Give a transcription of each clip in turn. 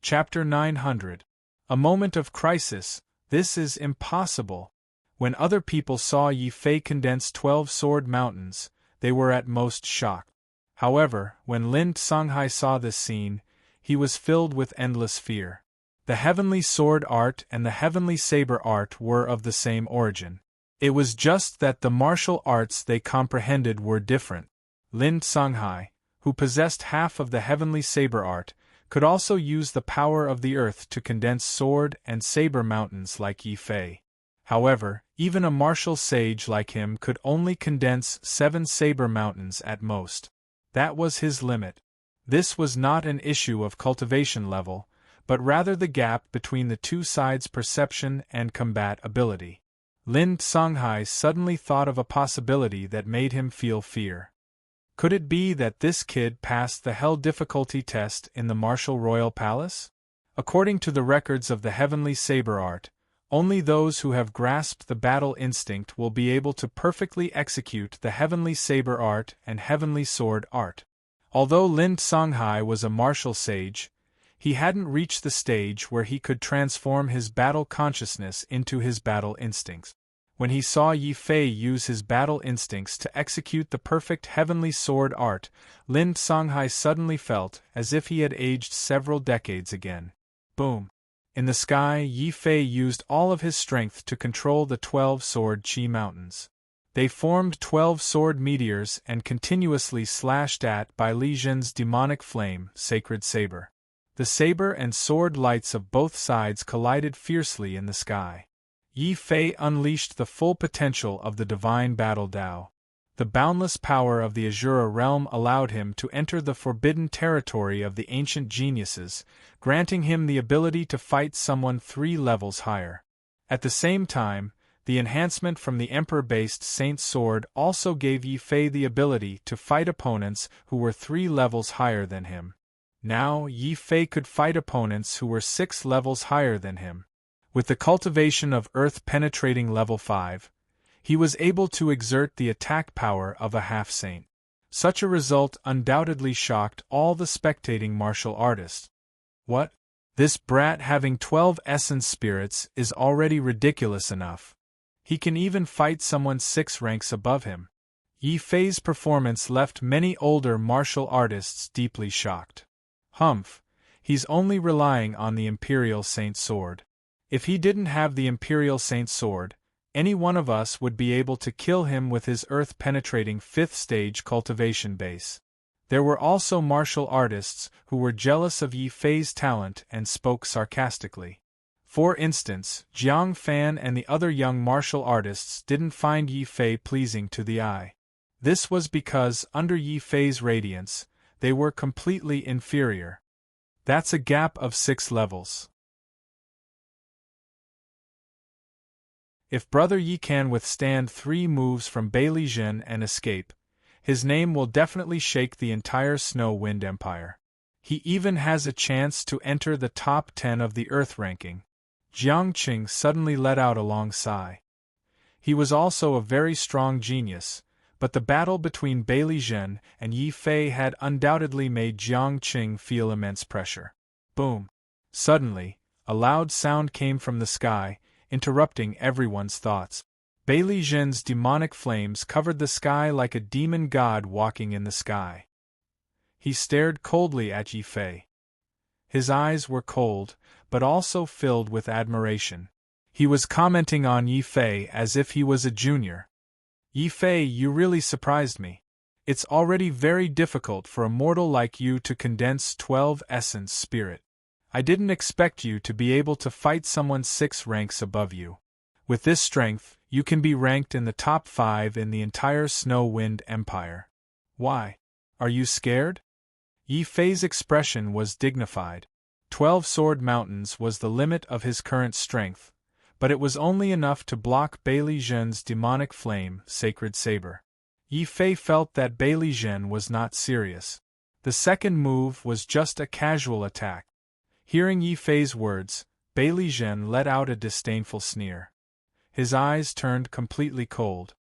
Chapter 900. A moment of crisis. This is impossible. When other people saw Yi Fei condense 12 sword mountains, they were at most shocked. However, when Lin Songhai saw this scene, he was filled with endless fear. The heavenly sword art and the heavenly saber art were of the same origin. It was just that the martial arts they comprehended were different. Lin Songhai, who possessed half of the heavenly saber art, could also use the power of the earth to condense sword and saber mountains like Yi Fei. However, even a martial sage like him could only condense 7 saber mountains at most. That was his limit. This was not an issue of cultivation level, but rather the gap between the two sides' perception and combat ability. Lin Songhai suddenly thought of a possibility that made him feel fear. Could it be that this kid passed the Hell difficulty test in the Martial Royal Palace? According to the records of the Heavenly Saber Art, only those who have grasped the battle instinct will be able to perfectly execute the Heavenly Saber Art and Heavenly Sword Art. Although Lin Songhai was a martial sage, he hadn't reached the stage where he could transform his battle consciousness into his battle instincts. When he saw Yi Fei use his battle instincts to execute the perfect heavenly sword art, Lin Songhai suddenly felt as if he had aged several decades again. Boom! In the sky, Yi Fei used all of his strength to control the 12 sword Qi mountains. They formed 12 sword meteors and continuously slashed at by Li Zhen's demonic flame, sacred saber. The saber and sword lights of both sides collided fiercely in the sky. Yi Fei unleashed the full potential of the divine battle Dao. The boundless power of the Azura realm allowed him to enter the forbidden territory of the ancient geniuses, granting him the ability to fight someone 3 levels higher. At the same time, the enhancement from the Emperor-based Saint Sword also gave Yi Fei the ability to fight opponents who were 3 levels higher than him. Now, Yi Fei could fight opponents who were 6 levels higher than him. With the cultivation of earth-penetrating level 5, he was able to exert the attack power of a half-saint. Such a result undoubtedly shocked all the spectating martial artists. What? This brat having 12 essence spirits is already ridiculous enough. He can even fight someone 6 ranks above him. Yi Fei's performance left many older martial artists deeply shocked. Humph, he's only relying on the Imperial Saint Sword. If he didn't have the Imperial Saint Sword, any one of us would be able to kill him with his earth-penetrating 5th stage cultivation base. There were also martial artists who were jealous of Yi Fei's talent and spoke sarcastically. For instance, Jiang Fan and the other young martial artists didn't find Yi Fei pleasing to the eye. This was because, under Yi Fei's radiance, they were completely inferior. That's a gap of 6 levels. If Brother Yi can withstand 3 moves from Beili Zhen and escape, his name will definitely shake the entire Snow Wind Empire. He even has a chance to enter the top 10 of the Earth ranking. Jiang Qing suddenly let out a long sigh. He was also a very strong genius, but the battle between Beili Zhen and Yi Fei had undoubtedly made Jiang Qing feel immense pressure. Boom! Suddenly, a loud sound came from the sky, interrupting everyone's thoughts. Beili Zhen's demonic flames covered the sky like a demon god walking in the sky. He stared coldly at Yi Fei. His eyes were cold, but also filled with admiration. He was commenting on Yi Fei as if he was a junior. Yi Fei, you really surprised me. It's already very difficult for a mortal like you to condense 12 essence spirit. I didn't expect you to be able to fight someone 6 ranks above you. With this strength, you can be ranked in the top 5 in the entire Snow Wind Empire. Why? Are you scared? Yi Fei's expression was dignified. 12 sword mountains was the limit of his current strength, but it was only enough to block Beili Zhen's demonic flame, sacred saber. Yi Fei felt that Beili Zhen was not serious. The second move was just a casual attack. Hearing Yi Fei's words, Beili Zhen let out a disdainful sneer. His eyes turned completely cold.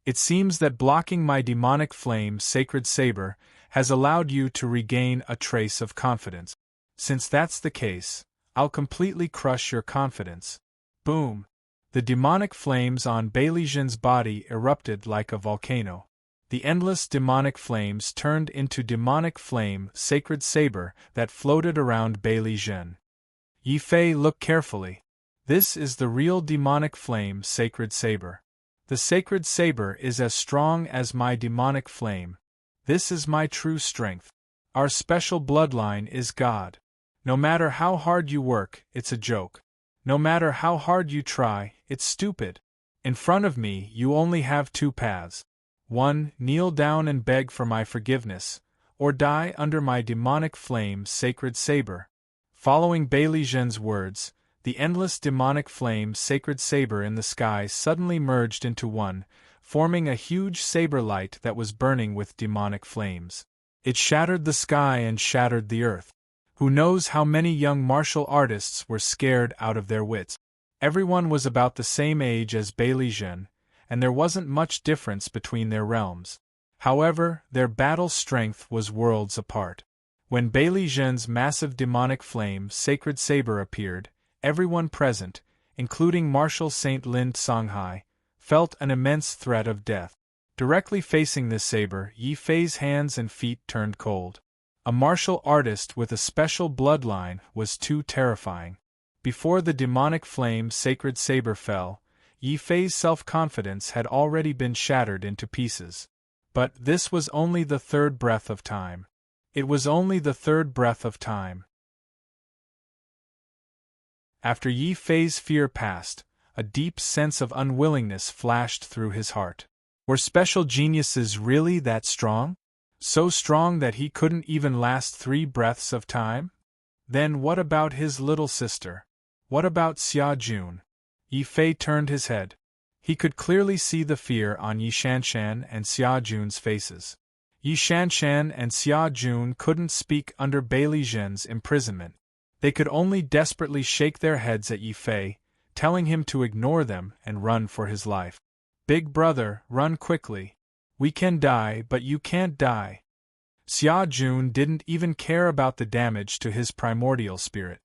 It seems that blocking my demonic flame, sacred saber, has allowed you to regain a trace of confidence. Since that's the case, I'll completely crush your confidence. Boom! The demonic flames on Beilizhen's body erupted like a volcano. The endless demonic flames turned into demonic flame sacred saber that floated around Beilizhen. Yi Fei, look carefully. This is the real demonic flame sacred saber. The sacred saber is as strong as my demonic flame. This is my true strength. Our special bloodline is God. No matter how hard you work, it's a joke. No matter how hard you try, it's stupid. In front of me, you only have two paths. 1. Kneel down and beg for my forgiveness, or die under my demonic flame sacred saber. Following Beilizhen's words, the endless demonic flame sacred saber in the sky suddenly merged into one, forming a huge saber light that was burning with demonic flames. It shattered the sky and shattered the earth. Who knows how many young martial artists were scared out of their wits. Everyone was about the same age as Beilizhen, and there wasn't much difference between their realms. However, their battle strength was worlds apart. When Beilizhen's massive demonic flame sacred saber appeared, everyone present, including Marshal Saint Lin Songhai, felt an immense threat of death. Directly facing this saber, Yi Fei's hands and feet turned cold. A martial artist with a special bloodline was too terrifying. Before the demonic flame sacred saber fell, Yi Fei's self-confidence had already been shattered into pieces. But this was only the third breath of time. It was only the third breath of time. After Yi Fei's fear passed, a deep sense of unwillingness flashed through his heart. Were special geniuses really that strong? So strong that he couldn't even last 3 breaths of time? Then what about his little sister? What about Xia Jun? Yi Fei turned his head. He could clearly see the fear on Yi Shanshan and Xia Jun's faces. Yi Shanshan and Xia Jun couldn't speak under Beilizhen's imprisonment. They could only desperately shake their heads at Yi Fei, telling him to ignore them and run for his life. Big brother, run quickly. We can die, but you can't die. Xia Jun didn't even care about the damage to his primordial spirit.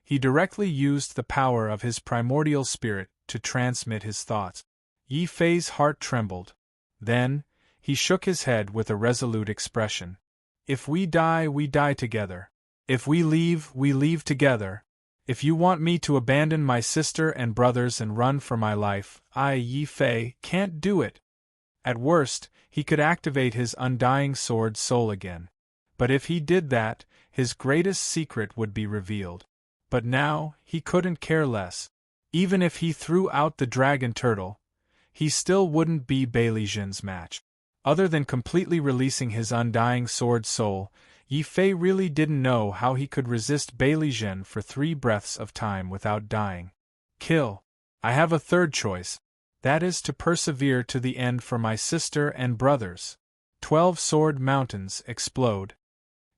He directly used the power of his primordial spirit to transmit his thoughts. Yi Fei's heart trembled. Then, he shook his head with a resolute expression. If we die together. If we leave together. If you want me to abandon my sister and brothers and run for my life, I, Yi Fei, can't do it. At worst, he could activate his undying sword soul again. But if he did that, his greatest secret would be revealed. But now, he couldn't care less. Even if he threw out the dragon turtle, he still wouldn't be Beilizhen's match. Other than completely releasing his undying sword soul, Yi Fei really didn't know how he could resist Beilizhen for 3 breaths of time without dying. Kill. I have a third choice. That is to persevere to the end for my sister and brothers. 12 sword mountains explode.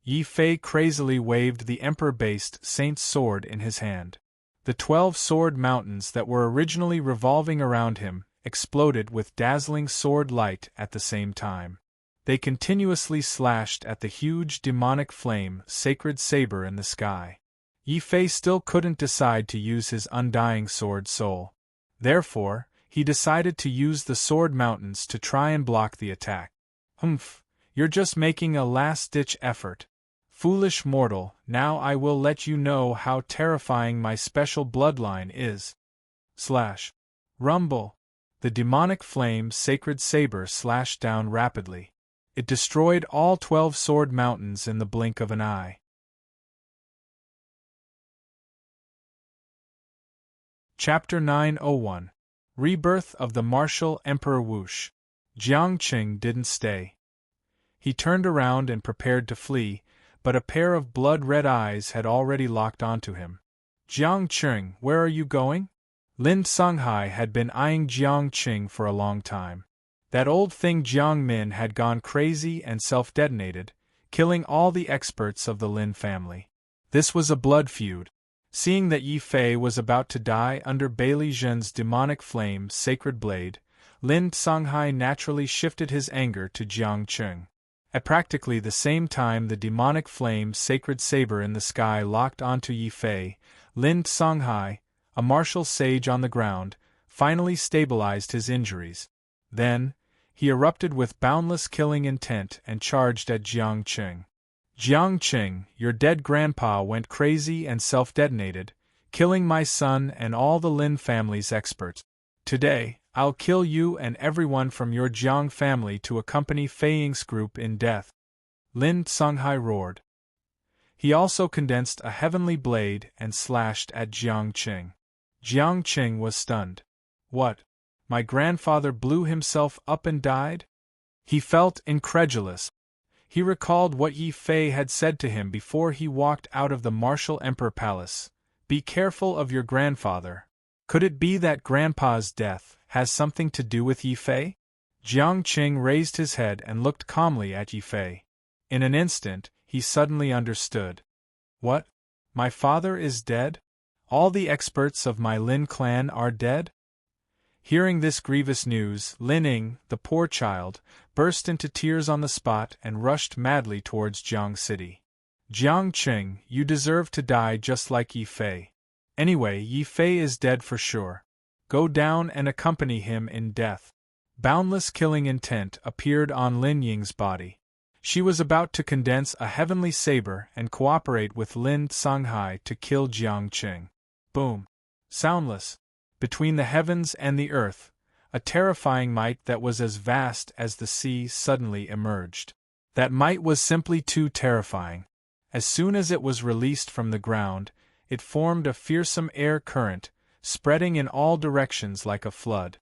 Yi Fei crazily waved the emperor-based saint's sword in his hand. The 12 sword mountains that were originally revolving around him exploded with dazzling sword light at the same time. They continuously slashed at the huge demonic flame sacred saber in the sky. Yi Fei still couldn't decide to use his undying sword soul. Therefore, he decided to use the sword mountains to try and block the attack. Humph, you're just making a last-ditch effort. Foolish mortal, now I will let you know how terrifying my special bloodline is. Rumble. The demonic flame sacred saber slashed down rapidly. It destroyed all 12 sword mountains in the blink of an eye. Chapter 901. Rebirth of the Martial Emperor Wush. Jiang Qing didn't stay. He turned around and prepared to flee, but a pair of blood-red eyes had already locked onto him. Jiang Qing, where are you going? Lin Songhai had been eyeing Jiang Qing for a long time. That old thing Jiang Min had gone crazy and self-detonated, killing all the experts of the Lin family. This was a blood feud. Seeing that Yi Fei was about to die under Beilizhen's demonic flame sacred blade, Lin Songhai naturally shifted his anger to Jiang Qing. At practically the same time, the demonic flame sacred saber in the sky locked onto Yi Fei. Lin Songhai, a martial sage on the ground, finally stabilized his injuries. Then, he erupted with boundless killing intent and charged at Jiang Qing. Jiang Qing, your dead grandpa went crazy and self-detonated, killing my son and all the Lin family's experts. Today, I'll kill you and everyone from your Jiang family to accompany Fei Ying's group in death. Lin Songhai roared. He also condensed a heavenly blade and slashed at Jiang Qing. Jiang Qing was stunned. What? My grandfather blew himself up and died? He felt incredulous. He recalled what Yi Fei had said to him before he walked out of the martial emperor palace. Be careful of your grandfather. Could it be that grandpa's death has something to do with Yi Fei? Jiang Qing raised his head and looked calmly at Yi Fei. In an instant, he suddenly understood. What? My father is dead? All the experts of my Lin clan are dead? Hearing this grievous news, Lin Ying, the poor child, burst into tears on the spot and rushed madly towards Jiang City. Jiang Qing, you deserve to die just like Yi Fei. Anyway, Yi Fei is dead for sure. Go down and accompany him in death. Boundless killing intent appeared on Lin Ying's body. She was about to condense a heavenly saber and cooperate with Lin Songhai to kill Jiang Qing. Boom. Soundless. Between the heavens and the earth, a terrifying might that was as vast as the sea suddenly emerged. That might was simply too terrifying. As soon as it was released from the ground, it formed a fearsome air current, spreading in all directions like a flood.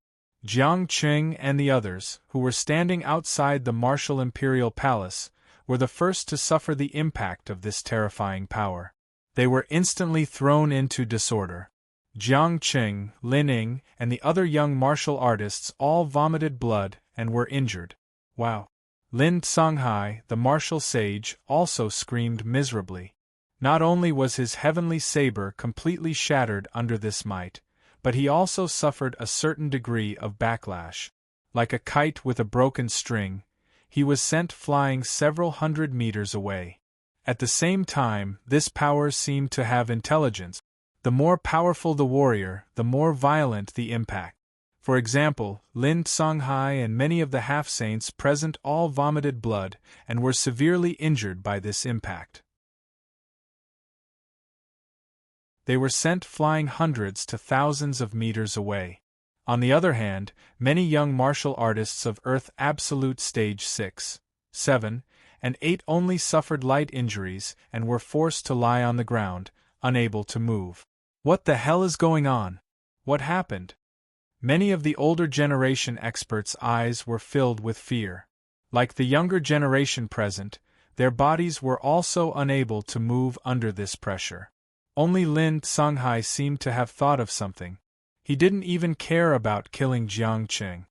Jiang Qing and the others, who were standing outside the martial imperial palace, were the first to suffer the impact of this terrifying power. They were instantly thrown into disorder. Jiang Qing, Lin Ying, and the other young martial artists all vomited blood and were injured. Wow! Lin Songhai, the martial sage, also screamed miserably. Not only was his heavenly saber completely shattered under this might, but he also suffered a certain degree of backlash. Like a kite with a broken string, he was sent flying several hundred meters away. At the same time, this power seemed to have intelligence. The more powerful the warrior, the more violent the impact. For example, Lin Songhai and many of the half-saints present all vomited blood and were severely injured by this impact. They were sent flying hundreds to thousands of meters away. On the other hand, many young martial artists of Earth Absolute Stage 6, 7, and 8 only suffered light injuries and were forced to lie on the ground, unable to move. What the hell is going on? What happened? Many of the older generation experts' eyes were filled with fear. Like the younger generation present, their bodies were also unable to move under this pressure. Only Lin Songhai seemed to have thought of something. He didn't even care about killing Jiang Qing.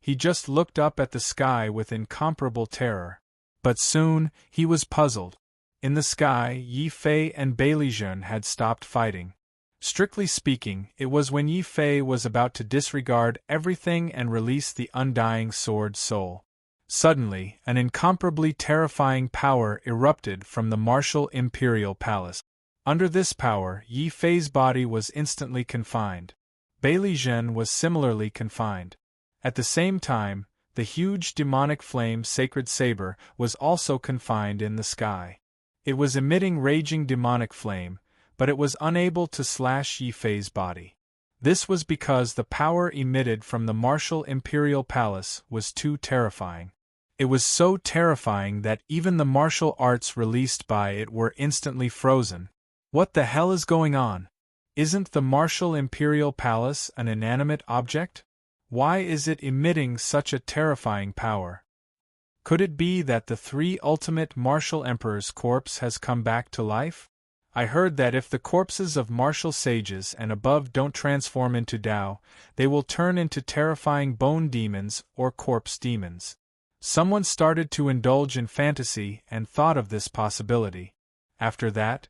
He just looked up at the sky with incomparable terror. But soon, he was puzzled. In the sky, Yi Fei and Beilizhen had stopped fighting. Strictly speaking, it was when Yi Fei was about to disregard everything and release the undying sword soul. Suddenly, an incomparably terrifying power erupted from the martial imperial palace. Under this power, Yi Fei's body was instantly confined. Beilizhen was similarly confined. At the same time, the huge demonic flame sacred saber was also confined in the sky. It was emitting raging demonic flame, but it was unable to slash Yi Fei's body. This was because the power emitted from the martial imperial palace was too terrifying. It was so terrifying that even the martial arts released by it were instantly frozen. What the hell is going on? Isn't the martial imperial palace an inanimate object? Why is it emitting such a terrifying power? Could it be that the 3 ultimate martial emperors' corpse has come back to life? I heard that if the corpses of martial sages and above don't transform into Tao, they will turn into terrifying bone demons or corpse demons. Someone started to indulge in fantasy and thought of this possibility. After that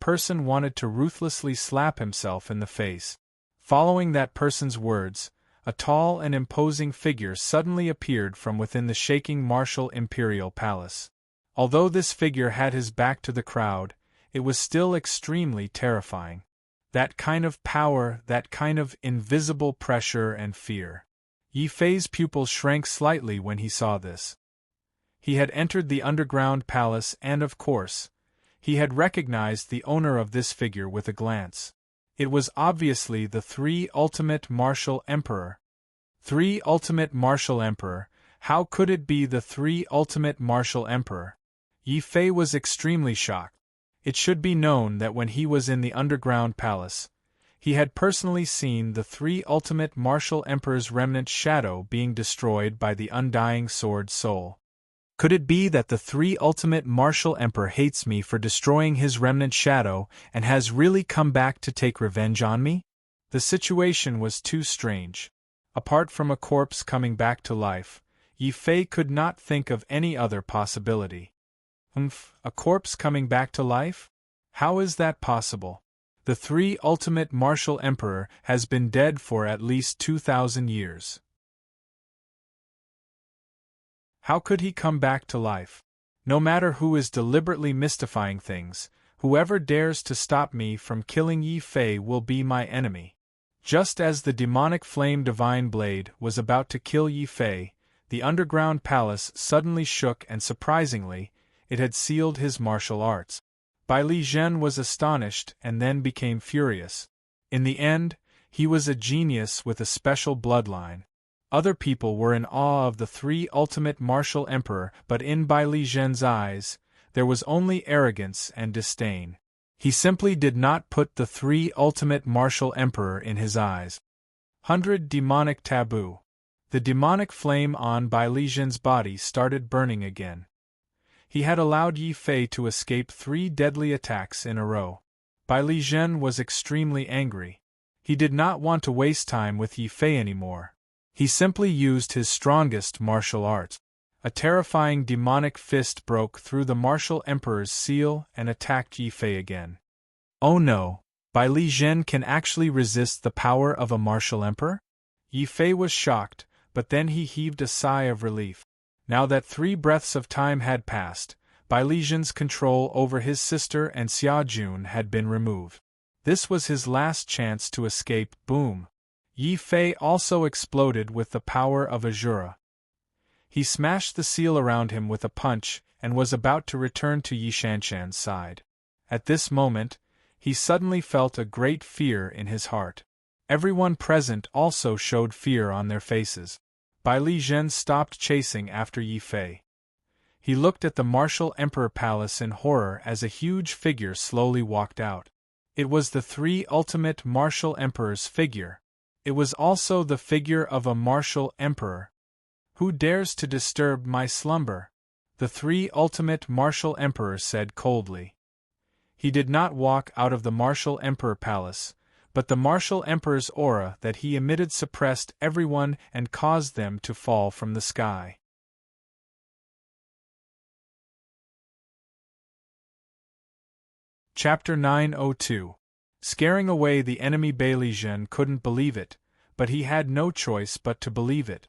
person wanted to ruthlessly slap himself in the face. Following that person's words, A tall and imposing figure suddenly appeared from within the shaking martial imperial palace. Although this figure had his back to the crowd, it was still extremely terrifying. That kind of power, that kind of invisible pressure and fear. Yi Fei's pupils shrank slightly when he saw this. He had entered the underground palace and, of course, he had recognized the owner of this figure with a glance. It was obviously the Three Ultimate Martial Emperor. Three Ultimate Martial Emperor, how could it be the Three Ultimate Martial Emperor? Yi Fei was extremely shocked. It should be known that when he was in the underground palace, he had personally seen the Three Ultimate Martial Emperor's remnant shadow being destroyed by the undying sword soul. Could it be that the Three Ultimate Martial Emperor hates me for destroying his remnant shadow and has really come back to take revenge on me? The situation was too strange. Apart from a corpse coming back to life, Yi Fei could not think of any other possibility. A corpse coming back to life? How is that possible? The Three Ultimate Martial Emperor has been dead for at least 2,000 years. How could he come back to life? No matter who is deliberately mystifying things, whoever dares to stop me from killing Yi Fei will be my enemy. Just as the demonic flame divine blade was about to kill Yi Fei, the underground palace suddenly shook and surprisingly, it had sealed his martial arts. Bai Li Zhen was astonished and then became furious. In the end, he was a genius with a special bloodline. Other people were in awe of the Three Ultimate Martial Emperor, but in Bai Li Zhen's eyes, there was only arrogance and disdain. He simply did not put the Three Ultimate Martial Emperor in his eyes. 100 Demonic Taboo. The demonic flame on Bai Li Zhen's body started burning again. He had allowed Yi Fei to escape 3 deadly attacks in a row. Bai Li Zhen was extremely angry. He did not want to waste time with Yi Fei anymore. He simply used his strongest martial arts. A terrifying demonic fist broke through the martial emperor's seal and attacked Yi Fei again. Oh no, Bai Li Zhen can actually resist the power of a martial emperor? Yi Fei was shocked, but then he heaved a sigh of relief. Now that 3 breaths of time had passed, Bai Li Zhen's control over his sister and Xia Jun had been removed. This was his last chance to escape. Boom! Yi Fei also exploded with the power of Azura. He smashed the seal around him with a punch and was about to return to Yi Shanshan's side. At this moment, he suddenly felt a great fear in his heart. Everyone present also showed fear on their faces. Bai Li Zhen stopped chasing after Yi Fei. He looked at the martial emperor palace in horror as a huge figure slowly walked out. It was the Three Ultimate Martial Emperor's figure. It was also the figure of a martial emperor. Who dares to disturb my slumber? The Three Ultimate Martial Emperor said coldly. He did not walk out of the martial emperor palace, but the martial emperor's aura that he emitted suppressed everyone and caused them to fall from the sky. Chapter 902. Scaring away the enemy. Bai Li Zhen couldn't believe it, but he had no choice but to believe it.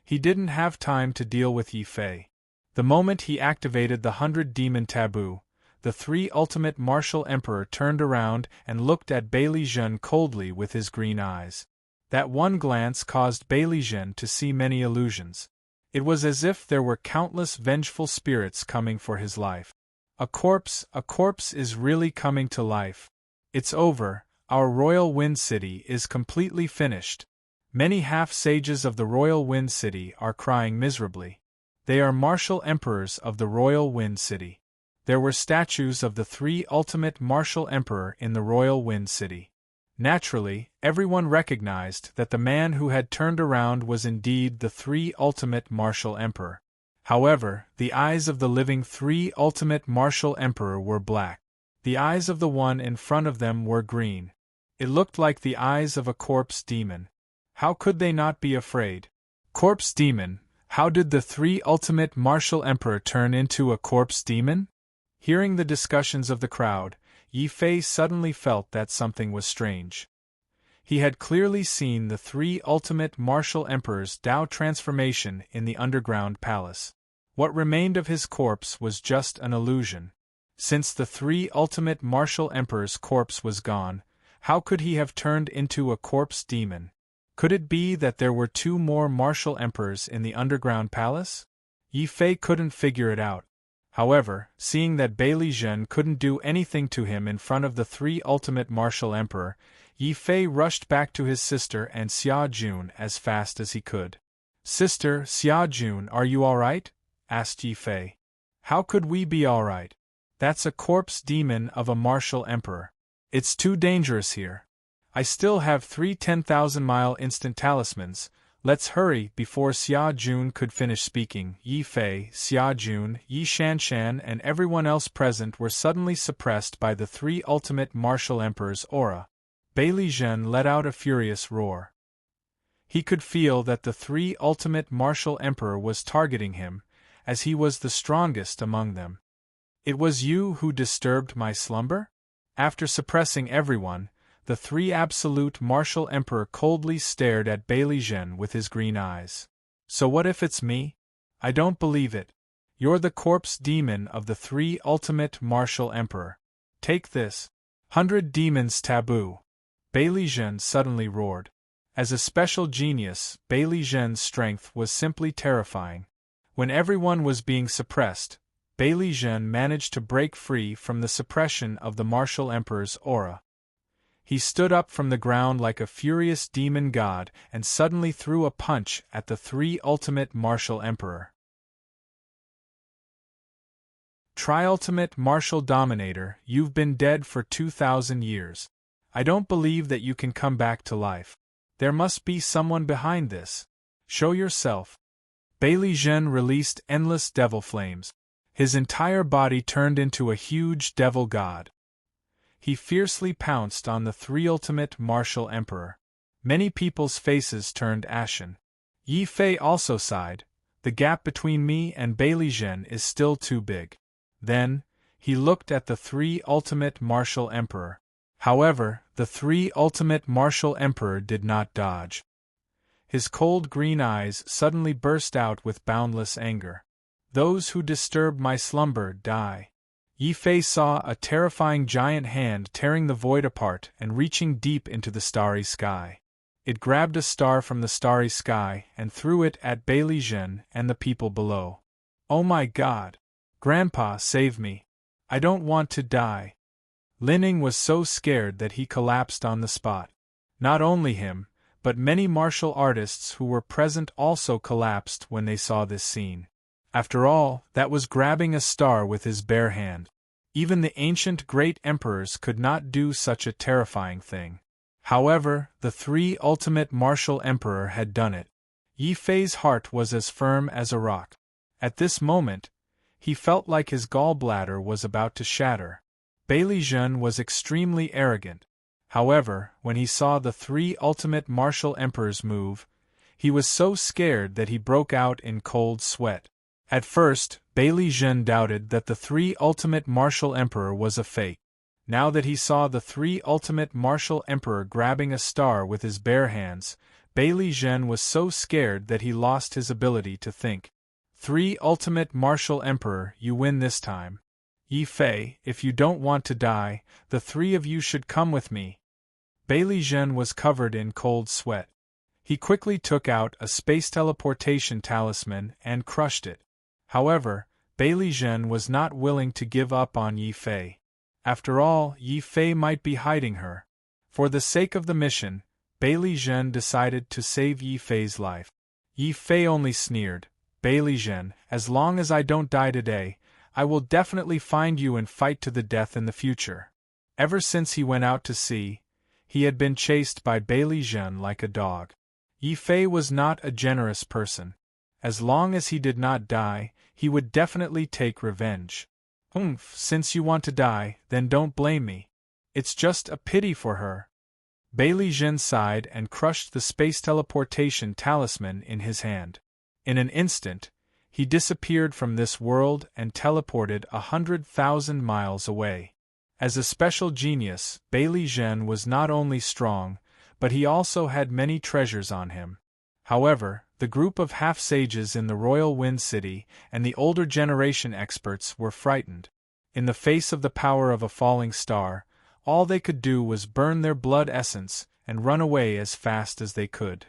He didn't have time to deal with Yi Fei. The moment he activated the 100 Demon Taboo, the Three Ultimate Martial Emperor turned around and looked at Bai Li Zhen coldly with his green eyes. That one glance caused Bai Li Zhen to see many illusions. It was as if there were countless vengeful spirits coming for his life. A corpse is really coming to life. It's over, our Royal Wind City is completely finished. Many half-sages of the Royal Wind City are crying miserably. They are martial emperors of the Royal Wind City. There were statues of the Three Ultimate Martial Emperor in the Royal Wind City. Naturally, everyone recognized that the man who had turned around was indeed the Three Ultimate Martial Emperor. However, the eyes of the living Three Ultimate Martial Emperor were black. The eyes of the one in front of them were green. It looked like the eyes of a corpse demon. How could they not be afraid? Corpse demon, how did the Three Ultimate Martial Emperor turn into a corpse demon? Hearing the discussions of the crowd, Yi Fei suddenly felt that something was strange. He had clearly seen the three ultimate martial emperors' Tao transformation in the underground palace. What remained of his corpse was just an illusion. Since the three ultimate martial emperors' corpse was gone, how could he have turned into a corpse demon? Could it be that there were two more martial emperors in the underground palace? Yi Fei couldn't figure it out. However, seeing that Bai Zhen couldn't do anything to him in front of the three ultimate martial emperor, Yi Fei rushed back to his sister and Xia Jun as fast as he could. "Sister, Xia Jun, are you all right?" asked Yi Fei. "How could we be all right? That's a corpse demon of a martial emperor. It's too dangerous here. I still have 3 10,000-mile instant talismans. Let's hurry." Before Xia Jun could finish speaking, Yi Fei, Xia Jun, Yi Shanshan and everyone else present were suddenly suppressed by the three ultimate martial emperors' aura. Bai Zhen let out a furious roar. He could feel that the three ultimate martial emperor was targeting him, as he was the strongest among them. "It was you who disturbed my slumber?" After suppressing everyone, the three absolute martial emperor coldly stared at Bai Zhen with his green eyes. "So what if it's me? I don't believe it. You're the corpse demon of the three ultimate martial emperor. Take this. 100 demons taboo." Bai Zhen suddenly roared. As a special genius, Bai Zhen's strength was simply terrifying. When everyone was being suppressed, Bai Zhen managed to break free from the suppression of the martial emperor's aura. He stood up from the ground like a furious demon god and suddenly threw a punch at the three ultimate martial emperor. "Tri-ultimate martial dominator, you've been dead for 2,000 years. I don't believe that you can come back to life. There must be someone behind this. Show yourself." Bai Zhen released endless devil flames. His entire body turned into a huge devil god. He fiercely pounced on the three ultimate martial emperor. Many people's faces turned ashen. Yi Fei also sighed. "The gap between me and Bai Zhen is still too big." Then, he looked at the three ultimate martial emperor. However, the three ultimate martial emperor did not dodge. His cold green eyes suddenly burst out with boundless anger. "Those who disturb my slumber die." Yi Fei saw a terrifying giant hand tearing the void apart and reaching deep into the starry sky. It grabbed a star from the starry sky and threw it at Bai Zhen and the people below. "Oh my God! Grandpa, save me! I don't want to die!" Linning was so scared that he collapsed on the spot. Not only him, but many martial artists who were present also collapsed when they saw this scene. After all, that was grabbing a star with his bare hand. Even the ancient great emperors could not do such a terrifying thing. However, the three ultimate martial emperor had done it. Yi Fei's heart was as firm as a rock. At this moment, he felt like his gallbladder was about to shatter. Bai Zhen was extremely arrogant. However, when he saw the three ultimate martial emperors move, he was so scared that he broke out in cold sweat. At first, Bai Zhen doubted that the three ultimate martial emperor was a fake. Now that he saw the three ultimate martial emperor grabbing a star with his bare hands, Bai Zhen was so scared that he lost his ability to think. "Three ultimate martial emperor, you win this time. Yi Fei, if you don't want to die, the three of you should come with me." Bai Zhen was covered in cold sweat. He quickly took out a space teleportation talisman and crushed it. However, Bai Zhen was not willing to give up on Yi Fei. After all, Yi Fei might be hiding her. For the sake of the mission, Bai Zhen decided to save Yi Fei's life. Yi Fei only sneered. "Bai Zhen, as long as I don't die today, I will definitely find you and fight to the death in the future." Ever since he went out to sea, he had been chased by Bai Zhen like a dog. Yi Fei was not a generous person. As long as he did not die, he would definitely take revenge. Since you want to die, then don't blame me. It's just a pity for her." Bai Zhen sighed and crushed the space teleportation talisman in his hand. In an instant, he disappeared from this world and teleported 100,000 miles away. As a special genius, Bai Zhen was not only strong, but he also had many treasures on him. However, the group of half-sages in the royal Wind City and the older generation experts were frightened. In the face of the power of a falling star, all they could do was burn their blood essence and run away as fast as they could.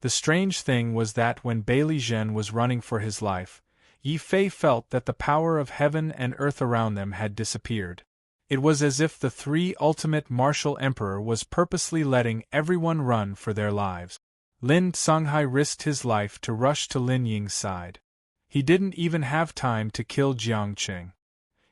The strange thing was that when Bailey Zhen was running for his life, Yi Fei felt that the power of heaven and earth around them had disappeared. It was as if the three ultimate martial emperor was purposely letting everyone run for their lives. Lin Songhai risked his life to rush to Lin Ying's side. He didn't even have time to kill Jiang Qing.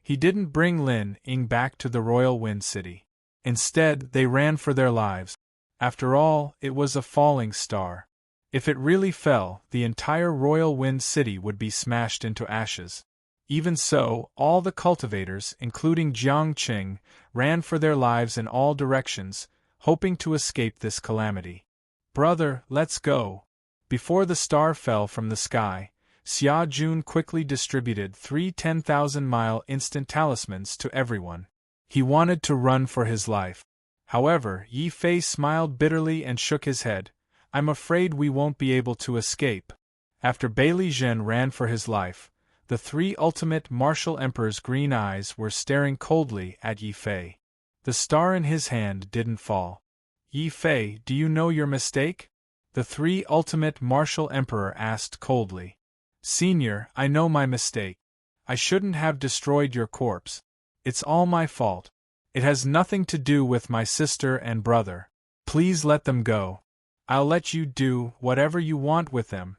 He didn't bring Lin Ying back to the royal Wind City. Instead, they ran for their lives. After all, it was a falling star. If it really fell, the entire royal Wind City would be smashed into ashes. Even so, all the cultivators, including Jiang Qing, ran for their lives in all directions, hoping to escape this calamity. "Brother, let's go." Before the star fell from the sky, Xia Jun quickly distributed 3 10,000-mile instant talismans to everyone. He wanted to run for his life. However, Yi Fei smiled bitterly and shook his head. "I'm afraid we won't be able to escape." After Bailey Zhen ran for his life, the three ultimate martial emperors' green eyes were staring coldly at Yi Fei. The star in his hand didn't fall. "Yi Fei, do you know your mistake?" the three ultimate martial emperor asked coldly. "Senior, I know my mistake. I shouldn't have destroyed your corpse. It's all my fault. It has nothing to do with my sister and brother. Please let them go. I'll let you do whatever you want with them."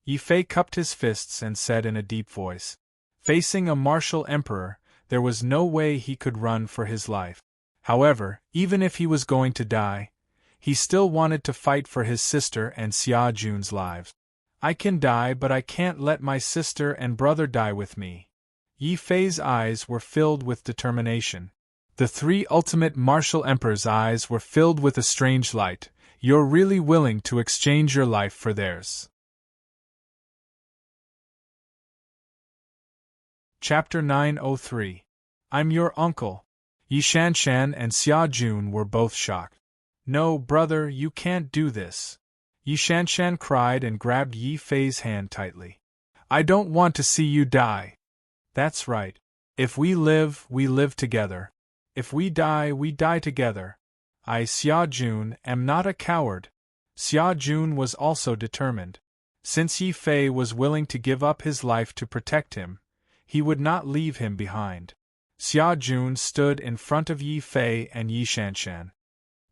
Yi Fei cupped his fists and said in a deep voice. Facing a martial emperor, there was no way he could run for his life. However, even if he was going to die, he still wanted to fight for his sister and Xia Jun's lives. "I can die, but I can't let my sister and brother die with me." Yi Fei's eyes were filled with determination. The three ultimate martial emperors' eyes were filled with a strange light. "You're really willing to exchange your life for theirs." Chapter 903. I'm your uncle. Yi Shanshan and Xia Jun were both shocked. "No, brother, you can't do this." Yi Shanshan cried and grabbed Yi Fei's hand tightly. "I don't want to see you die." "That's right. If we live together. If we die together. I, Xia Jun, am not a coward." Xia Jun was also determined. Since Yi Fei was willing to give up his life to protect him, he would not leave him behind. Xia Jun stood in front of Yi Fei and Yi Shanshan.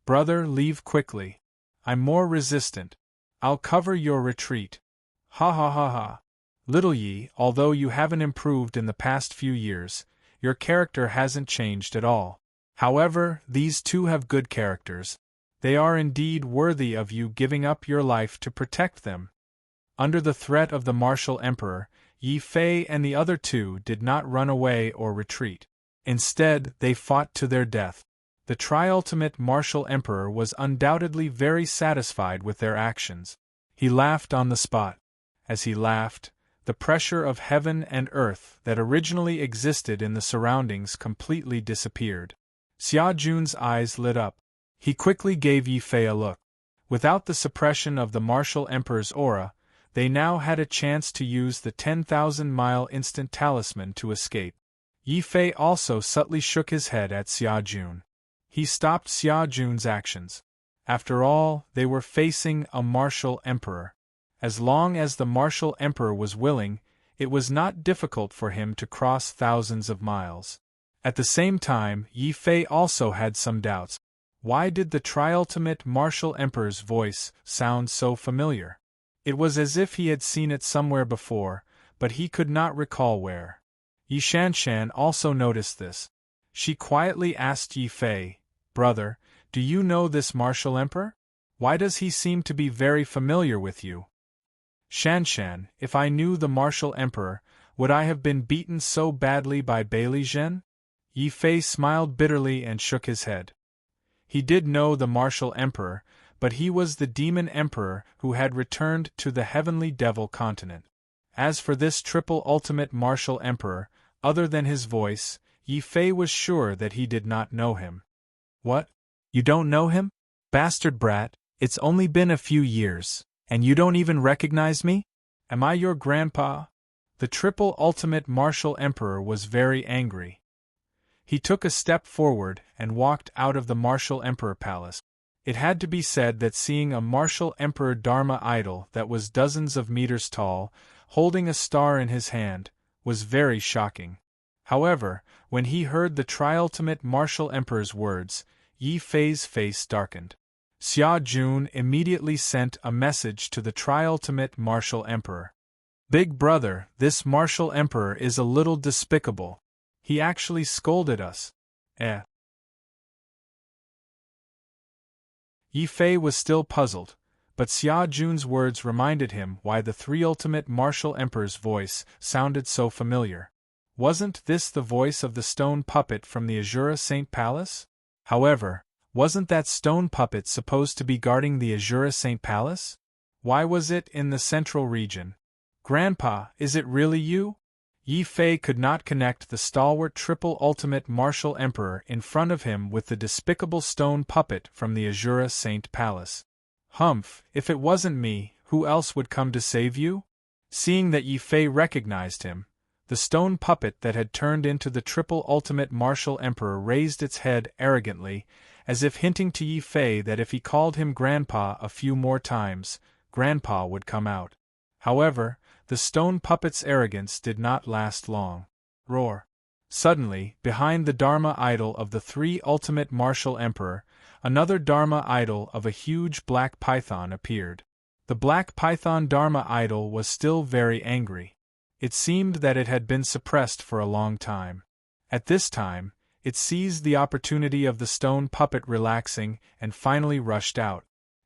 "Brother, leave quickly. I'm more resistant. I'll cover your retreat." "Ha ha ha ha. Little Yi, although you haven't improved in the past few years, your character hasn't changed at all. However, these two have good characters. They are indeed worthy of you giving up your life to protect them." Under the threat of the martial emperor, Yi Fei and the other two did not run away or retreat. Instead, they fought to their death. The triultimate martial emperor was undoubtedly very satisfied with their actions. He laughed on the spot. As he laughed, the pressure of heaven and earth that originally existed in the surroundings completely disappeared. Xia Jun's eyes lit up. He quickly gave Yi Fei a look. Without the suppression of the martial emperor's aura, they now had a chance to use the 10,000-mile instant talisman to escape. Yi Fei also subtly shook his head at Xia Jun. He stopped Xia Jun's actions. After all, they were facing a martial emperor. As long as the martial emperor was willing, it was not difficult for him to cross thousands of miles. At the same time, Yi Fei also had some doubts. Why did the triultimate martial emperor's voice sound so familiar? It was as if he had seen it somewhere before, but he could not recall where. Yi Shanshan also noticed this. She quietly asked Yi Fei, "Brother, do you know this martial emperor? Why does he seem to be very familiar with you?" "Shanshan, if I knew the martial emperor, would I have been beaten so badly by Bailey Zhen?" Yi Fei smiled bitterly and shook his head. He did know the martial emperor, but he was the demon emperor who had returned to the heavenly devil continent. As for this triple ultimate martial emperor, other than his voice, Yi Fei was sure that he did not know him. What? You don't know him? Bastard brat, it's only been a few years, and you don't even recognize me? Am I your grandpa? The triple ultimate martial emperor was very angry. He took a step forward and walked out of the martial emperor palace. It had to be said that seeing a martial emperor Dharma idol that was dozens of meters tall, holding a star in his hand, was very shocking. However, when he heard the triultimate martial emperor's words, Yi Fei's face darkened. Xia Jun immediately sent a message to the triultimate martial emperor. Big brother, this martial emperor is a little despicable. He actually scolded us. Yi Fei was still puzzled, but Xia Jun's words reminded him why the three ultimate martial emperor's voice sounded so familiar. Wasn't this the voice of the stone puppet from the Azura Saint Palace? However, wasn't that stone puppet supposed to be guarding the Azura Saint Palace? Why was it in the central region? Grandpa, is it really you? Yi Fei could not connect the stalwart triple ultimate martial emperor in front of him with the despicable stone puppet from the Azura Saint Palace. Humph, if it wasn't me, who else would come to save you? Seeing that Yi Fei recognized him, the stone puppet that had turned into the triple ultimate martial emperor raised its head arrogantly, as if hinting to Yi Fei that if he called him Grandpa a few more times, Grandpa would come out. However, the stone puppet's arrogance did not last long. Roar! Suddenly, behind the Dharma idol of the three ultimate martial emperor, another Dharma idol of a huge black python appeared. The black python Dharma idol was still very angry. It seemed that it had been suppressed for a long time. At this time, it seized the opportunity of the stone puppet relaxing and finally rushed out.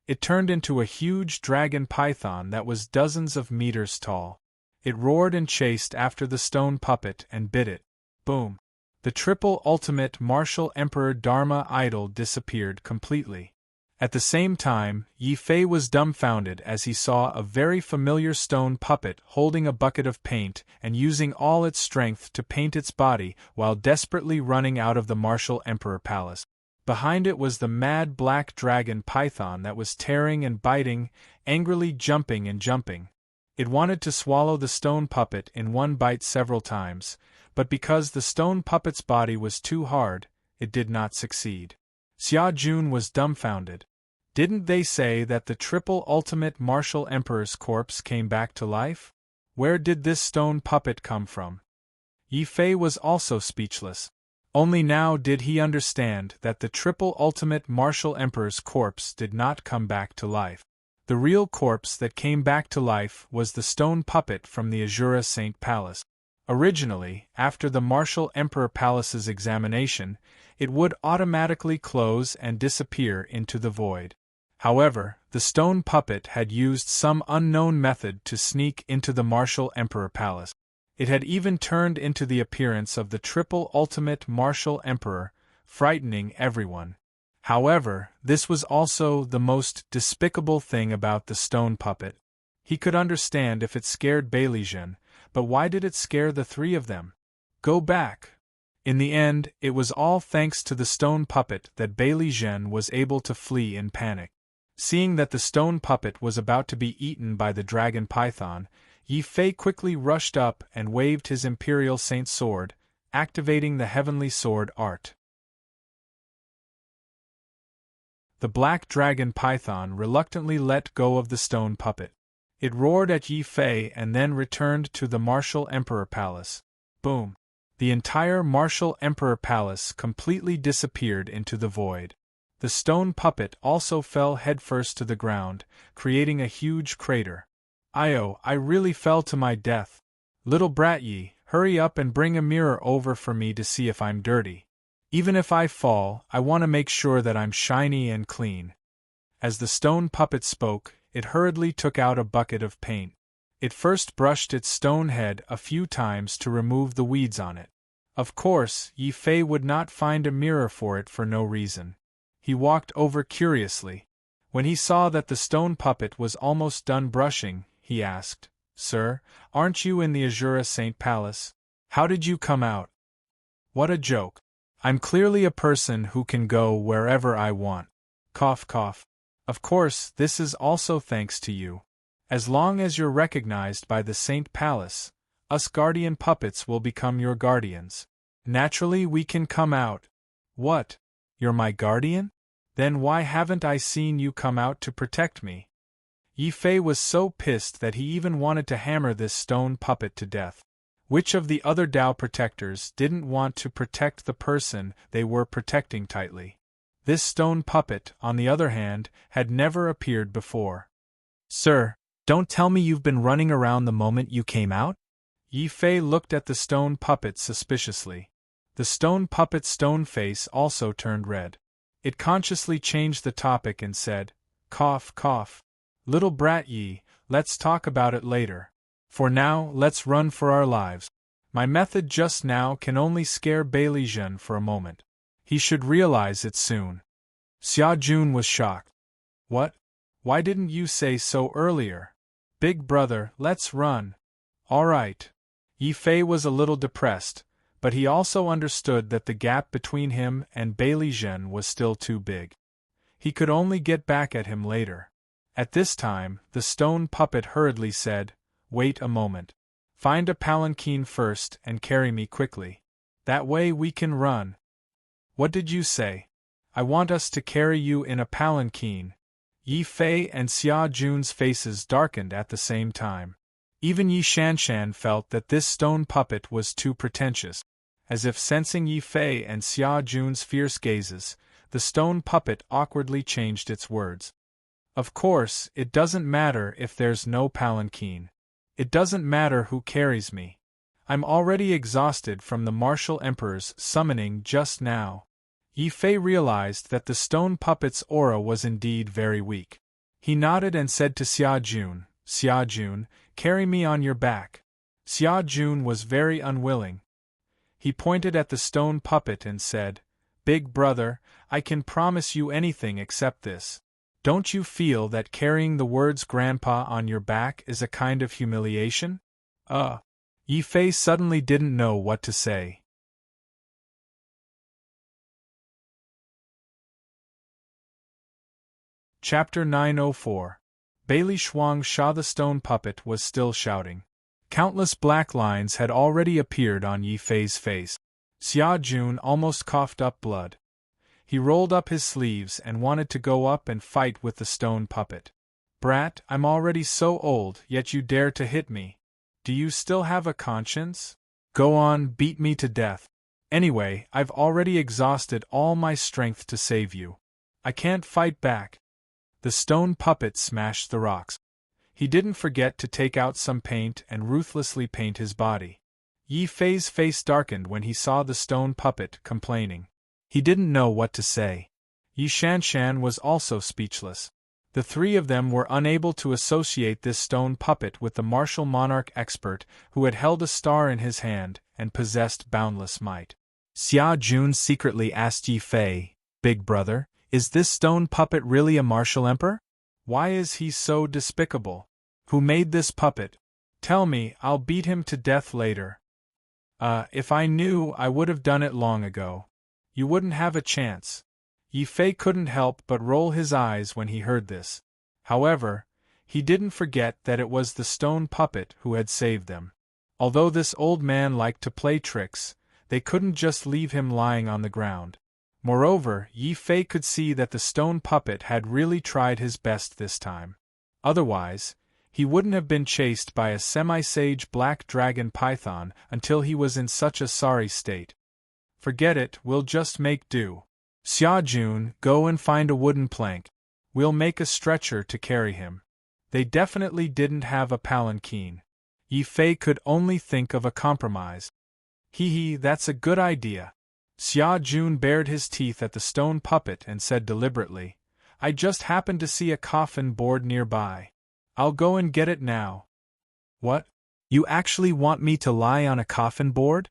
It turned into a huge dragon python that was dozens of meters tall. It roared and chased after the stone puppet and bit it. Boom! The triple ultimate martial emperor Dharma idol disappeared completely. At the same time, Yi Fei was dumbfounded as he saw a very familiar stone puppet holding a bucket of paint and using all its strength to paint its body while desperately running out of the martial emperor palace. Behind it was the mad black dragon python that was tearing and biting, angrily jumping and jumping. It wanted to swallow the stone puppet in one bite several times, but because the stone puppet's body was too hard, it did not succeed. Xia Jun was dumbfounded. Didn't they say that the triple ultimate martial emperor's corpse came back to life? Where did this stone puppet come from? Yi Fei was also speechless. Only now did he understand that the triple ultimate martial emperor's corpse did not come back to life. The real corpse that came back to life was the stone puppet from the Azura Saint Palace. Originally, after the martial emperor palace's examination, it would automatically close and disappear into the void. However, the stone puppet had used some unknown method to sneak into the martial emperor palace. It had even turned into the appearance of the triple ultimate martial emperor, frightening everyone. However, this was also the most despicable thing about the stone puppet. He could understand if it scared Beilizhen, but why did it scare the three of them? Go back! In the end, it was all thanks to the stone puppet that Beilizhen was able to flee in panic. Seeing that the stone puppet was about to be eaten by the dragon python, Yi Fei quickly rushed up and waved his imperial saint sword, activating the heavenly sword art. The black dragon python reluctantly let go of the stone puppet. It roared at Yi Fei and then returned to the martial emperor palace. Boom! The entire martial emperor palace completely disappeared into the void. The stone puppet also fell headfirst to the ground, creating a huge crater. I really fell to my death. Little brat Yi, hurry up and bring a mirror over for me to see if I'm dirty. Even if I fall, I want to make sure that I'm shiny and clean. As the stone puppet spoke, it hurriedly took out a bucket of paint. It first brushed its stone head a few times to remove the weeds on it. Of course, Yi Fei would not find a mirror for it for no reason. He walked over curiously. When he saw that the stone puppet was almost done brushing, he asked, "Sir, aren't you in the Azura Saint Palace? How did you come out?" What a joke! I'm clearly a person who can go wherever I want. Cough, cough. Of course, this is also thanks to you. As long as you're recognized by the Saint Palace, us guardian puppets will become your guardians. Naturally, we can come out. What? You're my guardian? Then why haven't I seen you come out to protect me? Yi Fei was so pissed that he even wanted to hammer this stone puppet to death. Which of the other Tao protectors didn't want to protect the person they were protecting tightly? This stone puppet, on the other hand, had never appeared before. Sir, don't tell me you've been running around the moment you came out? Yi Fei looked at the stone puppet suspiciously. The stone puppet's stone face also turned red. It consciously changed the topic and said, cough, cough. Little brat Yi, let's talk about it later. For now, let's run for our lives. My method just now can only scare Bailey Zhen for a moment. He should realize it soon. Xia Jun was shocked. What? Why didn't you say so earlier? Big brother, let's run. All right. Yi Fei was a little depressed, but he also understood that the gap between him and Bailey Zhen was still too big. He could only get back at him later. At this time, the stone puppet hurriedly said, Wait a moment. Find a palanquin first and carry me quickly. That way we can run. What did you say? I want us to carry you in a palanquin. Yi Fei and Xia Jun's faces darkened at the same time. Even Yi Shanshan felt that this stone puppet was too pretentious. As if sensing Yi Fei and Xia Jun's fierce gazes, the stone puppet awkwardly changed its words. Of course, it doesn't matter if there's no palanquin. It doesn't matter who carries me. I'm already exhausted from the martial emperor's summoning just now. Yi Fei realized that the stone puppet's aura was indeed very weak. He nodded and said to Xia Jun, carry me on your back. Xia Jun was very unwilling. He pointed at the stone puppet and said, Big brother, I can promise you anything except this. Don't you feel that carrying the words grandpa on your back is a kind of humiliation? Yi Fei suddenly didn't know what to say. Chapter 904. Bailey Shuang Sha. The stone puppet was still shouting. Countless black lines had already appeared on Yi Fei's face. Xia Jun almost coughed up blood. He rolled up his sleeves and wanted to go up and fight with the stone puppet. Brat, I'm already so old, yet you dare to hit me. Do you still have a conscience? Go on, beat me to death. Anyway, I've already exhausted all my strength to save you. I can't fight back. The stone puppet smashed the rocks. He didn't forget to take out some paint and ruthlessly paint his body. Yi Fei's face darkened when he saw the stone puppet complaining. He didn't know what to say. Yi Shanshan was also speechless. The three of them were unable to associate this stone puppet with the martial monarch expert who had held a star in his hand and possessed boundless might. Xia Jun secretly asked Yi Fei, Big brother, is this stone puppet really a martial emperor? Why is he so despicable? Who made this puppet? Tell me, I'll beat him to death later. If I knew, I would have done it long ago. You wouldn't have a chance. Yi Fei couldn't help but roll his eyes when he heard this. However, he didn't forget that it was the stone puppet who had saved them. Although this old man liked to play tricks, they couldn't just leave him lying on the ground. Moreover, Yi Fei could see that the stone puppet had really tried his best this time. Otherwise, he wouldn't have been chased by a semi-sage black dragon python until he was in such a sorry state. Forget it, we'll just make do. Xia Jun, go and find a wooden plank. We'll make a stretcher to carry him. They definitely didn't have a palanquin. Yi Fei could only think of a compromise. Hee, that's a good idea. Xia Jun bared his teeth at the stone puppet and said deliberately, I just happened to see a coffin board nearby. I'll go and get it now. What? You actually want me to lie on a coffin board?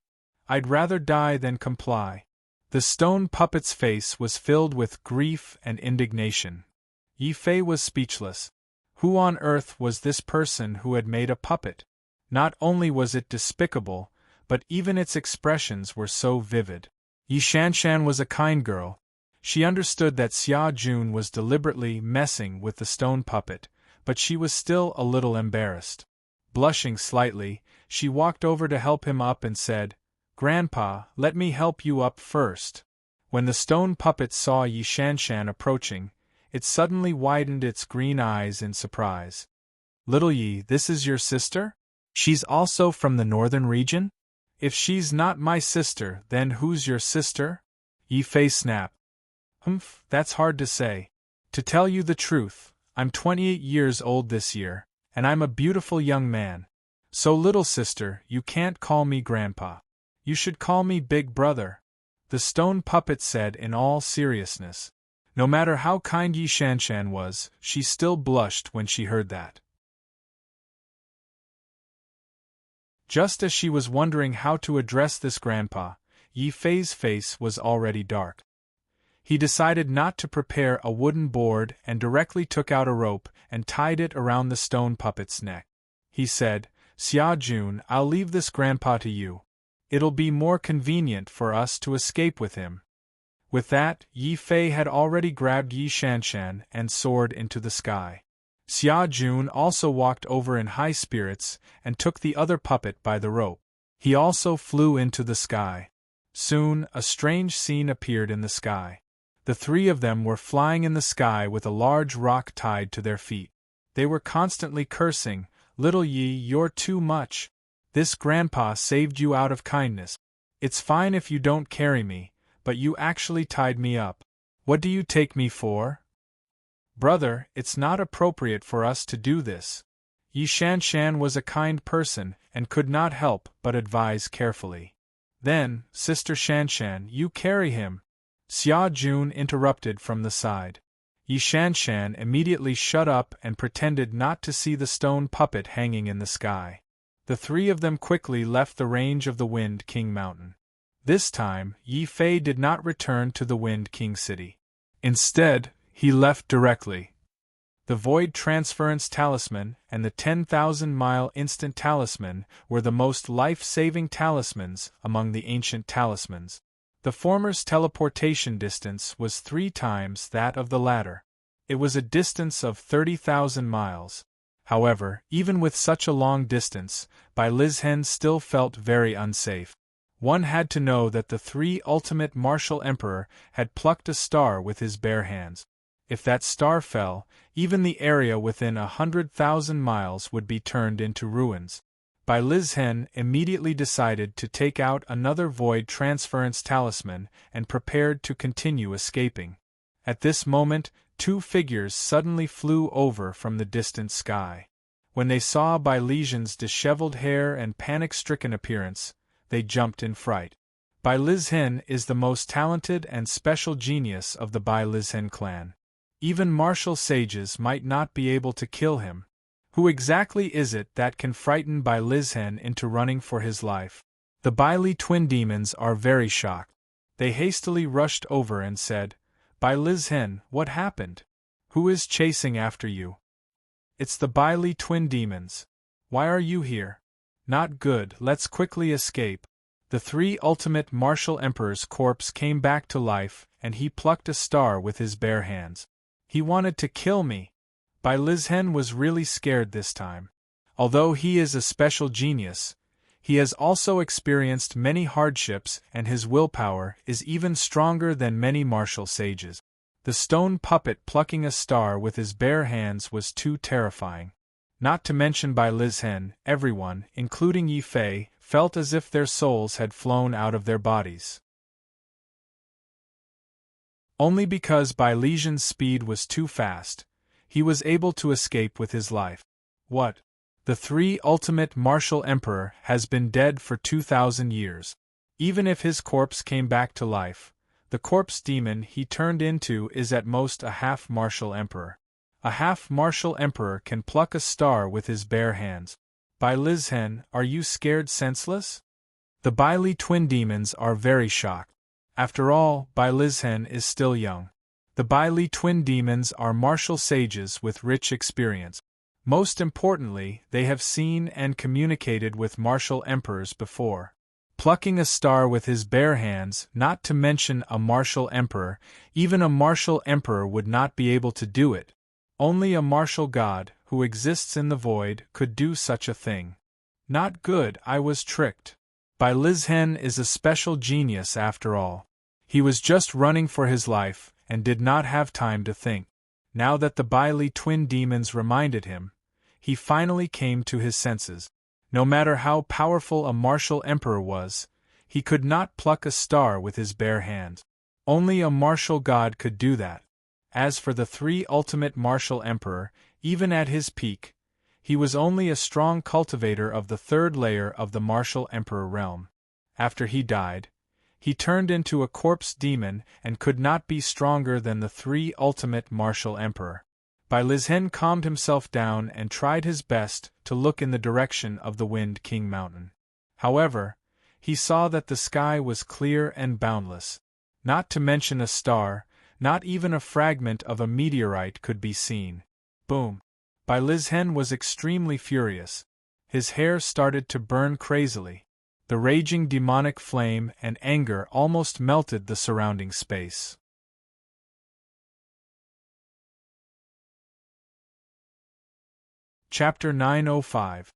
I'd rather die than comply. The stone puppet's face was filled with grief and indignation. Yi Fei was speechless. Who on earth was this person who had made a puppet? Not only was it despicable, but even its expressions were so vivid. Yi Shanshan was a kind girl. She understood that Xia Jun was deliberately messing with the stone puppet, but she was still a little embarrassed. Blushing slightly, she walked over to help him up and said, "Grandpa, let me help you up first." When the stone puppet saw Yi Shanshan approaching, it suddenly widened its green eyes in surprise. "Little Yi, this is your sister? She's also from the northern region? If she's not my sister, then who's your sister?" Yi Fei snapped. "Humph, that's hard to say. To tell you the truth, I'm 28 years old this year, and I'm a beautiful young man. So little sister, you can't call me grandpa. You should call me big brother," the stone puppet said in all seriousness. No matter how kind Yi Shanshan was, she still blushed when she heard that. Just as she was wondering how to address this grandpa, Yi Fei's face was already dark. He decided not to prepare a wooden board and directly took out a rope and tied it around the stone puppet's neck. He said, "Xia Jun, I'll leave this grandpa to you. It'll be more convenient for us to escape with him." With that, Yi Fei had already grabbed Yi Shanshan and soared into the sky. Xia Jun also walked over in high spirits and took the other puppet by the rope. He also flew into the sky. Soon, a strange scene appeared in the sky. The three of them were flying in the sky with a large rock tied to their feet. They were constantly cursing, "Little Yi, you're too much. This grandpa saved you out of kindness. It's fine if you don't carry me, but you actually tied me up. What do you take me for?" "Brother, it's not appropriate for us to do this." Yi Shanshan was a kind person and could not help but advise carefully. "Then, Sister Shanshan, you carry him," Xia Jun interrupted from the side. Yi Shanshan immediately shut up and pretended not to see the stone puppet hanging in the sky. The three of them quickly left the range of the Wind King Mountain. This time, Yi Fei did not return to the Wind King City. Instead, he left directly. The Void Transference Talisman and the 10,000-mile Instant Talisman were the most life-saving talismans among the ancient talismans. The former's teleportation distance was 3 times that of the latter. It was a distance of 30,000 miles. However, even with such a long distance, Bai Lizhen still felt very unsafe. One had to know that the 3 ultimate martial emperor had plucked a star with his bare hands. If that star fell, even the area within 100,000 miles would be turned into ruins. Bai Lizhen immediately decided to take out another void transference talisman and prepared to continue escaping. At this moment, 2 figures suddenly flew over from the distant sky. When they saw Bai Lizhen's disheveled hair and panic-stricken appearance, they jumped in fright. Bai Lizhen is the most talented and special genius of the Bai Lizhen clan. Even martial sages might not be able to kill him. Who exactly is it that can frighten Bai Lizhen into running for his life? The Bai Li twin demons are very shocked. They hastily rushed over and said, "Bai Lizhen, what happened? Who is chasing after you?" "It's the Bai Li twin demons. Why are you here?" "Not good, let's quickly escape." The 3 ultimate martial emperors' corpse came back to life, and he plucked a star with his bare hands. "He wanted to kill me." Bai Lizhen was really scared this time. Although he is a special genius, he has also experienced many hardships and his willpower is even stronger than many martial sages. The stone puppet plucking a star with his bare hands was too terrifying. Not to mention Bai Lizhen, everyone, including Yi Fei, felt as if their souls had flown out of their bodies. Only because Bai Lizhen's speed was too fast, he was able to escape with his life. What? The 3 ultimate martial emperor has been dead for 2,000 years. Even if his corpse came back to life, the corpse demon he turned into is at most a half-martial emperor. A half-martial emperor can pluck a star with his bare hands. Bai Lizhen, are you scared senseless? The Bai Li twin demons are very shocked. After all, Bai Lizhen is still young. The Bai Li twin demons are martial sages with rich experience. Most importantly, they have seen and communicated with martial emperors before. Plucking a star with his bare hands, not to mention a martial emperor, even a martial emperor would not be able to do it. Only a martial god, who exists in the void, could do such a thing. Not good, I was tricked. Bailizhen is a special genius after all. He was just running for his life, and did not have time to think. Now that the Baili twin demons reminded him, he finally came to his senses. No matter how powerful a martial emperor was, he could not pluck a star with his bare hands. Only a martial god could do that. As for the three ultimate martial emperor, even at his peak, he was only a strong cultivator of the third layer of the martial emperor realm. After he died, he turned into a corpse demon and could not be stronger than the three ultimate martial emperor. Bailizhen calmed himself down and tried his best to look in the direction of the Wind King Mountain. However, he saw that the sky was clear and boundless. Not to mention a star, not even a fragment of a meteorite could be seen. Boom! Bailizhen was extremely furious. His hair started to burn crazily. The raging demonic flame and anger almost melted the surrounding space. Chapter 905.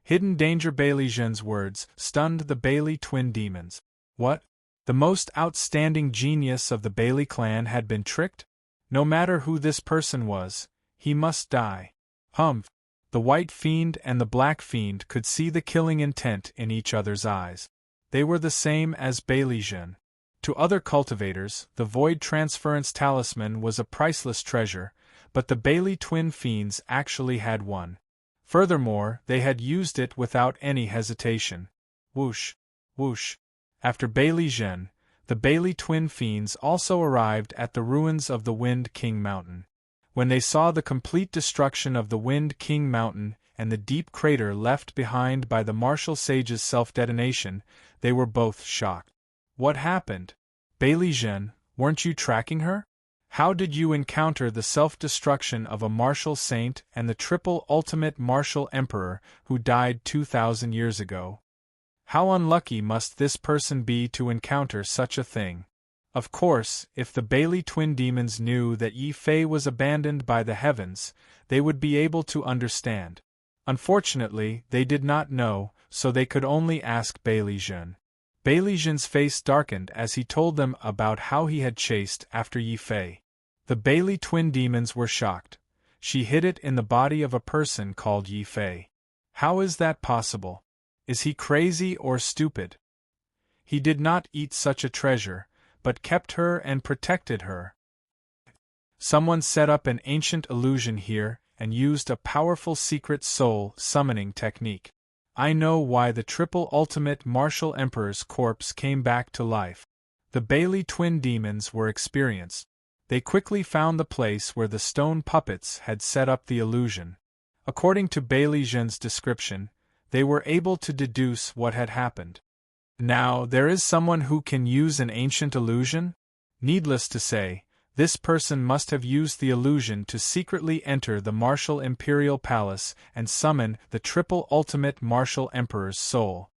Hidden Danger. Bailizhen's words stunned the Baili twin demons. What? The most outstanding genius of the Baili clan had been tricked? No matter who this person was, he must die. Humph! The White Fiend and the Black Fiend could see the killing intent in each other's eyes. They were the same as Bailizhen. To other cultivators, the Void Transference Talisman was a priceless treasure, but the Baili twin fiends actually had one. Furthermore, they had used it without any hesitation. Whoosh! Whoosh! After Bailizhen, the Baili twin fiends also arrived at the ruins of the Wind King Mountain. When they saw the complete destruction of the Wind King Mountain and the deep crater left behind by the martial sage's self-detonation, they were both shocked. What happened? Bailizhen, weren't you tracking her? How did you encounter the self-destruction of a martial saint and the triple ultimate martial emperor who died 2,000 years ago? How unlucky must this person be to encounter such a thing? Of course, if the Baili twin demons knew that Yi Fei was abandoned by the heavens, they would be able to understand. Unfortunately, they did not know, so they could only ask Bailizhen. Bailizhen's face darkened as he told them about how he had chased after Yi Fei. The Baili twin demons were shocked. She hid it in the body of a person called Yi Fei. How is that possible? Is he crazy or stupid? He did not eat such a treasure, but kept her and protected her. Someone set up an ancient illusion here and used a powerful secret soul summoning technique. I know why the triple ultimate martial emperor's corpse came back to life. The Baili twin demons were experienced. They quickly found the place where the stone puppets had set up the illusion. According to Bailizhen's description, they were able to deduce what had happened. Now, there is someone who can use an ancient illusion? Needless to say, this person must have used the illusion to secretly enter the martial imperial palace and summon the triple ultimate martial emperor's soul.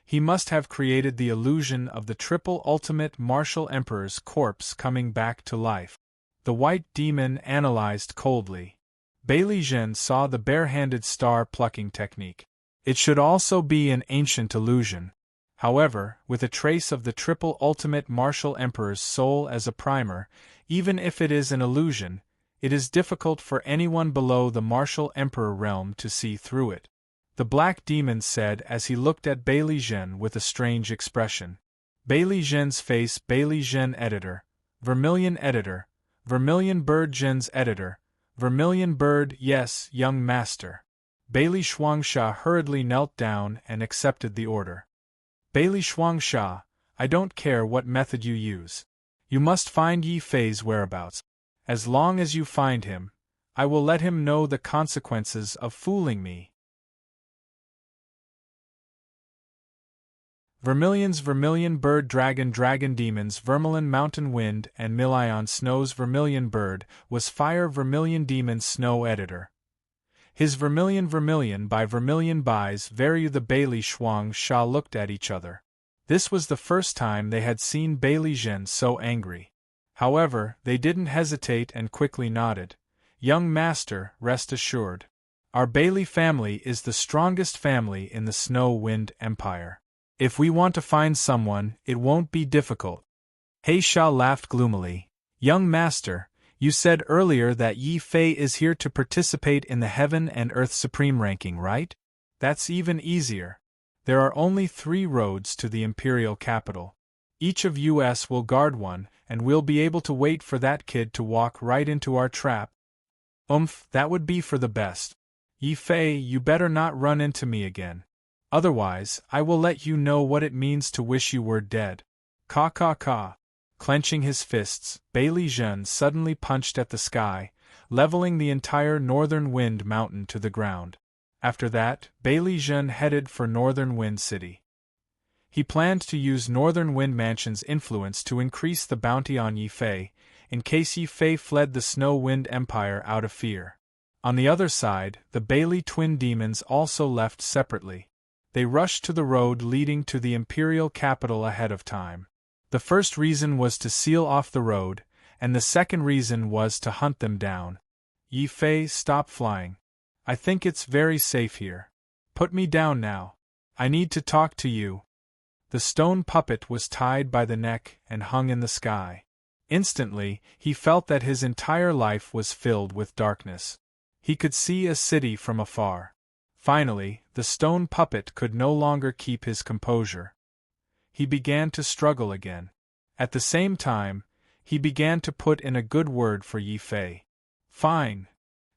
He must have created the illusion of the triple ultimate martial emperor's corpse coming back to life. The white demon analyzed coldly. Bailizhen saw the bare-handed star-plucking technique. It should also be an ancient illusion. However, with a trace of the triple ultimate martial emperor's soul as a primer, even if it is an illusion, it is difficult for anyone below the martial emperor realm to see through it. The black demon said as he looked at Bailizhen with a strange expression. Bailizhen's face. Bailizhen editor. Vermilion editor. Vermilion bird. Zhen's editor. Vermilion bird. Yes, young master. Baili Shuangsha hurriedly knelt down and accepted the order. Baili Shuangsha, I don't care what method you use. You must find Yi Fei's whereabouts. As long as you find him, I will let him know the consequences of fooling me. Vermilion's Vermilion bird. Dragon. Dragon demons. Vermilion mountain wind and Milion snow's Vermilion bird was fire. Vermilion demon snow editor. His vermilion by vermilion eyes very the Bailey Shuang Sha looked at each other. This was the first time they had seen Bailey Zhen so angry. However, they didn't hesitate and quickly nodded. Young master, rest assured. Our Bailey family is the strongest family in the Snow Wind Empire. If we want to find someone, it won't be difficult. He Sha laughed gloomily. Young master, you said earlier that Yi Fei is here to participate in the Heaven and Earth Supreme ranking, right? That's even easier. There are only 3 roads to the Imperial Capital. Each of us will guard one, and we'll be able to wait for that kid to walk right into our trap. That would be for the best. Yi Fei, you better not run into me again. Otherwise, I will let you know what it means to wish you were dead. Ka. Clenching his fists, Bailey Zhen suddenly punched at the sky, leveling the entire Northern Wind Mountain to the ground. After that, Bailey Zhen headed for Northern Wind City. He planned to use Northern Wind Mansion's influence to increase the bounty on Yi Fei, in case Yi Fei fled the Snow Wind Empire out of fear. On the other side, the Bailey twin demons also left separately. They rushed to the road leading to the Imperial Capital ahead of time. The first reason was to seal off the road, and the second reason was to hunt them down. Yi Fei, stop flying. I think it's very safe here. Put me down now. I need to talk to you. The stone puppet was tied by the neck and hung in the sky. Instantly, he felt that his entire life was filled with darkness. He could see a city from afar. Finally, the stone puppet could no longer keep his composure. He began to struggle again. At the same time, he began to put in a good word for Yi Fei. Fine.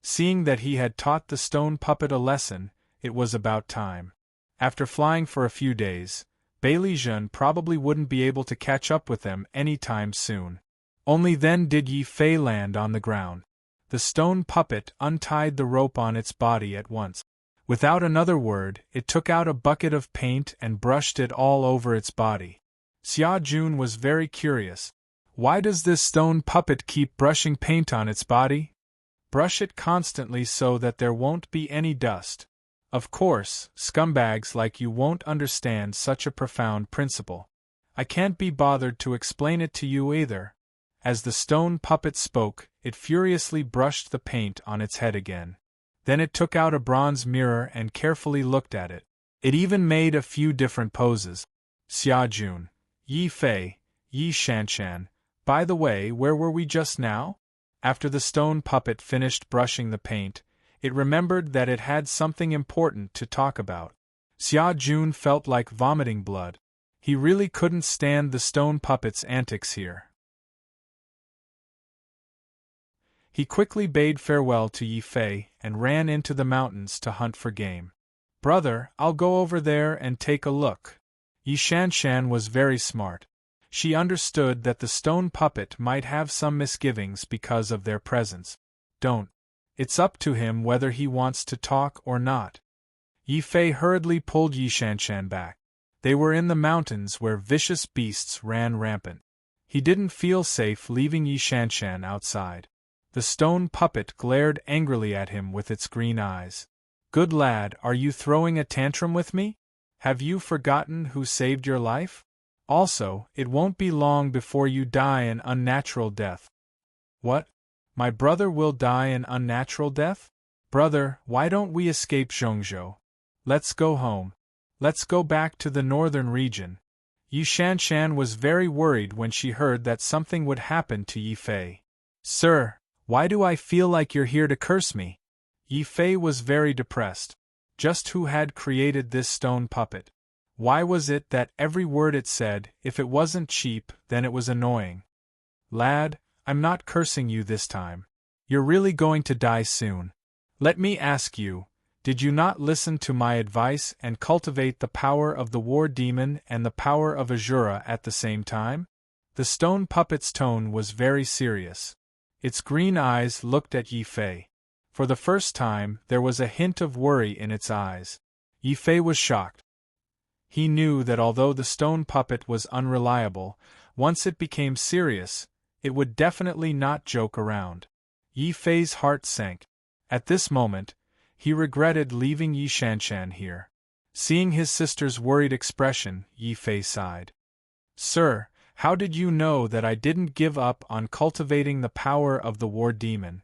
Seeing that he had taught the stone puppet a lesson, it was about time. After flying for a few days, Bailey Zhen probably wouldn't be able to catch up with them any time soon. Only then did Yi Fei land on the ground. The stone puppet untied the rope on its body at once. Without another word, it took out a bucket of paint and brushed it all over its body. Xia Jun was very curious. Why does this stone puppet keep brushing paint on its body? Brush it constantly so that there won't be any dust. Of course, scumbags like you won't understand such a profound principle. I can't be bothered to explain it to you either. As the stone puppet spoke, it furiously brushed the paint on its head again. Then it took out a bronze mirror and carefully looked at it. It even made a few different poses. Xia Jun, Yi Fei, Yi Shanshan, by the way, where were we just now? After the stone puppet finished brushing the paint, it remembered that it had something important to talk about. Xia Jun felt like vomiting blood. He really couldn't stand the stone puppet's antics here. He quickly bade farewell to Yi Fei and ran into the mountains to hunt for game. Brother, I'll go over there and take a look. Yi Shanshan was very smart. She understood that the stone puppet might have some misgivings because of their presence. Don't. It's up to him whether he wants to talk or not. Yi Fei hurriedly pulled Yi Shanshan back. They were in the mountains where vicious beasts ran rampant. He didn't feel safe leaving Yi Shanshan outside. The stone puppet glared angrily at him with its green eyes. Good lad, are you throwing a tantrum with me? Have you forgotten who saved your life? Also, it won't be long before you die an unnatural death. What? My brother will die an unnatural death? Brother, why don't we escape Zhongzhou? Let's go home. Let's go back to the northern region. Yi Shanshan was very worried when she heard that something would happen to Yi Fei. Sir, why do I feel like you're here to curse me? Yi Fei was very depressed. Just who had created this stone puppet? Why was it that every word it said, if it wasn't cheap, then it was annoying? Lad, I'm not cursing you this time. You're really going to die soon. Let me ask you, did you not listen to my advice and cultivate the power of the war demon and the power of Azura at the same time? The stone puppet's tone was very serious. Its green eyes looked at Yi Fei. For the first time, there was a hint of worry in its eyes. Yi Fei was shocked. He knew that although the stone puppet was unreliable, once it became serious, it would definitely not joke around. Yi Fei's heart sank. At this moment, He regretted leaving Yi Shanshan here. Seeing his sister's worried expression, Yi Fei sighed. Sir, how did you know that I didn't give up on cultivating the power of the war demon?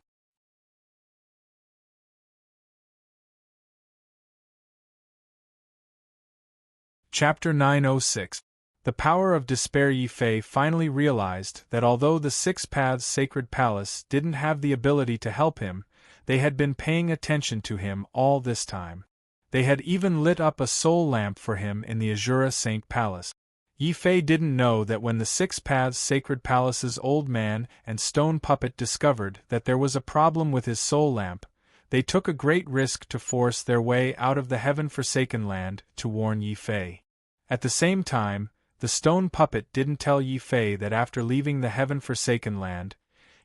Chapter 906. The power of despair. Yi Fei finally realized that although the Six Paths Sacred Palace didn't have the ability to help him, they had been paying attention to him all this time. They had even lit up a soul lamp for him in the Azura Saint Palace. Yi Fei didn't know that when the Six Paths Sacred Palace's old man and stone puppet discovered that there was a problem with his soul lamp, they took a great risk to force their way out of the heaven-forsaken land to warn Yi Fei. At the same time, the stone puppet didn't tell Yi Fei that after leaving the heaven-forsaken land,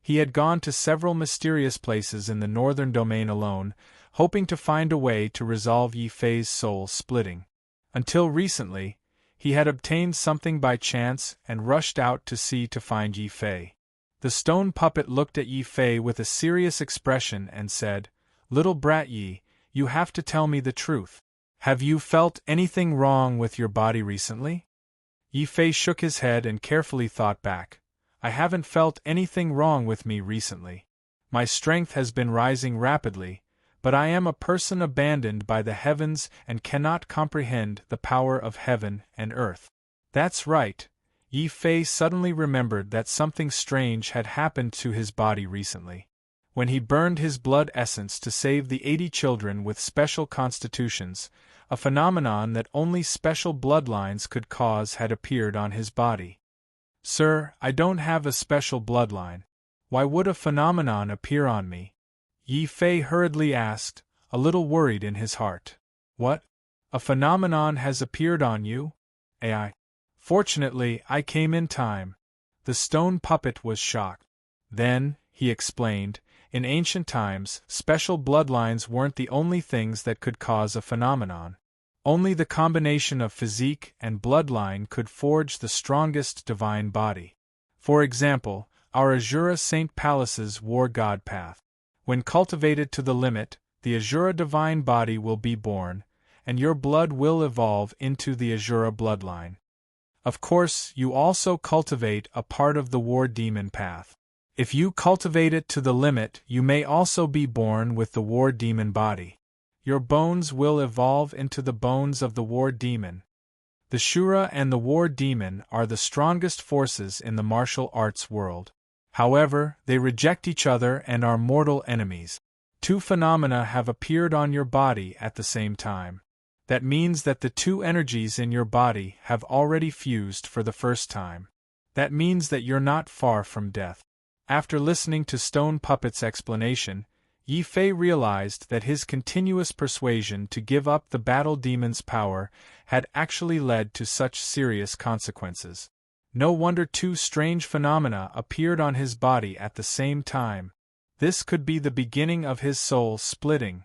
he had gone to several mysterious places in the northern domain alone, hoping to find a way to resolve Yi Fei's soul splitting. Until recently, he had obtained something by chance and rushed out to sea to find Yi Fei. The stone puppet looked at Yi Fei with a serious expression and said, "Little brat Yi, you have to tell me the truth. Have you felt anything wrong with your body recently?" Yi Fei shook his head and carefully thought back. "I haven't felt anything wrong with me recently. My strength has been rising rapidly, but I am a person abandoned by the heavens and cannot comprehend the power of heaven and earth." That's right. Yi Fei suddenly remembered that something strange had happened to his body recently. When he burned his blood essence to save the 80 children with special constitutions, a phenomenon that only special bloodlines could cause had appeared on his body. "Sir, I don't have a special bloodline. Why would a phenomenon appear on me?" Yi Fei hurriedly asked, a little worried in his heart. "What? A phenomenon has appeared on you? Ai. Fortunately, I came in time." The stone puppet was shocked. Then, he explained, in ancient times, special bloodlines weren't the only things that could cause a phenomenon. Only the combination of physique and bloodline could forge the strongest divine body. For example, our Azura Saint Palace's war god path. When cultivated to the limit, the Azura divine body will be born, and your blood will evolve into the Azura bloodline. Of course, you also cultivate a part of the war demon path. If you cultivate it to the limit, you may also be born with the war demon body. Your bones will evolve into the bones of the war demon. The Shura and the war demon are the strongest forces in the martial arts world. However, they reject each other and are mortal enemies. Two phenomena have appeared on your body at the same time. That means that the two energies in your body have already fused for the first time. That means that you're not far from death. After listening to Stone Puppet's explanation, Yi Fei realized that his continuous persuasion to give up the battle demon's power had actually led to such serious consequences. No wonder two strange phenomena appeared on his body at the same time. This could be the beginning of his soul splitting.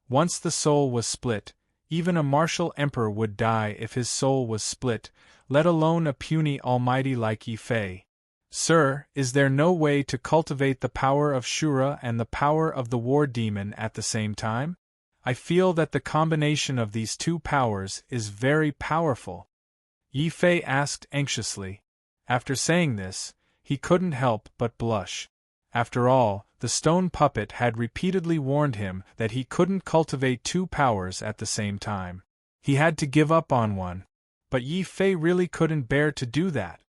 Once the soul was split, even a martial emperor would die if his soul was split, let alone a puny almighty like Yi Fei. "Sir, is there no way to cultivate the power of Shura and the power of the war demon at the same time? I feel that the combination of these two powers is very powerful," Yi Fei asked anxiously. After saying this, he couldn't help but blush. After all, the stone puppet had repeatedly warned him that he couldn't cultivate two powers at the same time. He had to give up on one. But Yi Fei really couldn't bear to do that.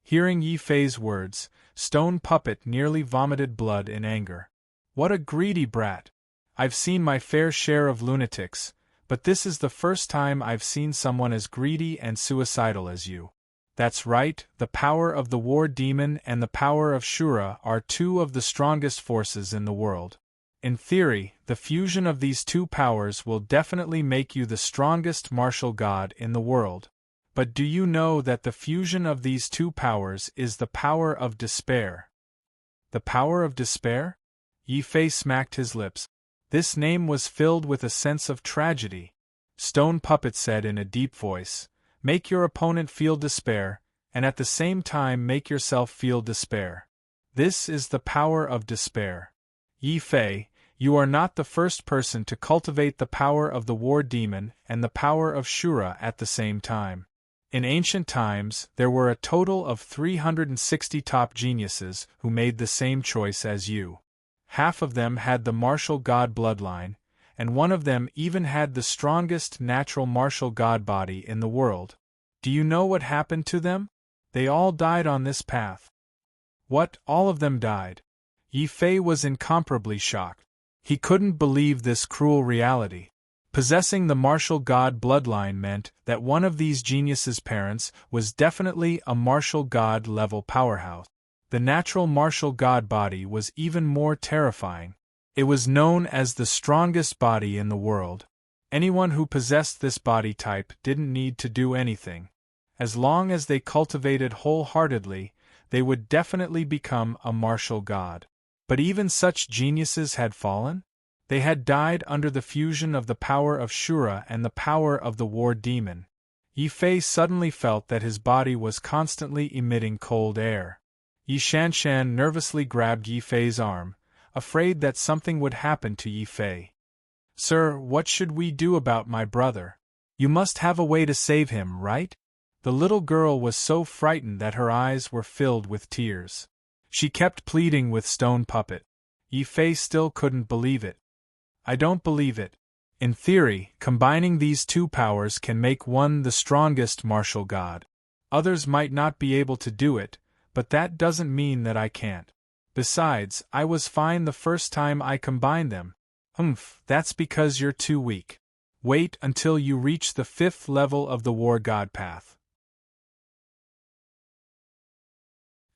Hearing Yi Fei's words, Stone Puppet nearly vomited blood in anger. "What a greedy brat! I've seen my fair share of lunatics, but this is the first time I've seen someone as greedy and suicidal as you." "That's right, the power of the war demon and the power of Shura are two of the strongest forces in the world. In theory, the fusion of these two powers will definitely make you the strongest martial god in the world. But do you know that the fusion of these two powers is the power of despair?" "The power of despair?" Yi Fei smacked his lips. This name was filled with a sense of tragedy. Stone Puppet said in a deep voice, "Make your opponent feel despair, and at the same time make yourself feel despair. This is the power of despair. Yi Fei, you are not the first person to cultivate the power of the war demon and the power of Shura at the same time. In ancient times, there were a total of 360 top geniuses who made the same choice as you. Half of them had the martial god bloodline, and one of them even had the strongest natural martial god body in the world. Do you know what happened to them? They all died on this path. What, all of them died? Yi Fei was incomparably shocked. He couldn't believe this cruel reality. Possessing the martial god bloodline meant that one of these geniuses' parents was definitely a martial god-level powerhouse. The natural martial god body was even more terrifying. It was known as the strongest body in the world. Anyone who possessed this body type didn't need to do anything. As long as they cultivated wholeheartedly, they would definitely become a martial god. But even such geniuses had fallen? They had died under the fusion of the power of Shura and the power of the war demon. Yi Fei suddenly felt that his body was constantly emitting cold air. Yi Shanshan nervously grabbed Yi Fei's arm, afraid that something would happen to Yi Fei. "Sir, what should we do about my brother? You must have a way to save him, right?" The little girl was so frightened that her eyes were filled with tears. She kept pleading with Stone Puppet. Yi Fei still couldn't believe it. "I don't believe it. In theory, combining these two powers can make one the strongest martial god. Others might not be able to do it, but that doesn't mean that I can't. Besides, I was fine the first time I combined them." That's because you're too weak. Wait until you reach the 5th level of the war god path.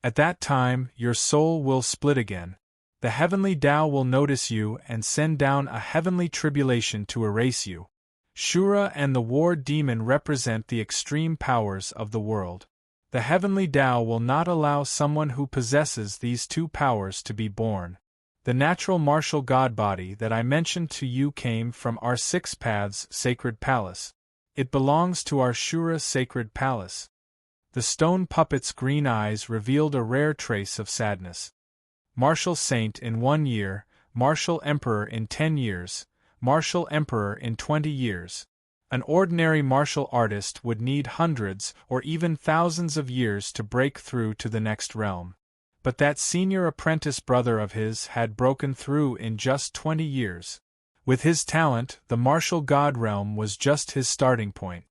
At that time, your soul will split again. The heavenly Tao will notice you and send down a heavenly tribulation to erase you. Shura and the war demon represent the extreme powers of the world. The heavenly Tao will not allow someone who possesses these two powers to be born. The natural martial god body that I mentioned to you came from our 6 Paths Sacred Palace. It belongs to our Shura Sacred Palace. The Stone Puppet's green eyes revealed a rare trace of sadness. Martial Saint in 1 year, Martial Emperor in 10 years, Martial Emperor in 20 years. An ordinary martial artist would need hundreds or even thousands of years to break through to the next realm. But that senior apprentice brother of his had broken through in just 20 years. With his talent, the martial god realm was just his starting point.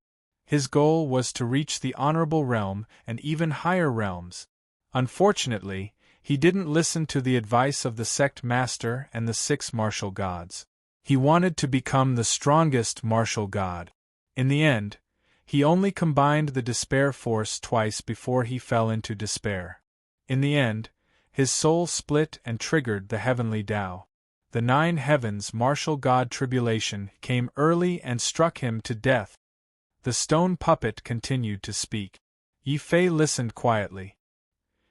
His goal was to reach the honorable realm and even higher realms. Unfortunately, he didn't listen to the advice of the sect master and the 6 martial gods. He wanted to become the strongest martial god. In the end, he only combined the despair force twice before he fell into despair. In the end, his soul split and triggered the heavenly Tao. The 9 heavens martial god tribulation came early and struck him to death. The Stone Puppet continued to speak. Yi Fei listened quietly.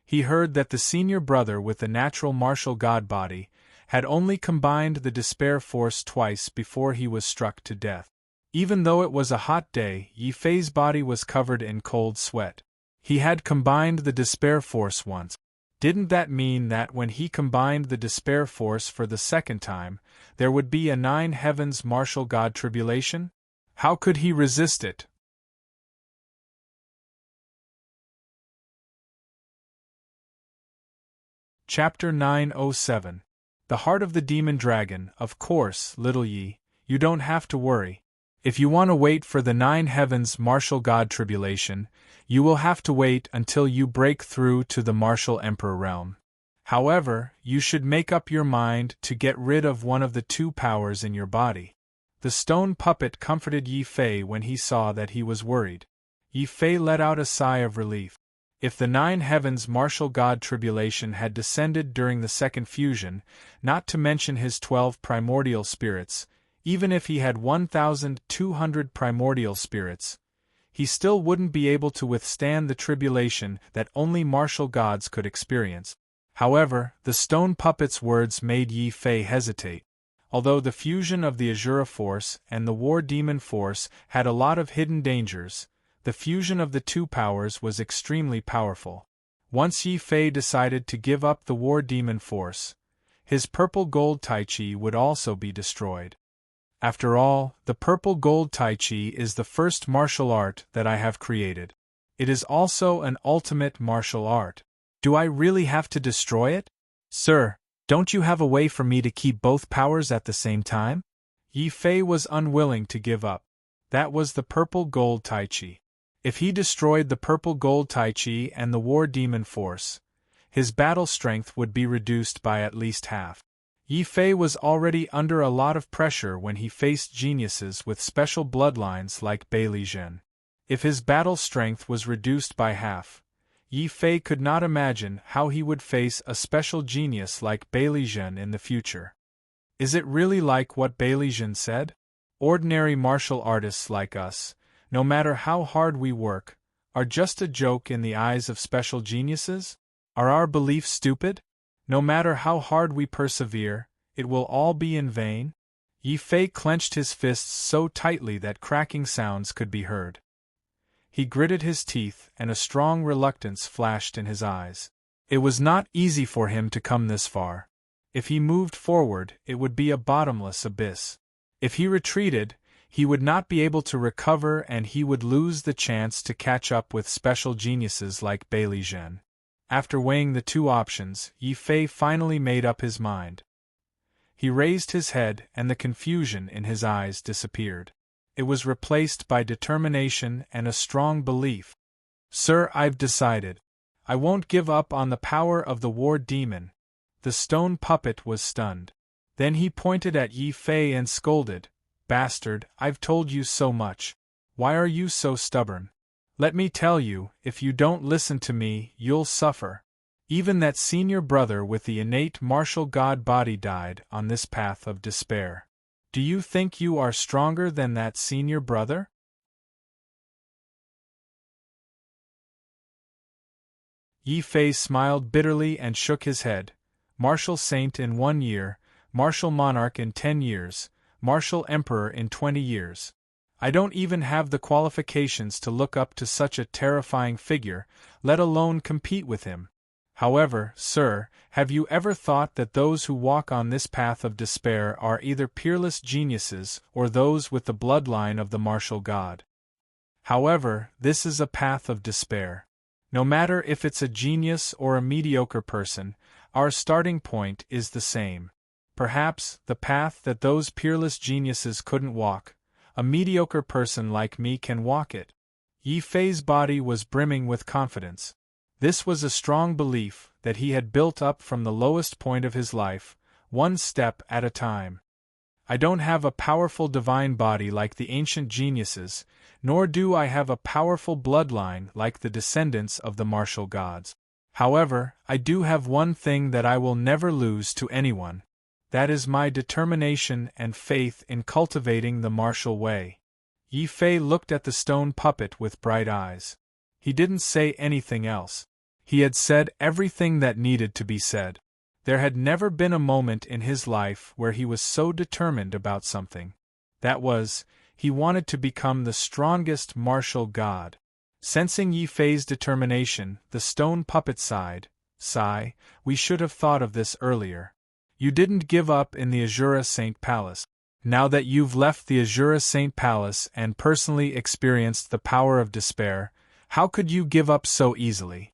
He heard that the senior brother with the natural martial god body had only combined the despair force twice before he was struck to death. Even though it was a hot day, Yi Fei's body was covered in cold sweat. He had combined the despair force once. Didn't that mean that when he combined the despair force for the second time, there would be a 9 heavens martial god tribulation? How could he resist it? Chapter 907. The Heart of the Demon Dragon. Of course, little Yi, you don't have to worry. If you want to wait for the 9 heavens martial god tribulation, you will have to wait until you break through to the martial emperor realm. However, you should make up your mind to get rid of one of the 2 powers in your body. The Stone Puppet comforted Yi Fei when he saw that he was worried. Yi Fei let out a sigh of relief. If the 9 heavens martial god tribulation had descended during the second fusion, not to mention his 12 primordial spirits, even if he had 1,200 primordial spirits, he still wouldn't be able to withstand the tribulation that only martial gods could experience. However, the Stone Puppet's words made Yi Fei hesitate. Although the fusion of the Azura force and the War Demon force had a lot of hidden dangers, the fusion of the 2 powers was extremely powerful. Once Yi Fei decided to give up the war demon force, his purple gold Tai Chi would also be destroyed. After all, the purple gold Tai Chi is the first martial art that I have created. It is also an ultimate martial art. Do I really have to destroy it? Sir, don't you have a way for me to keep both powers at the same time? Yi Fei was unwilling to give up. That was the purple gold Tai Chi. If he destroyed the purple gold Tai Chi and the war demon force, his battle strength would be reduced by at least half. Yi Fei was already under a lot of pressure when he faced geniuses with special bloodlines like Bai Zhen. If his battle strength was reduced by half, Yi Fei could not imagine how he would face a special genius like Bai Zhen in the future. Is it really like what Bai Zhen said? Ordinary martial artists like us, no matter how hard we work, are just a joke in the eyes of special geniuses? Are our beliefs stupid? No matter how hard we persevere, it will all be in vain? Yi Fei clenched his fists so tightly that cracking sounds could be heard. He gritted his teeth and a strong reluctance flashed in his eyes. It was not easy for him to come this far. If he moved forward, it would be a bottomless abyss. If he retreated, he would not be able to recover and he would lose the chance to catch up with special geniuses like Bai Zhen. After weighing the two options, Yi Fei finally made up his mind. He raised his head and the confusion in his eyes disappeared. It was replaced by determination and a strong belief. Sir, I've decided. I won't give up on the power of the war demon. The stone puppet was stunned. Then he pointed at Yi Fei and scolded, Bastard, I've told you so much. Why are you so stubborn? Let me tell you, if you don't listen to me, you'll suffer. Even that senior brother with the innate martial god body died on this path of despair. Do you think you are stronger than that senior brother? Yi Fei smiled bitterly and shook his head. Martial saint in 1 year, martial monarch in 10 years, martial emperor in 20 years. I don't even have the qualifications to look up to such a terrifying figure, let alone compete with him. However, sir, have you ever thought that those who walk on this path of despair are either peerless geniuses or those with the bloodline of the martial god? However, this is a path of despair. No matter if it's a genius or a mediocre person, our starting point is the same. Perhaps the path that those peerless geniuses couldn't walk, a mediocre person like me can walk it. Yi Fei's body was brimming with confidence. This was a strong belief that he had built up from the lowest point of his life, one step at a time. I don't have a powerful divine body like the ancient geniuses, nor do I have a powerful bloodline like the descendants of the martial gods. However, I do have one thing that I will never lose to anyone. That is my determination and faith in cultivating the martial way. Yi Fei looked at the stone puppet with bright eyes. He didn't say anything else. He had said everything that needed to be said. There had never been a moment in his life where he was so determined about something. That was, he wanted to become the strongest martial god. Sensing Yi Fei's determination, the stone puppet sighed. Sigh, we should have thought of this earlier. You didn't give up in the Azura Saint Palace. Now that you've left the Azura Saint Palace and personally experienced the power of despair, how could you give up so easily?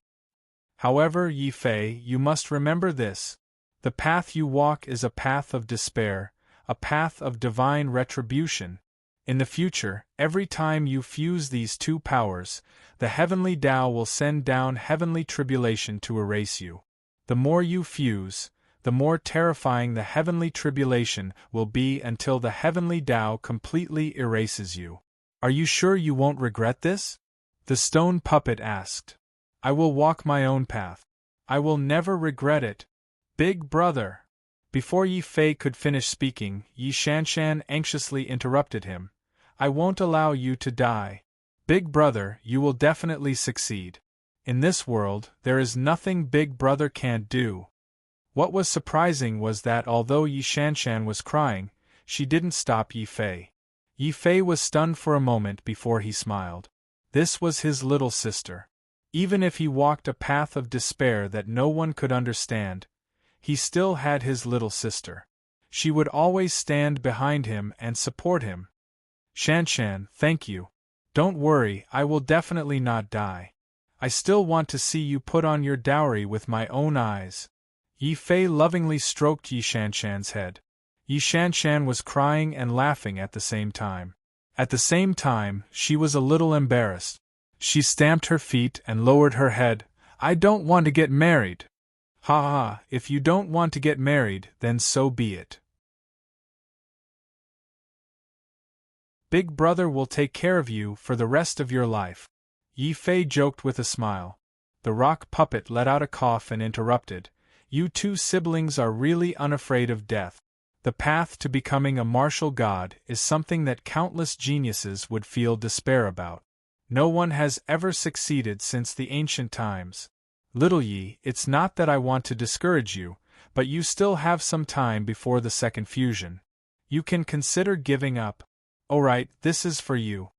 However, Yi Fei, you must remember this. The path you walk is a path of despair, a path of divine retribution. In the future, every time you fuse these two powers, the heavenly Tao will send down heavenly tribulation to erase you. The more you fuse, the more terrifying the heavenly tribulation will be until the heavenly Tao completely erases you. Are you sure you won't regret this? The stone puppet asked. I will walk my own path. I will never regret it. Big brother. Before Yi Fei could finish speaking, Yi Shanshan anxiously interrupted him. I won't allow you to die. Big brother, you will definitely succeed. In this world, there is nothing Big brother can't do. What was surprising was that although Yi Shanshan was crying, she didn't stop Yi Fei. Yi Fei was stunned for a moment before he smiled. This was his little sister. Even if he walked a path of despair that no one could understand, he still had his little sister. She would always stand behind him and support him. Shanshan, thank you. Don't worry, I will definitely not die. I still want to see you put on your dowry with my own eyes. Yi Fei lovingly stroked Yi Shanshan's head. Yi Shanshan was crying and laughing at the same time. At the same time, she was a little embarrassed. She stamped her feet and lowered her head. I don't want to get married. Ha ha, if you don't want to get married, then so be it. Big Brother will take care of you for the rest of your life. Yi Fei joked with a smile. The rock puppet let out a cough and interrupted. You two siblings are really unafraid of death. The path to becoming a martial god is something that countless geniuses would feel despair about. No one has ever succeeded since the ancient times. Little Yi, it's not that I want to discourage you, but you still have some time before the second fusion. You can consider giving up. Alright, this is for you.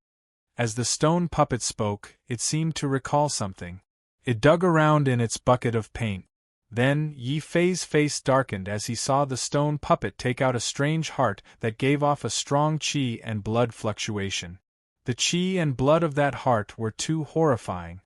As the stone puppet spoke, it seemed to recall something. It dug around in its bucket of paint. Then, Yi Fei's face darkened as he saw the stone puppet take out a strange heart that gave off a strong qi and blood fluctuation. The qi and blood of that heart were too horrifying.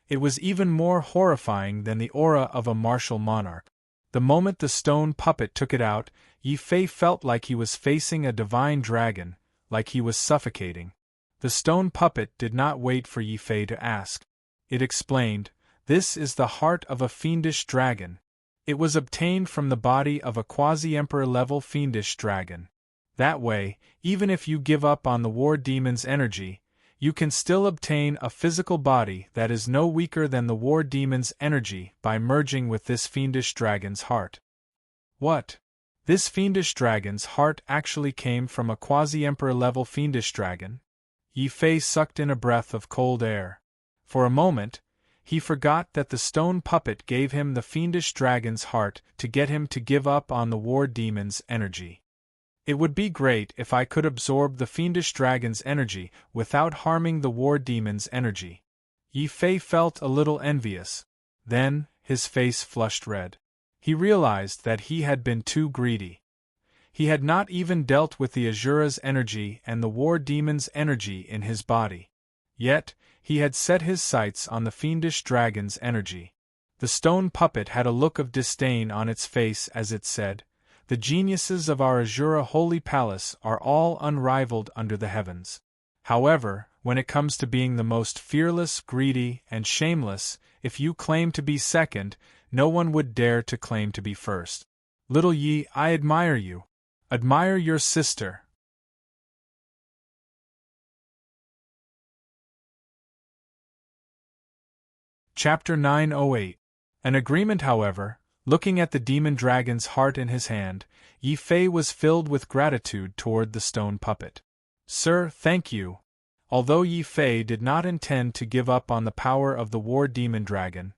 It was even more horrifying than the aura of a martial monarch. The moment the stone puppet took it out, Yi Fei felt like he was facing a divine dragon, like he was suffocating. The stone puppet did not wait for Yi Fei to ask. It explained, "This is the heart of a fiendish dragon. It was obtained from the body of a quasi-emperor-level fiendish dragon. That way, even if you give up on the war demon's energy, you can still obtain a physical body that is no weaker than the war demon's energy by merging with this fiendish dragon's heart." What? This fiendish dragon's heart actually came from a quasi-emperor-level fiendish dragon? Yi Fei sucked in a breath of cold air. For a moment, he forgot that the stone puppet gave him the fiendish dragon's heart to get him to give up on the war demon's energy. It would be great if I could absorb the fiendish dragon's energy without harming the war demon's energy. Yi Fei felt a little envious. Then, his face flushed red. He realized that he had been too greedy. He had not even dealt with the Azura's energy and the war demon's energy in his body. Yet, he had set his sights on the fiendish dragon's energy. The stone puppet had a look of disdain on its face as it said, "The geniuses of our Azura holy palace are all unrivaled under the heavens. However, when it comes to being the most fearless, greedy, and shameless, if you claim to be second, no one would dare to claim to be first. Little Yi, I admire you. Admire your sister." Chapter 908. An agreement. However, looking at the demon dragon's heart in his hand, Yi Fei was filled with gratitude toward the stone puppet. "Sir, thank you." Although Yi Fei did not intend to give up on the power of the war demon dragon,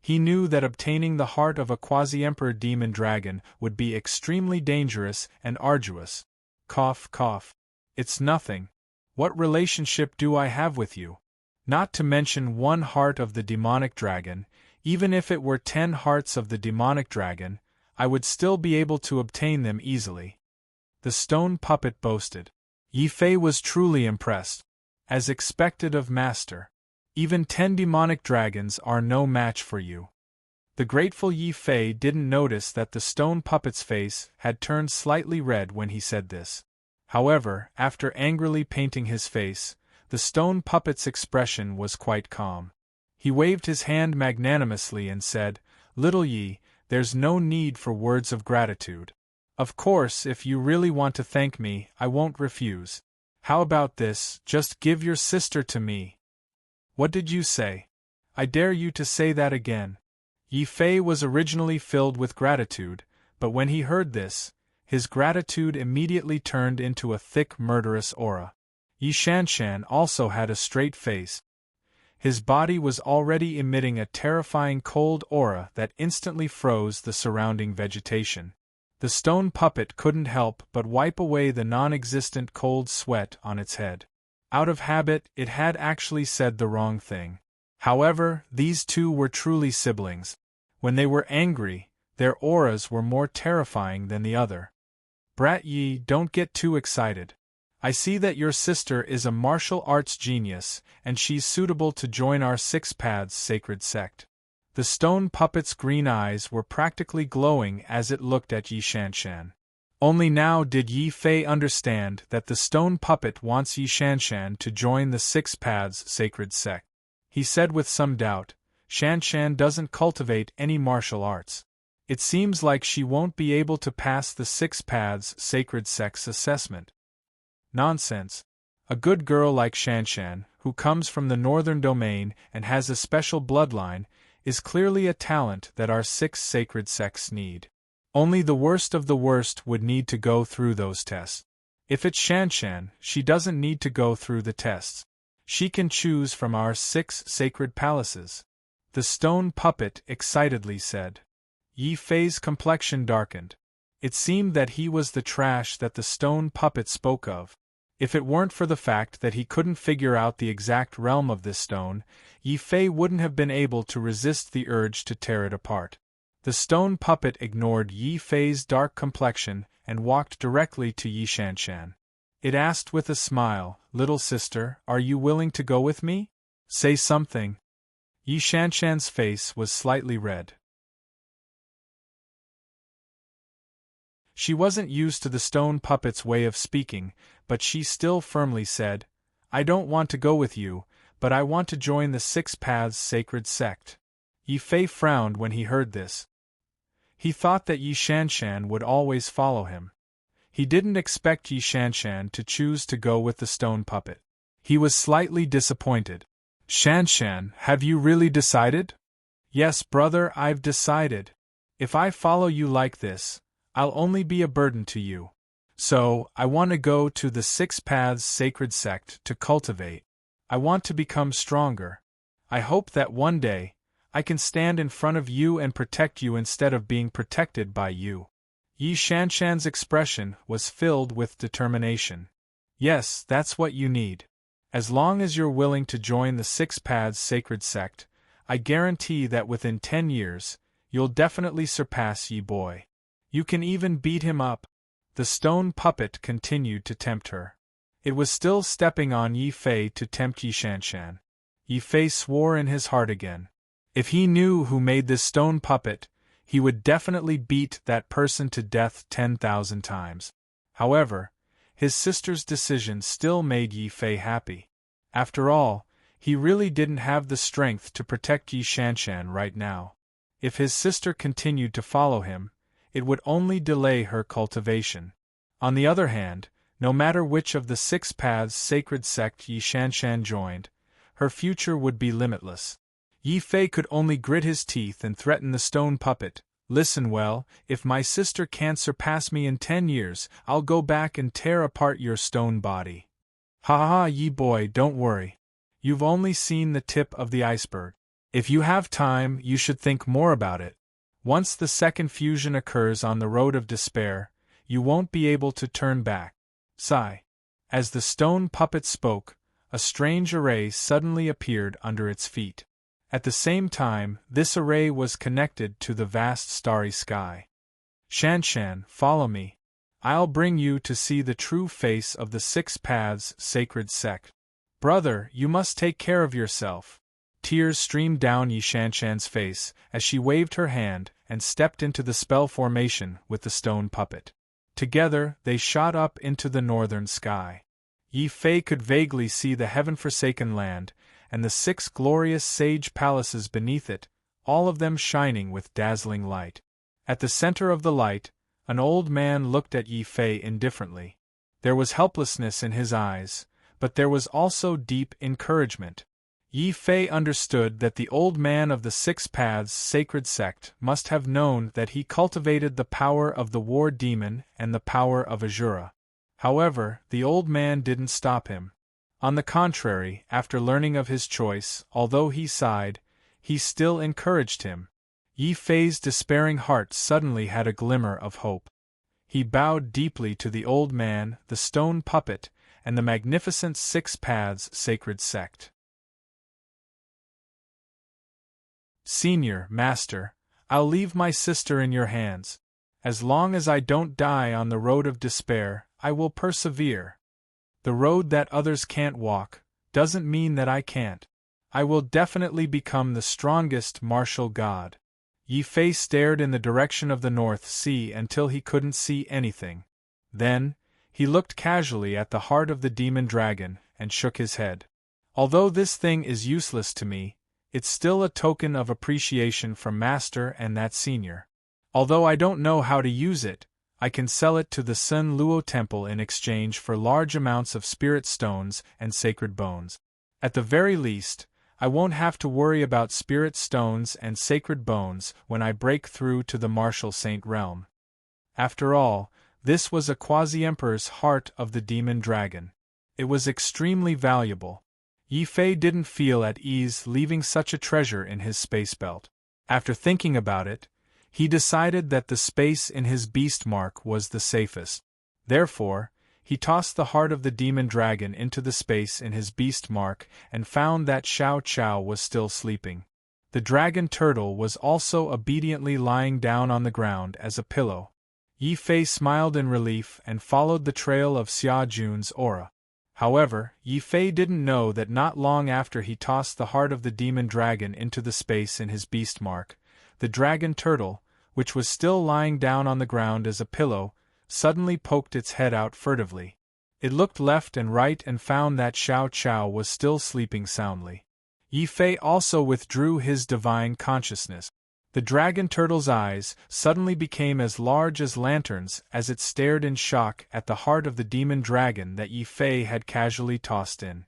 he knew that obtaining the heart of a quasi-emperor demon dragon would be extremely dangerous and arduous. Cough, cough. "It's nothing. What relationship do I have with you? Not to mention one heart of the demonic dragon, even if it were 10 hearts of the demonic dragon, I would still be able to obtain them easily," the stone puppet boasted. Yi Fei was truly impressed. As expected of Master, even 10 demonic dragons are no match for you. The grateful Yi Fei didn't notice that the stone puppet's face had turned slightly red when he said this. However, after angrily painting his face, the stone puppet's expression was quite calm. He waved his hand magnanimously and said, "Little Yi, there's no need for words of gratitude. Of course, if you really want to thank me, I won't refuse. How about this, just give your sister to me." "What did you say? I dare you to say that again." Yi Fei was originally filled with gratitude, but when he heard this, his gratitude immediately turned into a thick murderous aura. Yi Shanshan also had a straight face. His body was already emitting a terrifying cold aura that instantly froze the surrounding vegetation. The stone puppet couldn't help but wipe away the non-existent cold sweat on its head. Out of habit, it had actually said the wrong thing. However, these two were truly siblings. When they were angry, their auras were more terrifying than the other. Brat Yi, don't get too excited. I see that your sister is a martial arts genius, and she's suitable to join our Six Paths sacred sect. The stone puppet's green eyes were practically glowing as it looked at Yi Shanshan. Only now did Yi Fei understand that the stone puppet wants Yi Shanshan to join the Six Paths sacred sect. He said with some doubt, Shanshan doesn't cultivate any martial arts. It seems like she won't be able to pass the Six Paths sacred sect's assessment. Nonsense. A good girl like Shanshan, who comes from the northern domain and has a special bloodline, is clearly a talent that our six sacred sects need. Only the worst of the worst would need to go through those tests. If it's Shanshan, she doesn't need to go through the tests. She can choose from our 6 sacred palaces. The stone puppet excitedly said. Yi Fei's complexion darkened. It seemed that he was the trash that the stone puppet spoke of. If it weren't for the fact that he couldn't figure out the exact realm of this stone, Yi Fei wouldn't have been able to resist the urge to tear it apart. The stone puppet ignored Yi Fei's dark complexion and walked directly to Yi Shanshan. It asked with a smile, "Little sister, are you willing to go with me? Say something." Yi Shanshan's face was slightly red. She wasn't used to the stone puppet's way of speaking, but she still firmly said, "I don't want to go with you, but I want to join the Six Paths sacred sect." Yi Fei frowned when he heard this. He thought that Yi Shanshan would always follow him. He didn't expect Yi Shanshan to choose to go with the stone puppet. He was slightly disappointed. "Shanshan, have you really decided?" "Yes, brother, I've decided. If I follow you like this, I'll only be a burden to you. So, I want to go to the Six Paths sacred sect to cultivate. I want to become stronger. I hope that one day, I can stand in front of you and protect you instead of being protected by you." Yi Shanshan's expression was filled with determination. "Yes, that's what you need. As long as you're willing to join the Six Paths sacred sect, I guarantee that within 10 years, you'll definitely surpass Yi Boy. You can even beat him up." The stone puppet continued to tempt her. It was still stepping on Yi Fei to tempt Yi Shanshan. Yi Fei swore in his heart again. If he knew who made this stone puppet, he would definitely beat that person to death 10,000 times. However, his sister's decision still made Yi Fei happy. After all, he really didn't have the strength to protect Yi Shanshan right now. If his sister continued to follow him, it would only delay her cultivation. On the other hand, no matter which of the Six Paths sacred sect Yi Shanshan joined, her future would be limitless. Yi Fei could only grit his teeth and threaten the stone puppet. "Listen well, if my sister can't surpass me in 10 years, I'll go back and tear apart your stone body." "Ha ha, Yi Boy, don't worry. You've only seen the tip of the iceberg. If you have time, you should think more about it. Once the second fusion occurs on the road of despair, you won't be able to turn back." Sigh. As the stone puppet spoke, a strange array suddenly appeared under its feet. At the same time, this array was connected to the vast starry sky. "Shanshan, follow me. I'll bring you to see the true face of the Six Paths sacred sect." "Brother, you must take care of yourself." Tears streamed down Yi Shanshan's face as she waved her hand and stepped into the spell formation with the stone puppet. Together, they shot up into the northern sky. Yi Fei could vaguely see the heaven-forsaken land, and the 6 glorious sage palaces beneath it, all of them shining with dazzling light. At the center of the light, an old man looked at Yi Fei indifferently. There was helplessness in his eyes, but there was also deep encouragement. Yi Fei understood that the old man of the Six Paths sacred sect must have known that he cultivated the power of the war demon and the power of Azura. However, the old man didn't stop him. On the contrary, after learning of his choice, although he sighed, he still encouraged him. Yi Fei's despairing heart suddenly had a glimmer of hope. He bowed deeply to the old man, the stone puppet, and the magnificent Six Paths sacred sect. "Senior, Master, I'll leave my sister in your hands. As long as I don't die on the road of despair, I will persevere. The road that others can't walk doesn't mean that I can't. I will definitely become the strongest martial god." Yi Fei stared in the direction of the North Sea until he couldn't see anything. Then, he looked casually at the heart of the demon dragon and shook his head. "Although this thing is useless to me, it's still a token of appreciation from Master and that senior. Although I don't know how to use it, I can sell it to the Sun Luo Temple in exchange for large amounts of spirit stones and sacred bones. At the very least, I won't have to worry about spirit stones and sacred bones when I break through to the martial saint realm." After all, this was a quasi-emperor's heart of the demon dragon. It was extremely valuable. Yi Fei didn't feel at ease leaving such a treasure in his space belt. After thinking about it, he decided that the space in his beast mark was the safest. Therefore, he tossed the heart of the demon dragon into the space in his beast mark and found that Xiao Chao was still sleeping. The dragon turtle was also obediently lying down on the ground as a pillow. Yi Fei smiled in relief and followed the trail of Xia Jun's aura. However, Yi Fei didn't know that not long after he tossed the heart of the demon dragon into the space in his beast mark, the dragon turtle, which was still lying down on the ground as a pillow, suddenly poked its head out furtively. It looked left and right and found that Xiao Chao was still sleeping soundly. Yi Fei also withdrew his divine consciousness. The dragon turtle's eyes suddenly became as large as lanterns as it stared in shock at the heart of the demon dragon that Yi Fei had casually tossed in.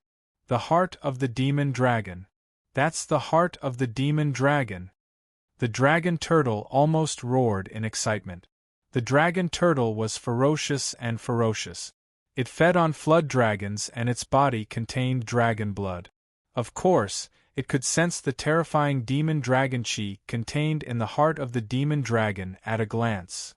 The heart of the demon dragon. That's the heart of the demon dragon. The dragon turtle almost roared in excitement. The dragon turtle was ferocious and ferocious. It fed on flood dragons and its body contained dragon blood. Of course, it could sense the terrifying demon dragon chi contained in the heart of the demon dragon at a glance.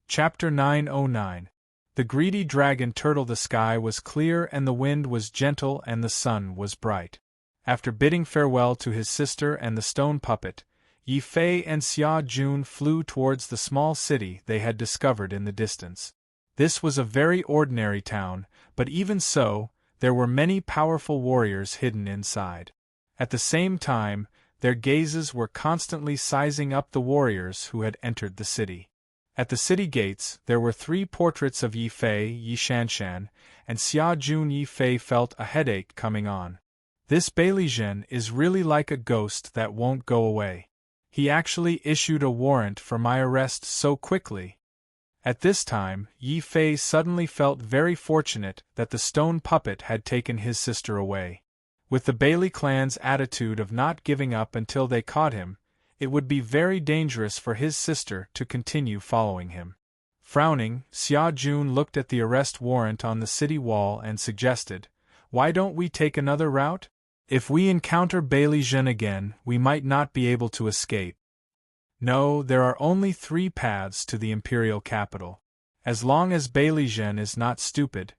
Chapter 909. The greedy dragon turtle. The sky was clear and the wind was gentle and the sun was bright. After bidding farewell to his sister and the stone puppet, Yi Fei and Xia Jun flew towards the small city they had discovered in the distance. This was a very ordinary town, but even so, there were many powerful warriors hidden inside. At the same time, their gazes were constantly sizing up the warriors who had entered the city. At the city gates, there were 3 portraits of Yi Fei, Yi Shanshan, and Xia Jun. Yi Fei felt a headache coming on. This Beilizhen is really like a ghost that won't go away. He actually issued a warrant for my arrest so quickly. At this time, Yi Fei suddenly felt very fortunate that the stone puppet had taken his sister away. With the Bailey clan's attitude of not giving up until they caught him, it would be very dangerous for his sister to continue following him. Frowning, Xia Jun looked at the arrest warrant on the city wall and suggested, "Why don't we take another route? If we encounter Beilizhen again, we might not be able to escape. No, there are only 3 paths to the imperial capital. As long as Beilizhen is not stupid,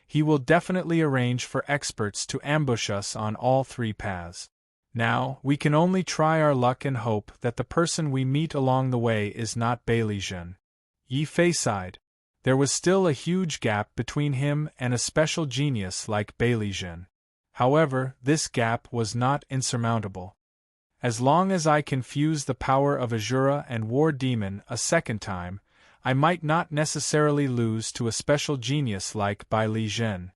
he will definitely arrange for experts to ambush us on all 3 paths. Now, we can only try our luck and hope that the person we meet along the way is not Beilizhen." Yi Fei sighed. There was still a huge gap between him and a special genius like Beilizhen. However, this gap was not insurmountable. As long as I can fuse the power of Azura and War Demon a second time, I might not necessarily lose to a special genius like Beilizhen.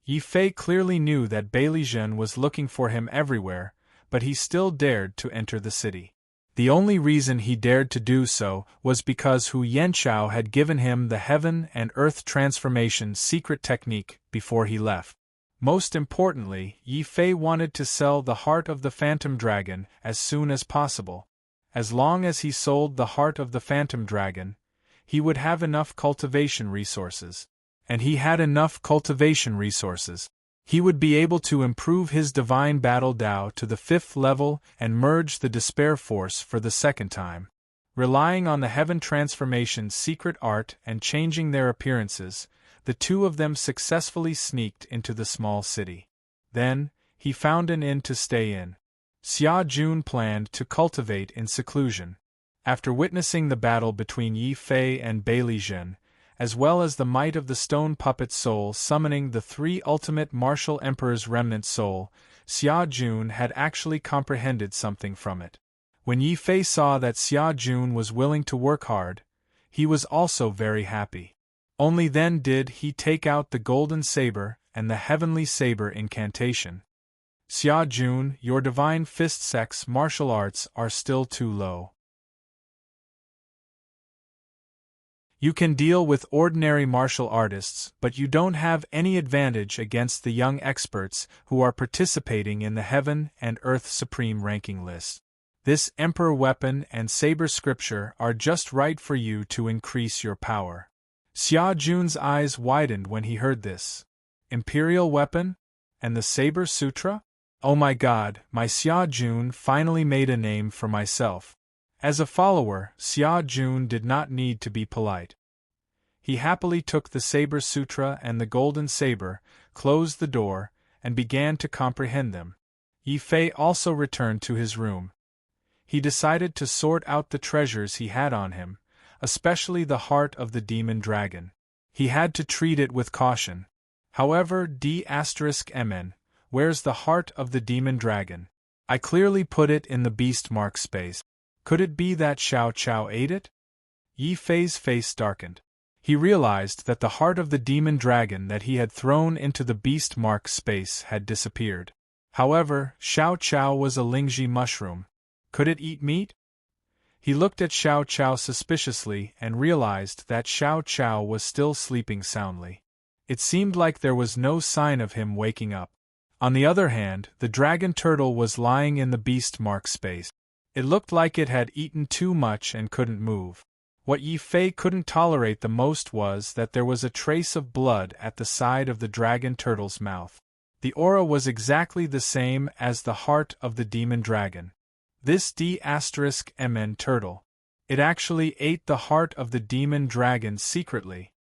Yi Fei clearly knew that Beilizhen was looking for him everywhere, but he still dared to enter the city. The only reason he dared to do so was because Hu Yanchao had given him the heaven and earth transformation secret technique before he left. Most importantly, Yi Fei wanted to sell the heart of the phantom dragon as soon as possible. As long as he sold the heart of the phantom dragon, he would have enough cultivation resources. And he had enough cultivation resources. He would be able to improve his divine battle Dao to the 5th level and merge the despair force for the 2nd time. Relying on the heaven transformation secret art and changing their appearances, the two of them successfully sneaked into the small city. Then, he found an inn to stay in. Xia Jun planned to cultivate in seclusion. After witnessing the battle between Yi Fei and Bai Lizhen, as well as the might of the stone puppet soul summoning the three ultimate martial emperor's remnant soul, Xia Jun had actually comprehended something from it. When Yi Fei saw that Xia Jun was willing to work hard, he was also very happy. Only then did he take out the golden saber and the heavenly saber incantation. Xia Jun, your divine fist sex martial arts are still too low. You can deal with ordinary martial artists, but you don't have any advantage against the young experts who are participating in the Heaven and Earth Supreme ranking list. This Emperor weapon and saber scripture are just right for you to increase your power. Xia Jun's eyes widened when he heard this. Imperial weapon? And the saber sutra? Oh my god, my Xia Jun finally made a name for myself. As a follower, Xia Jun did not need to be polite. He happily took the saber sutra and the golden saber, closed the door, and began to comprehend them. Yi Fei also returned to his room. He decided to sort out the treasures he had on him, especially the heart of the demon dragon. He had to treat it with caution. However, D*MN, where's the heart of the demon dragon? I clearly put it in the beast mark space. Could it be that Xiao Chao ate it? Yi Fei's face darkened. He realized that the heart of the demon dragon that he had thrown into the beast mark space had disappeared. However, Xiao Chao was a Lingji mushroom. Could it eat meat? He looked at Xiao Chao suspiciously and realized that Xiao Chao was still sleeping soundly. It seemed like there was no sign of him waking up. On the other hand, the dragon turtle was lying in the beast mark space. It looked like it had eaten too much and couldn't move. What Yi Fei couldn't tolerate the most was that there was a trace of blood at the side of the dragon turtle's mouth. The aura was exactly the same as the heart of the demon dragon. This D*MN turtle. It actually ate the heart of the demon dragon secretly.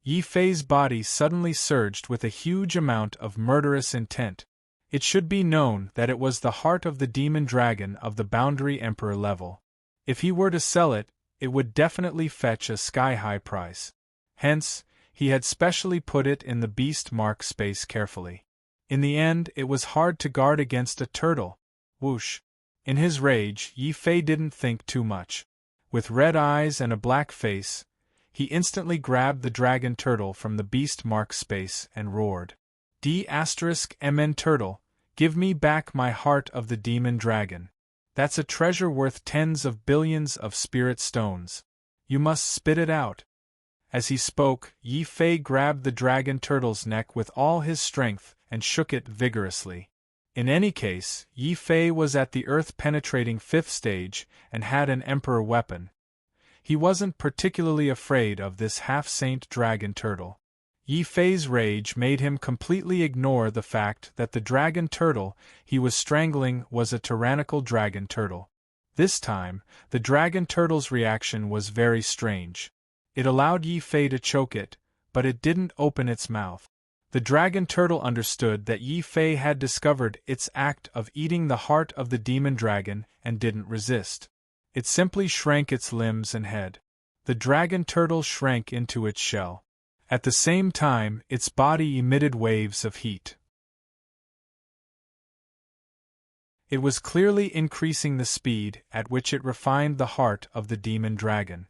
Yi Fei's body suddenly surged with a huge amount of murderous intent. It should be known that it was the heart of the demon dragon of the Boundary Emperor level. If he were to sell it, it would definitely fetch a sky-high price. Hence, he had specially put it in the beast mark space carefully. In the end, it was hard to guard against a turtle. Whoosh! In his rage, Yi Fei didn't think too much. With red eyes and a black face, he instantly grabbed the dragon turtle from the beast mark space and roared. D*MN turtle, give me back my heart of the demon dragon. That's a treasure worth tens of billions of spirit stones. You must spit it out. As he spoke, Yi Fei grabbed the dragon turtle's neck with all his strength and shook it vigorously. In any case, Yi Fei was at the earth-penetrating 5th stage and had an emperor weapon. He wasn't particularly afraid of this half-saint dragon turtle. Yi Fei's rage made him completely ignore the fact that the dragon turtle he was strangling was a tyrannical dragon turtle. This time, the dragon turtle's reaction was very strange. It allowed Yi Fei to choke it, but it didn't open its mouth. The dragon turtle understood that Yi Fei had discovered its act of eating the heart of the demon dragon and didn't resist. It simply shrank its limbs and head. The dragon turtle shrank into its shell. At the same time, its body emitted waves of heat. It was clearly increasing the speed at which it refined the heart of the demon dragon.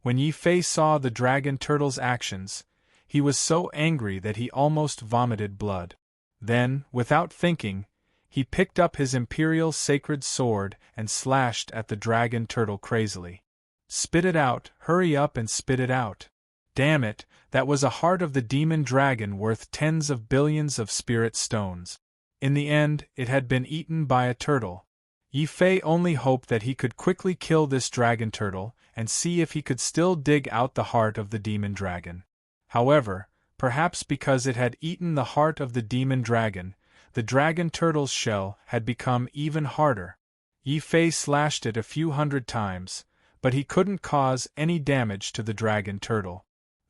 When Yi Fei saw the dragon turtle's actions, he was so angry that he almost vomited blood. Then, without thinking, he picked up his imperial sacred sword and slashed at the dragon turtle crazily. Spit it out, hurry up and spit it out. Damn it, that was a heart of the demon dragon worth tens of billions of spirit stones. In the end, it had been eaten by a turtle. Yi Fei only hoped that he could quickly kill this dragon turtle and see if he could still dig out the heart of the demon dragon. However, perhaps because it had eaten the heart of the demon dragon, the dragon turtle's shell had become even harder. Yi Fei slashed it a few hundred times, but he couldn't cause any damage to the dragon turtle.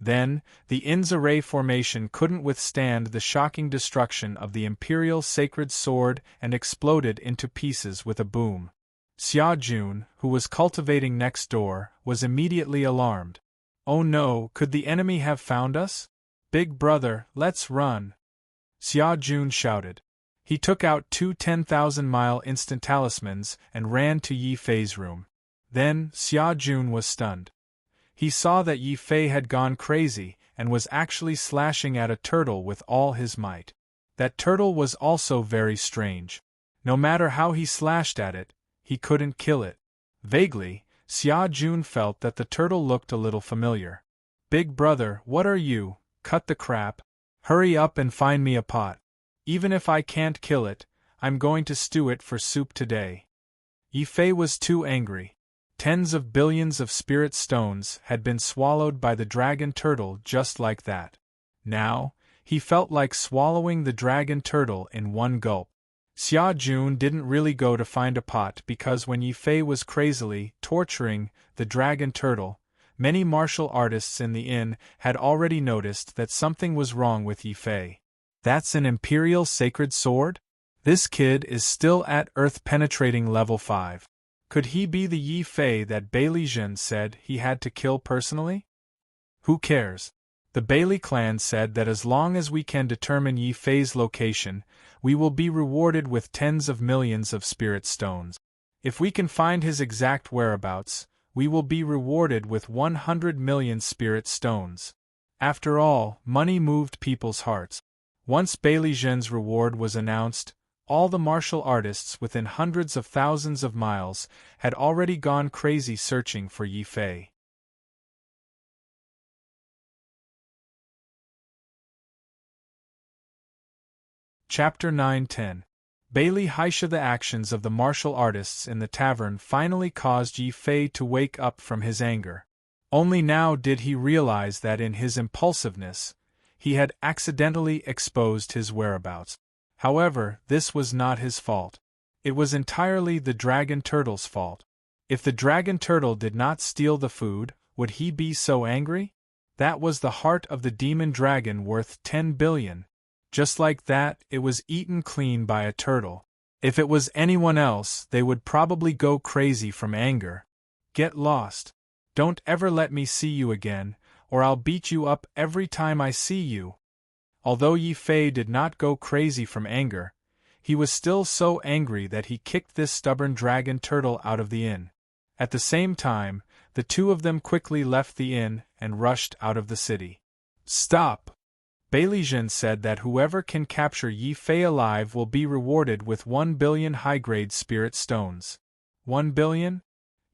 Then, the In's array formation couldn't withstand the shocking destruction of the Imperial Sacred Sword and exploded into pieces with a boom. Xia Jun, who was cultivating next door, was immediately alarmed. Oh no, could the enemy have found us? Big brother, let's run! Xia Jun shouted. He took out two 10,000-mile instant talismans and ran to Yi Fei's room. Then, Xia Jun was stunned. He saw that Yi Fei had gone crazy and was actually slashing at a turtle with all his might. That turtle was also very strange. No matter how he slashed at it, he couldn't kill it. Vaguely, Xia Jun felt that the turtle looked a little familiar. Big brother, what are you? Cut the crap. Hurry up and find me a pot. Even if I can't kill it, I'm going to stew it for soup today. Yi Fei was too angry. Tens of billions of spirit stones had been swallowed by the dragon turtle just like that. Now, he felt like swallowing the dragon turtle in one gulp. Xia Jun didn't really go to find a pot because when Yi Fei was crazily torturing the dragon turtle, many martial artists in the inn had already noticed that something was wrong with Yi Fei. That's an Imperial Sacred Sword? This kid is still at earth-penetrating level 5. Could he be the Yi Fei that Bailey Zhen said he had to kill personally? Who cares? The Bailey clan said that as long as we can determine Yi Fei's location, we will be rewarded with tens of millions of spirit stones. If we can find his exact whereabouts, we will be rewarded with 100 million spirit stones. After all, money moved people's hearts. Once Bailey Zhen's reward was announced, all the martial artists within hundreds of thousands of miles had already gone crazy searching for Yi Fei. Chapter 9-10. Bailey Haisha. The actions of the martial artists in the tavern finally caused Yi Fei to wake up from his anger. Only now did he realize that in his impulsiveness, he had accidentally exposed his whereabouts. However, this was not his fault. It was entirely the dragon turtle's fault. If the dragon turtle did not steal the food, would he be so angry? That was the heart of the demon dragon worth 10 billion. Just like that, it was eaten clean by a turtle. If it was anyone else, they would probably go crazy from anger. Get lost. Don't ever let me see you again, or I'll beat you up every time I see you. Although Yi Fei did not go crazy from anger, he was still so angry that he kicked this stubborn dragon turtle out of the inn. At the same time, the two of them quickly left the inn and rushed out of the city. Stop! Bailey Zhen said that whoever can capture Yi Fei alive will be rewarded with 1 billion high-grade spirit stones. 1 billion?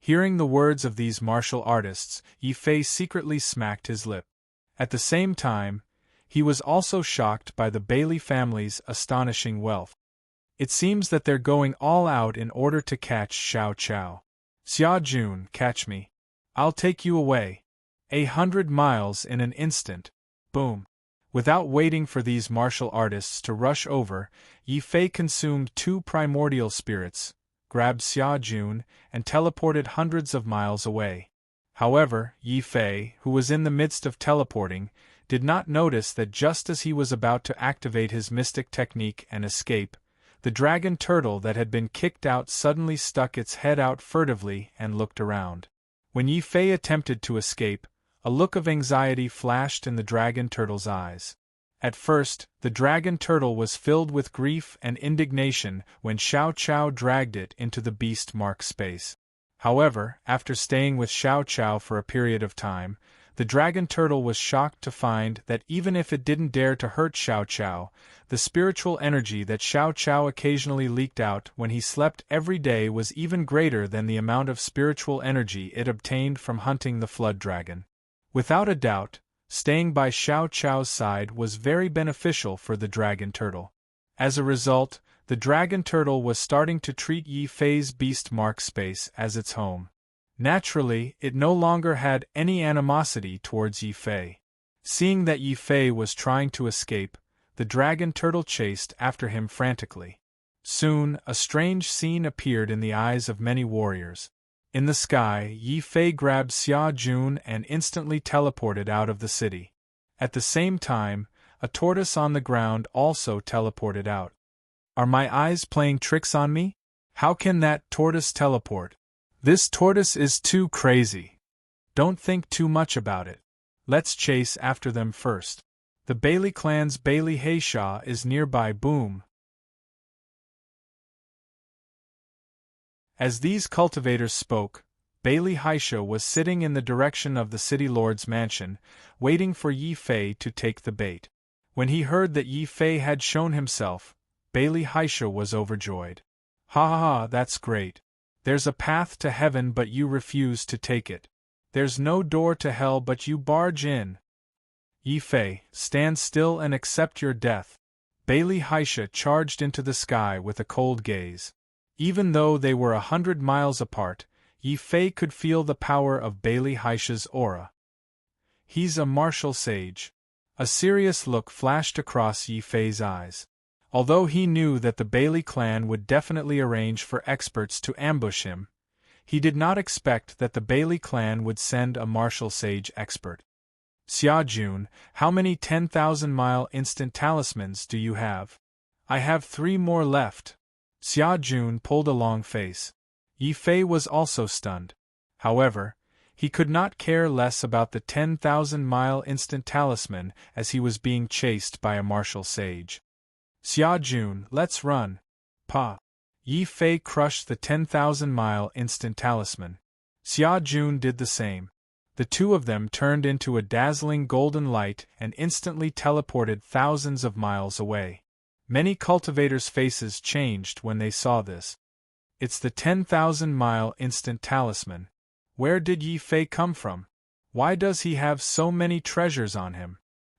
Hearing the words of these martial artists, Yi Fei secretly smacked his lip. At the same time, he was also shocked by the Bailey family's astonishing wealth. It seems that they're going all out in order to catch Xiao Chao. Xia Jun, catch me. I'll take you away. 100 miles in an instant. Boom. Without waiting for these martial artists to rush over, Yi Fei consumed 2 primordial spirits, grabbed Xia Jun, and teleported hundreds of miles away. However, Yi Fei, who was in the midst of teleporting, did not notice that just as he was about to activate his mystic technique and escape, the dragon turtle that had been kicked out suddenly stuck its head out furtively and looked around. When Yi Fei attempted to escape, a look of anxiety flashed in the dragon turtle's eyes. At first, the dragon turtle was filled with grief and indignation when Xiao Chao dragged it into the beast mark space. However, after staying with Xiao Chao for a period of time, the dragon turtle was shocked to find that even if it didn't dare to hurt Xiao Chao, the spiritual energy that Xiao Chao occasionally leaked out when he slept every day was even greater than the amount of spiritual energy it obtained from hunting the flood dragon. Without a doubt, staying by Xiao Chao's side was very beneficial for the dragon turtle. As a result, the dragon turtle was starting to treat Yi Fei's beast mark space as its home. Naturally, it no longer had any animosity towards Yi Fei. Seeing that Yi Fei was trying to escape, the dragon turtle chased after him frantically. Soon, a strange scene appeared in the eyes of many warriors. In the sky, Yi Fei grabbed Xia Jun and instantly teleported out of the city. At the same time, a tortoise on the ground also teleported out. Are my eyes playing tricks on me? How can that tortoise teleport? This tortoise is too crazy. Don't think too much about it. Let's chase after them first. The Bailey clan's Bailey Haisha is nearby. Boom. As these cultivators spoke, Bailey Haisha was sitting in the direction of the city lord's mansion, waiting for Yi Fei to take the bait. When he heard that Yi Fei had shown himself, Bailey Haisha was overjoyed. Ha ha ha, that's great. There's a path to heaven but you refuse to take it. There's no door to hell but you barge in. Yi Fei, stand still and accept your death. Bailey Haisha charged into the sky with a cold gaze. Even though they were 100 miles apart, Yi Fei could feel the power of Bailey Haisha's aura. He's a martial sage. A serious look flashed across Yi Fei's eyes. Although he knew that the Bailey clan would definitely arrange for experts to ambush him, he did not expect that the Bailey clan would send a martial sage expert. Xia Jun, how many 10,000-mile instant talismans do you have? I have 3 more left. Xia Jun pulled a long face. Yi Fei was also stunned. However, he could not care less about the 10,000-mile instant talisman as he was being chased by a martial sage. Xia Jun, let's run. Pa. Yi Fei crushed the 10,000-mile instant talisman. Xia Jun did the same. The two of them turned into a dazzling golden light and instantly teleported thousands of miles away. Many cultivators' faces changed when they saw this. It's the 10,000-mile instant talisman. Where did Yi Fei come from? Why does he have so many treasures on him?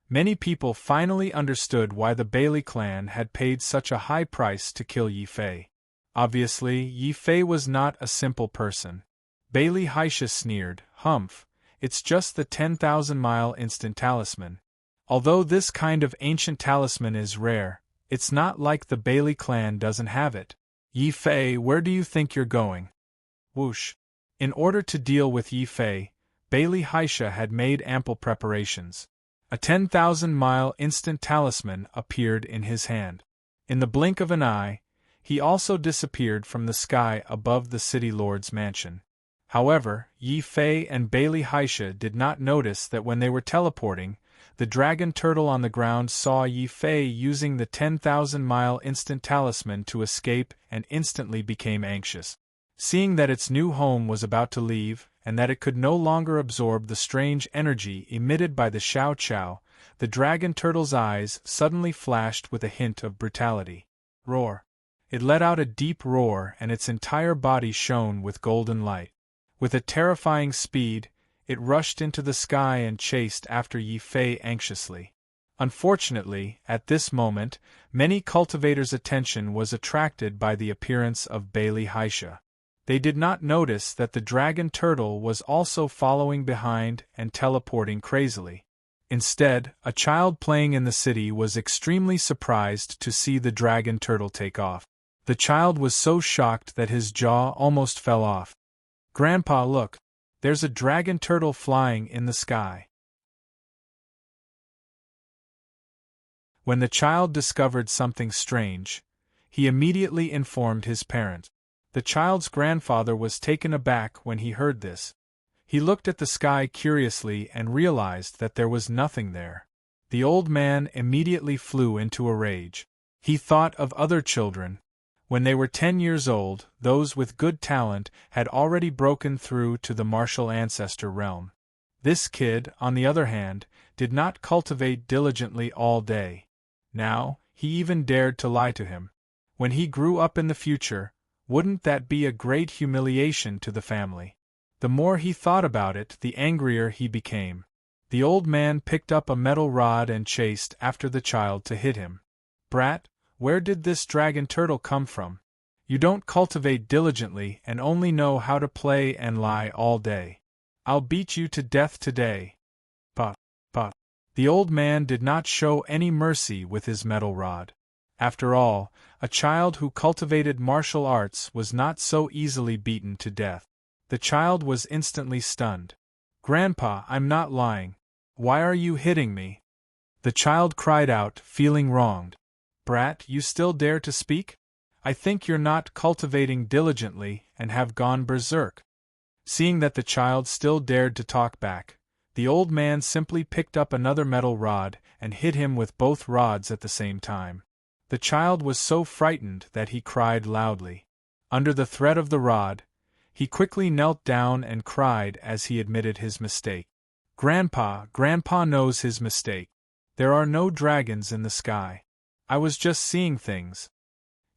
Many people finally understood why the Bailey clan had paid such a high price to kill Yi Fei. Obviously, Yi Fei was not a simple person. Bailey Haisha sneered, "Humph, it's just the 10,000-mile instant talisman. Although this kind of ancient talisman is rare, it's not like the Bailey clan doesn't have it. Yi Fei, where do you think you're going?" Whoosh. In order to deal with Yi Fei, Bailey Haisha had made ample preparations. A 10,000-mile instant talisman appeared in his hand. In the blink of an eye, he also disappeared from the sky above the city lord's mansion. However, Yi Fei and Bailey Haisha did not notice that when they were teleporting, the dragon turtle on the ground saw Yi Fei using the 10,000-mile instant talisman to escape and instantly became anxious. Seeing that its new home was about to leave, and that it could no longer absorb the strange energy emitted by the Xiao Qiao, the dragon turtle's eyes suddenly flashed with a hint of brutality. Roar! It let out a deep roar and its entire body shone with golden light. With a terrifying speed, it rushed into the sky and chased after Yi Fei anxiously. Unfortunately, at this moment, many cultivators' attention was attracted by the appearance of Bailey Haisha. They did not notice that the dragon turtle was also following behind and teleporting crazily. Instead, a child playing in the city was extremely surprised to see the dragon turtle take off. The child was so shocked that his jaw almost fell off. "Grandpa, look! There's a dragon turtle flying in the sky." When the child discovered something strange, he immediately informed his parent. The child's grandfather was taken aback when he heard this. He looked at the sky curiously and realized that there was nothing there. The old man immediately flew into a rage. He thought of other children. When they were 10 years old, those with good talent had already broken through to the martial ancestor realm. This kid, on the other hand, did not cultivate diligently all day. Now, he even dared to lie to him. When he grew up in the future, wouldn't that be a great humiliation to the family? The more he thought about it, the angrier he became. The old man picked up a metal rod and chased after the child to hit him. "Brat, where did this dragon turtle come from? You don't cultivate diligently and only know how to play and lie all day. I'll beat you to death today." But. The old man did not show any mercy with his metal rod. After all, a child who cultivated martial arts was not so easily beaten to death. The child was instantly stunned. "Grandpa, I'm not lying. Why are you hitting me?" The child cried out, feeling wronged. "Brat, you still dare to speak? I think you're not cultivating diligently and have gone berserk." Seeing that the child still dared to talk back, the old man simply picked up another metal rod and hit him with both rods at the same time. The child was so frightened that he cried loudly. Under the threat of the rod, he quickly knelt down and cried as he admitted his mistake. Grandpa knows his mistake. There are no dragons in the sky. I was just seeing things."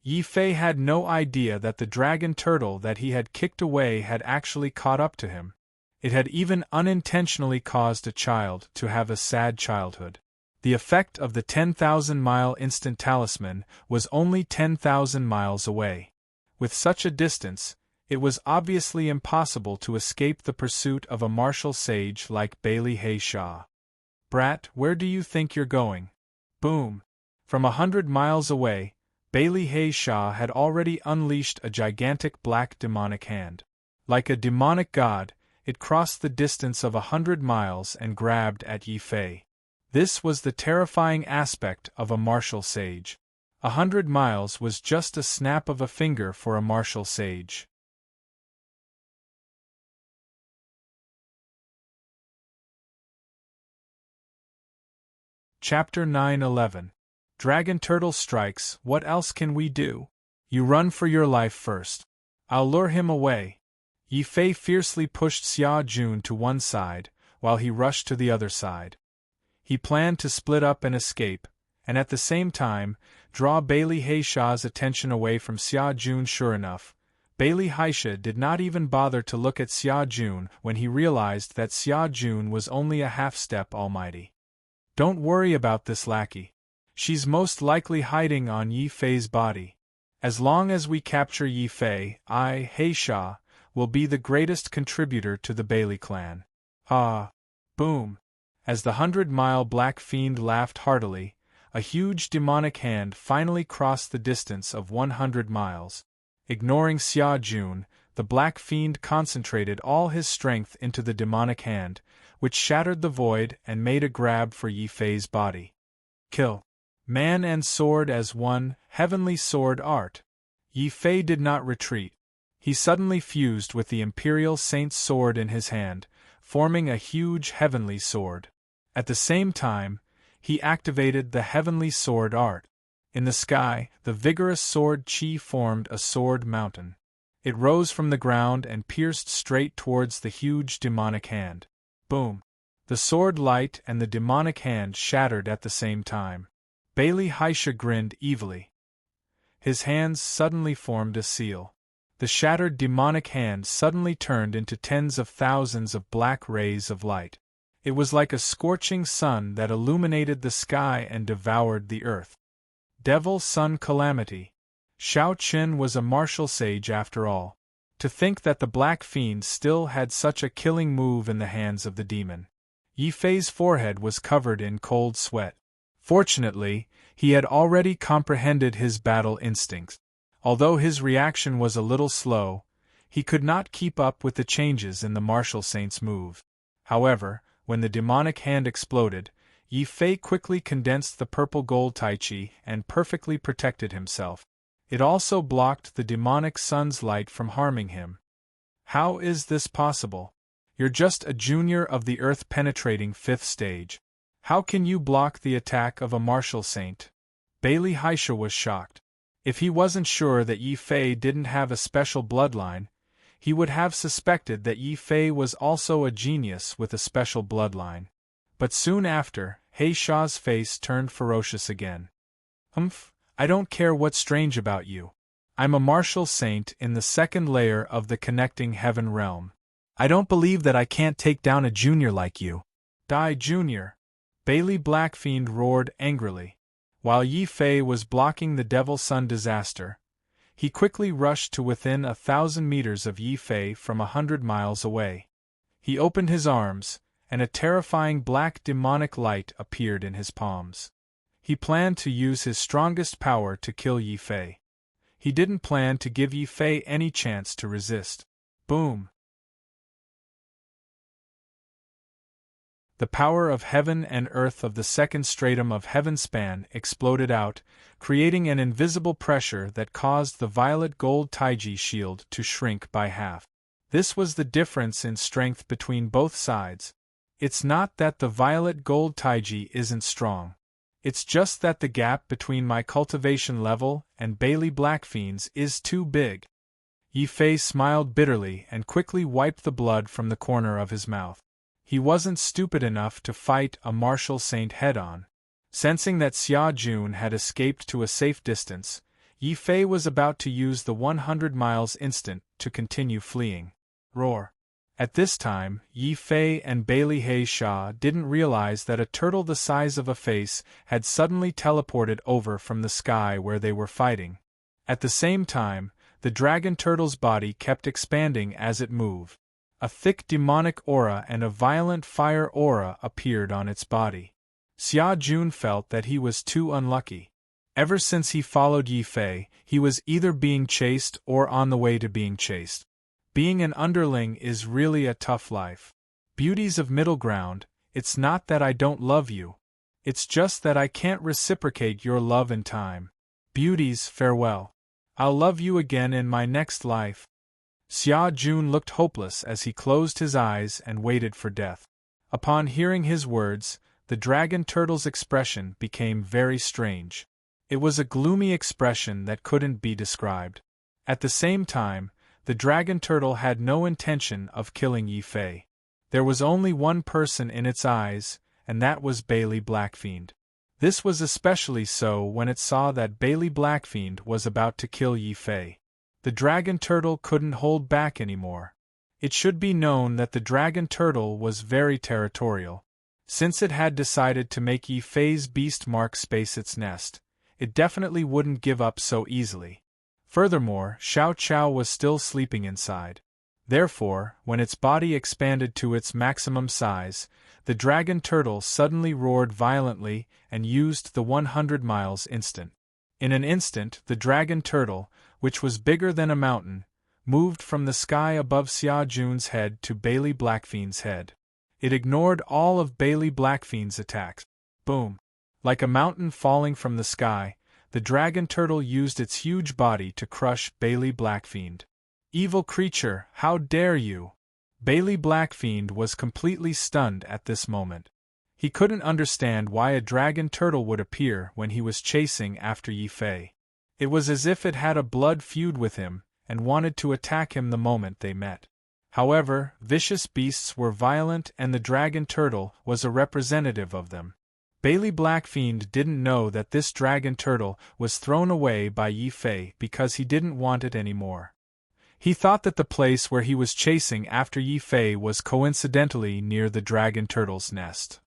Yi Fei had no idea that the dragon turtle that he had kicked away had actually caught up to him. It had even unintentionally caused a child to have a sad childhood. The effect of the 10,000-mile instant talisman was only 10,000 miles away. With such a distance, it was obviously impossible to escape the pursuit of a martial sage like Bailey Hay Shaw. "Brat, where do you think you're going?" Boom! From 100 miles away, Bailey Hay Shaw had already unleashed a gigantic black demonic hand. Like a demonic god, it crossed the distance of 100 miles and grabbed at Yi Fei. This was the terrifying aspect of a martial sage. 100 miles was just a snap of a finger for a martial sage. Chapter 9:11. Dragon Turtle strikes. What else can we do? You run for your life first. I'll lure him away. Yi Fei fiercely pushed Xia Jun to one side, while he rushed to the other side. He planned to split up and escape, and at the same time, draw Bailey Hay Shaw's attention away from Xia Jun. Sure enough, Bailey Haisha did not even bother to look at Xia Jun when he realized that Xia Jun was only a half-step almighty. "Don't worry about this lackey. She's most likely hiding on Yi Fei's body. As long as we capture Yi Fei, Hay Sha, will be the greatest contributor to the Bailey clan." Ah! Boom! As the 100-mile black fiend laughed heartily, a huge demonic hand finally crossed the distance of 100 miles. Ignoring Xia Jun, the black fiend concentrated all his strength into the demonic hand, which shattered the void and made a grab for Yi Fei's body. Kill. Man and sword as one, heavenly sword art. Yi Fei did not retreat. He suddenly fused with the Imperial Saint's sword in his hand, forming a huge heavenly sword. At the same time, he activated the heavenly sword art. In the sky, the vigorous sword chi formed a sword mountain. It rose from the ground and pierced straight towards the huge demonic hand. Boom! The sword light and the demonic hand shattered at the same time. Bailey Haisha grinned evilly. His hands suddenly formed a seal. The shattered demonic hand suddenly turned into tens of thousands of black rays of light. It was like a scorching sun that illuminated the sky and devoured the earth. Devil Sun Calamity. Shao Qin was a martial sage after all. To think that the Black Fiend still had such a killing move in the hands of the demon. Yi Fei's forehead was covered in cold sweat. Fortunately, he had already comprehended his battle instincts. Although his reaction was a little slow, he could not keep up with the changes in the martial saint's move. However, when the demonic hand exploded, Yi Fei quickly condensed the purple gold Taichi and perfectly protected himself. It also blocked the demonic sun's light from harming him. How is this possible? You're just a junior of the earth-penetrating 5th stage. How can you block the attack of a martial saint? Bailey Haisha was shocked. If he wasn't sure that Yi Fei didn't have a special bloodline, he would have suspected that Yi Fei was also a genius with a special bloodline. But soon after, Hay Shaw's face turned ferocious again. I don't care what's strange about you. I'm a martial saint in the 2nd layer of the connecting heaven realm. I don't believe that I can't take down a junior like you. Die, junior! Bailey Blackfiend roared angrily. While Yi Fei was blocking the Devil Sun disaster, he quickly rushed to within 1,000 meters of Yi Fei from 100 miles away. He opened his arms, and a terrifying black demonic light appeared in his palms. He planned to use his strongest power to kill Yi Fei. He didn't plan to give Yi Fei any chance to resist. Boom! The power of heaven and earth of the second stratum of heavenspan exploded out, creating an invisible pressure that caused the violet gold Taiji shield to shrink by half. This was the difference in strength between both sides. It's not that the violet gold Taiji isn't strong. It's just that the gap between my cultivation level and Bailey Blackfiend's is too big. Yi Fei smiled bitterly and quickly wiped the blood from the corner of his mouth. He wasn't stupid enough to fight a martial saint head-on. Sensing that Xia Jun had escaped to a safe distance, Yi Fei was about to use the 100 miles instant to continue fleeing. Roar. At this time, Yi Fei and Bailey He Sha didn't realize that a turtle the size of a face had suddenly teleported over from the sky where they were fighting. At the same time, the dragon turtle's body kept expanding as it moved. A thick demonic aura and a violent fire aura appeared on its body. Xia Jun felt that he was too unlucky. Ever since he followed Yi Fei, he was either being chased or on the way to being chased. Being an underling is really a tough life. Beauties of middle ground, it's not that I don't love you. It's just that I can't reciprocate your love in time. Beauties, farewell. I'll love you again in my next life. Xia Jun looked hopeless as he closed his eyes and waited for death. Upon hearing his words, the dragon turtle's expression became very strange. It was a gloomy expression that couldn't be described. At the same time, the dragon turtle had no intention of killing Yi Fei. There was only one person in its eyes, and that was Bailey Blackfiend. This was especially so when it saw that Bailey Blackfiend was about to kill Yi Fei. The dragon turtle couldn't hold back anymore. It should be known that the dragon turtle was very territorial. Since it had decided to make Yi Fei's beast mark space its nest, it definitely wouldn't give up so easily. Furthermore, Xiao Qiao was still sleeping inside. Therefore, when its body expanded to its maximum size, the dragon turtle suddenly roared violently and used the 100 miles instant. In an instant, the dragon turtle, which was bigger than a mountain, moved from the sky above Xia Jun's head to Bailey Blackfiend's head. It ignored all of Bailey Blackfiend's attacks. Boom! Like a mountain falling from the sky, the dragon turtle used its huge body to crush Bailey Blackfiend. Evil creature, how dare you! Bailey Blackfiend was completely stunned at this moment. He couldn't understand why a dragon turtle would appear when he was chasing after Yi Fei. It was as if it had a blood feud with him, and wanted to attack him the moment they met. However, vicious beasts were violent and the dragon turtle was a representative of them. Bailey Blackfiend didn't know that this dragon turtle was thrown away by Yi Fei because he didn't want it anymore. He thought that the place where he was chasing after Yi Fei was coincidentally near the dragon turtle's nest.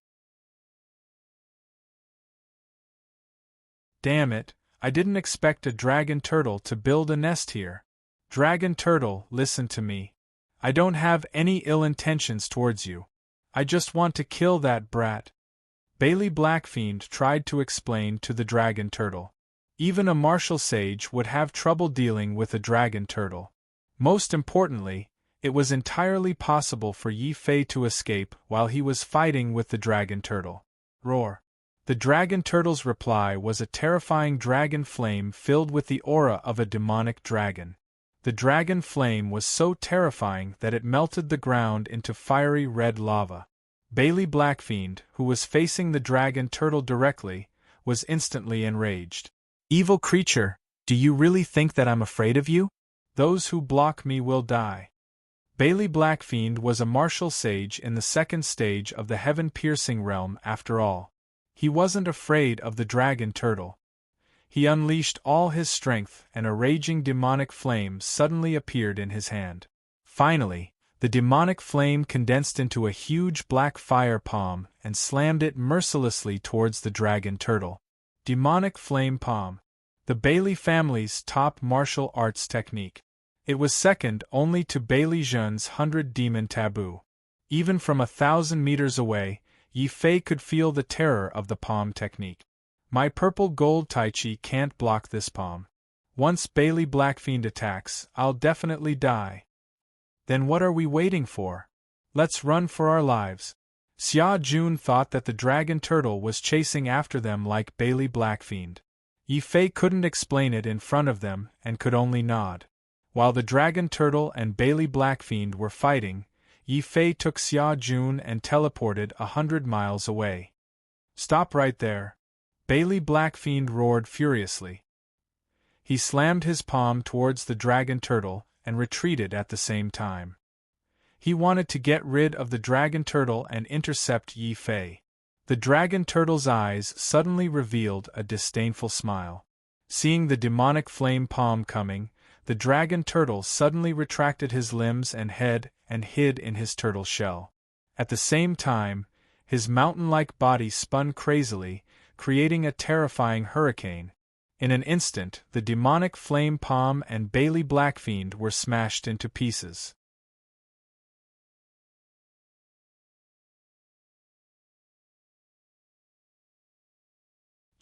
Damn it, I didn't expect a dragon turtle to build a nest here. Dragon turtle, listen to me. I don't have any ill intentions towards you. I just want to kill that brat. Bailey Blackfiend tried to explain to the dragon turtle. Even a martial sage would have trouble dealing with a dragon turtle. Most importantly, it was entirely possible for Yi Fei to escape while he was fighting with the dragon turtle. Roar! The dragon turtle's reply was a terrifying dragon flame filled with the aura of a demonic dragon. The dragon flame was so terrifying that it melted the ground into fiery red lava. Bailey Blackfiend, who was facing the dragon turtle directly, was instantly enraged. Evil creature, do you really think that I'm afraid of you? Those who block me will die. Bailey Blackfiend was a martial sage in the second stage of the heaven-piercing realm after all. He wasn't afraid of the dragon turtle. He unleashed all his strength and a raging demonic flame suddenly appeared in his hand. Finally, the demonic flame condensed into a huge black fire palm and slammed it mercilessly towards the dragon turtle. Demonic flame palm. The Bailey family's top martial arts technique. It was second only to Bailey Zhen's 100 demon taboo. Even from 1,000 meters away, Yi Fei could feel the terror of the palm technique. My purple gold Tai Chi can't block this palm. Once Bailey Blackfiend attacks, I'll definitely die. Then what are we waiting for? Let's run for our lives. Xia Jun thought that the dragon turtle was chasing after them like Bailey Blackfiend. Yi Fei couldn't explain it in front of them and could only nod. While the dragon turtle and Bailey Blackfiend were fighting, Yi Fei took Xia Jun and teleported 100 miles away. "Stop right there!" Bailey Blackfiend roared furiously. He slammed his palm towards the dragon turtle and retreated at the same time. He wanted to get rid of the dragon turtle and intercept Yi Fei. The dragon turtle's eyes suddenly revealed a disdainful smile. Seeing the demonic flame palm coming, the dragon turtle suddenly retracted his limbs and head and hid in his turtle shell. At the same time, his mountain-like body spun crazily, creating a terrifying hurricane. In an instant, the demonic flame palm and Bailey Blackfiend were smashed into pieces.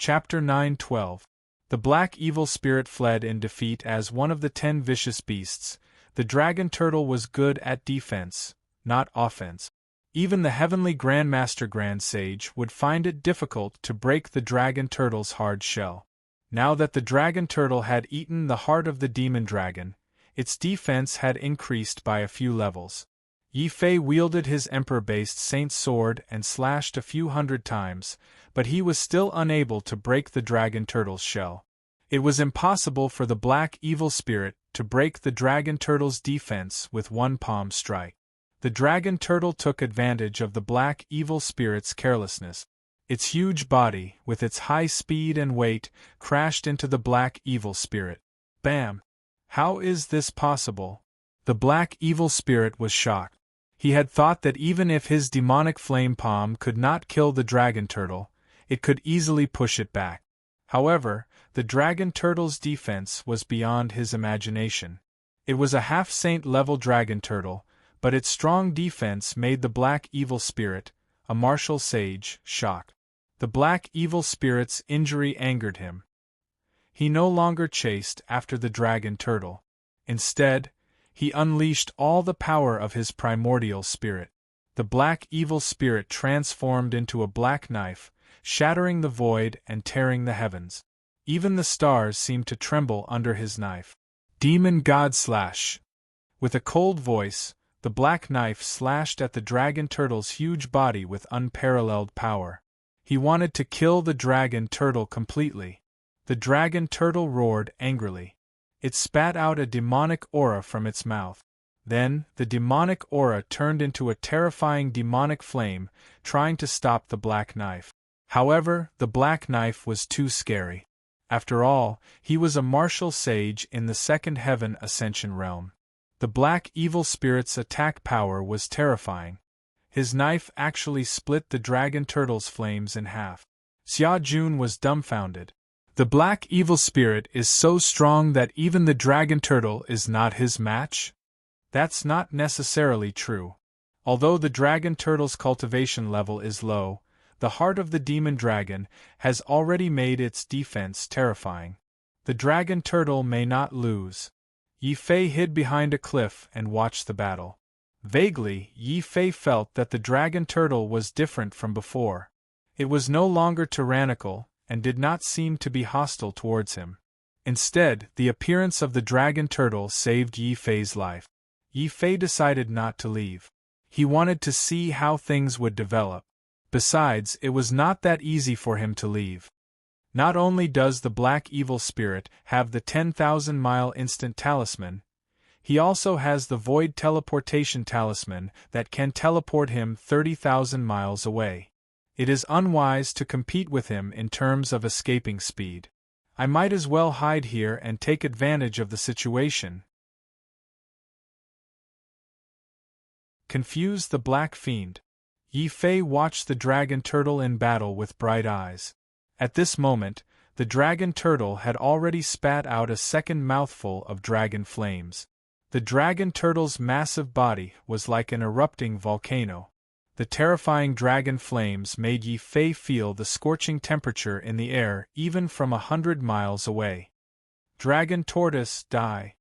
Chapter 9:12. The black evil spirit fled in defeat as one of the 10 vicious beasts. The dragon turtle was good at defense, not offense. Even the heavenly Grandmaster Grand Sage would find it difficult to break the dragon turtle's hard shell. Now that the dragon turtle had eaten the heart of the demon dragon, its defense had increased by a few levels. Yi Fei wielded his emperor-based saint sword and slashed a few hundred times, but he was still unable to break the dragon turtle's shell. It was impossible for the black evil spirit to break the dragon turtle's defense with one palm strike. The dragon turtle took advantage of the black evil spirit's carelessness. Its huge body, with its high speed and weight, crashed into the black evil spirit. Bam! How is this possible? The black evil spirit was shocked. He had thought that even if his demonic flame palm could not kill the dragon turtle, it could easily push it back. However, the dragon turtle's defense was beyond his imagination. It was a half-saint level dragon turtle, but its strong defense made the black evil spirit, a martial sage, shocked. The black evil spirit's injury angered him. He no longer chased after the dragon turtle. Instead, he unleashed all the power of his primordial spirit. The black evil spirit transformed into a black knife, shattering the void and tearing the heavens. Even the stars seemed to tremble under his knife. Demon God Slash! With a cold voice, the black knife slashed at the dragon turtle's huge body with unparalleled power. He wanted to kill the dragon turtle completely. The dragon turtle roared angrily. It spat out a demonic aura from its mouth. Then, the demonic aura turned into a terrifying demonic flame, trying to stop the black knife. However, the black knife was too scary. After all, he was a martial sage in the second heaven ascension realm. The black evil spirit's attack power was terrifying. His knife actually split the dragon turtle's flames in half. Xia Jun was dumbfounded. The black evil spirit is so strong that even the dragon turtle is not his match? That's not necessarily true. Although the dragon turtle's cultivation level is low, the heart of the demon dragon has already made its defense terrifying. The dragon turtle may not lose. Yi Fei hid behind a cliff and watched the battle. Vaguely, Yi Fei felt that the dragon turtle was different from before. It was no longer tyrannical, and did not seem to be hostile towards him. Instead, the appearance of the dragon turtle saved Yi Fei's life. Yi Fei decided not to leave. He wanted to see how things would develop. Besides, it was not that easy for him to leave. Not only does the black evil spirit have the 10,000-mile instant talisman, he also has the void teleportation talisman that can teleport him 30,000 miles away. It is unwise to compete with him in terms of escaping speed. I might as well hide here and take advantage of the situation. Confuse the black fiend. Yi Fei watched the dragon turtle in battle with bright eyes. At this moment, the dragon turtle had already spat out a second mouthful of dragon flames. The dragon turtle's massive body was like an erupting volcano. The terrifying dragon flames made Yi Fei feel the scorching temperature in the air even from 100 miles away. Dragon tortoise, die!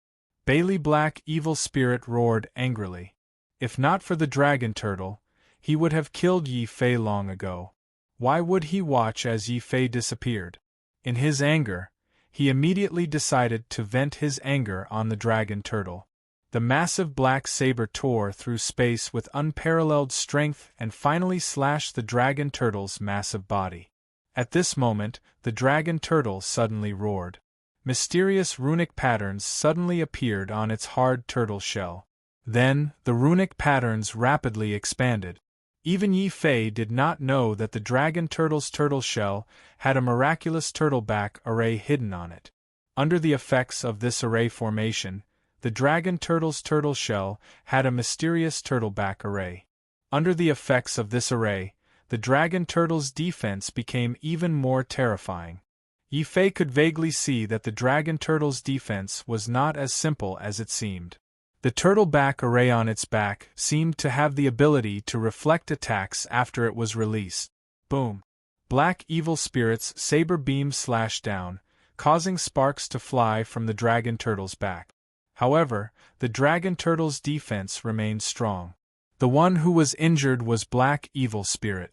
Bailey Black evil spirit roared angrily. If not for the dragon turtle, He would have killed Yi Fei long ago. Why would he watch as Yi Fei disappeared? In his anger, he immediately decided to vent his anger on the dragon turtle. The massive black saber tore through space with unparalleled strength and finally slashed the dragon turtle's massive body. At this moment, the dragon turtle suddenly roared. Mysterious runic patterns suddenly appeared on its hard turtle shell. Then, the runic patterns rapidly expanded. Even Yi Fei did not know that the dragon turtle's turtle shell had a miraculous turtleback array hidden on it. Under the effects of this array formation, the dragon turtle's turtle shell had a mysterious turtleback array. Under the effects of this array, the dragon turtle's defense became even more terrifying. Yi Fei could vaguely see that the dragon turtle's defense was not as simple as it seemed. The turtleback array on its back seemed to have the ability to reflect attacks after it was released. Boom! Black evil spirit's saber beam slashed down, causing sparks to fly from the dragon turtle's back. However, the dragon turtle's defense remained strong. The one who was injured was Black Evil Spirit.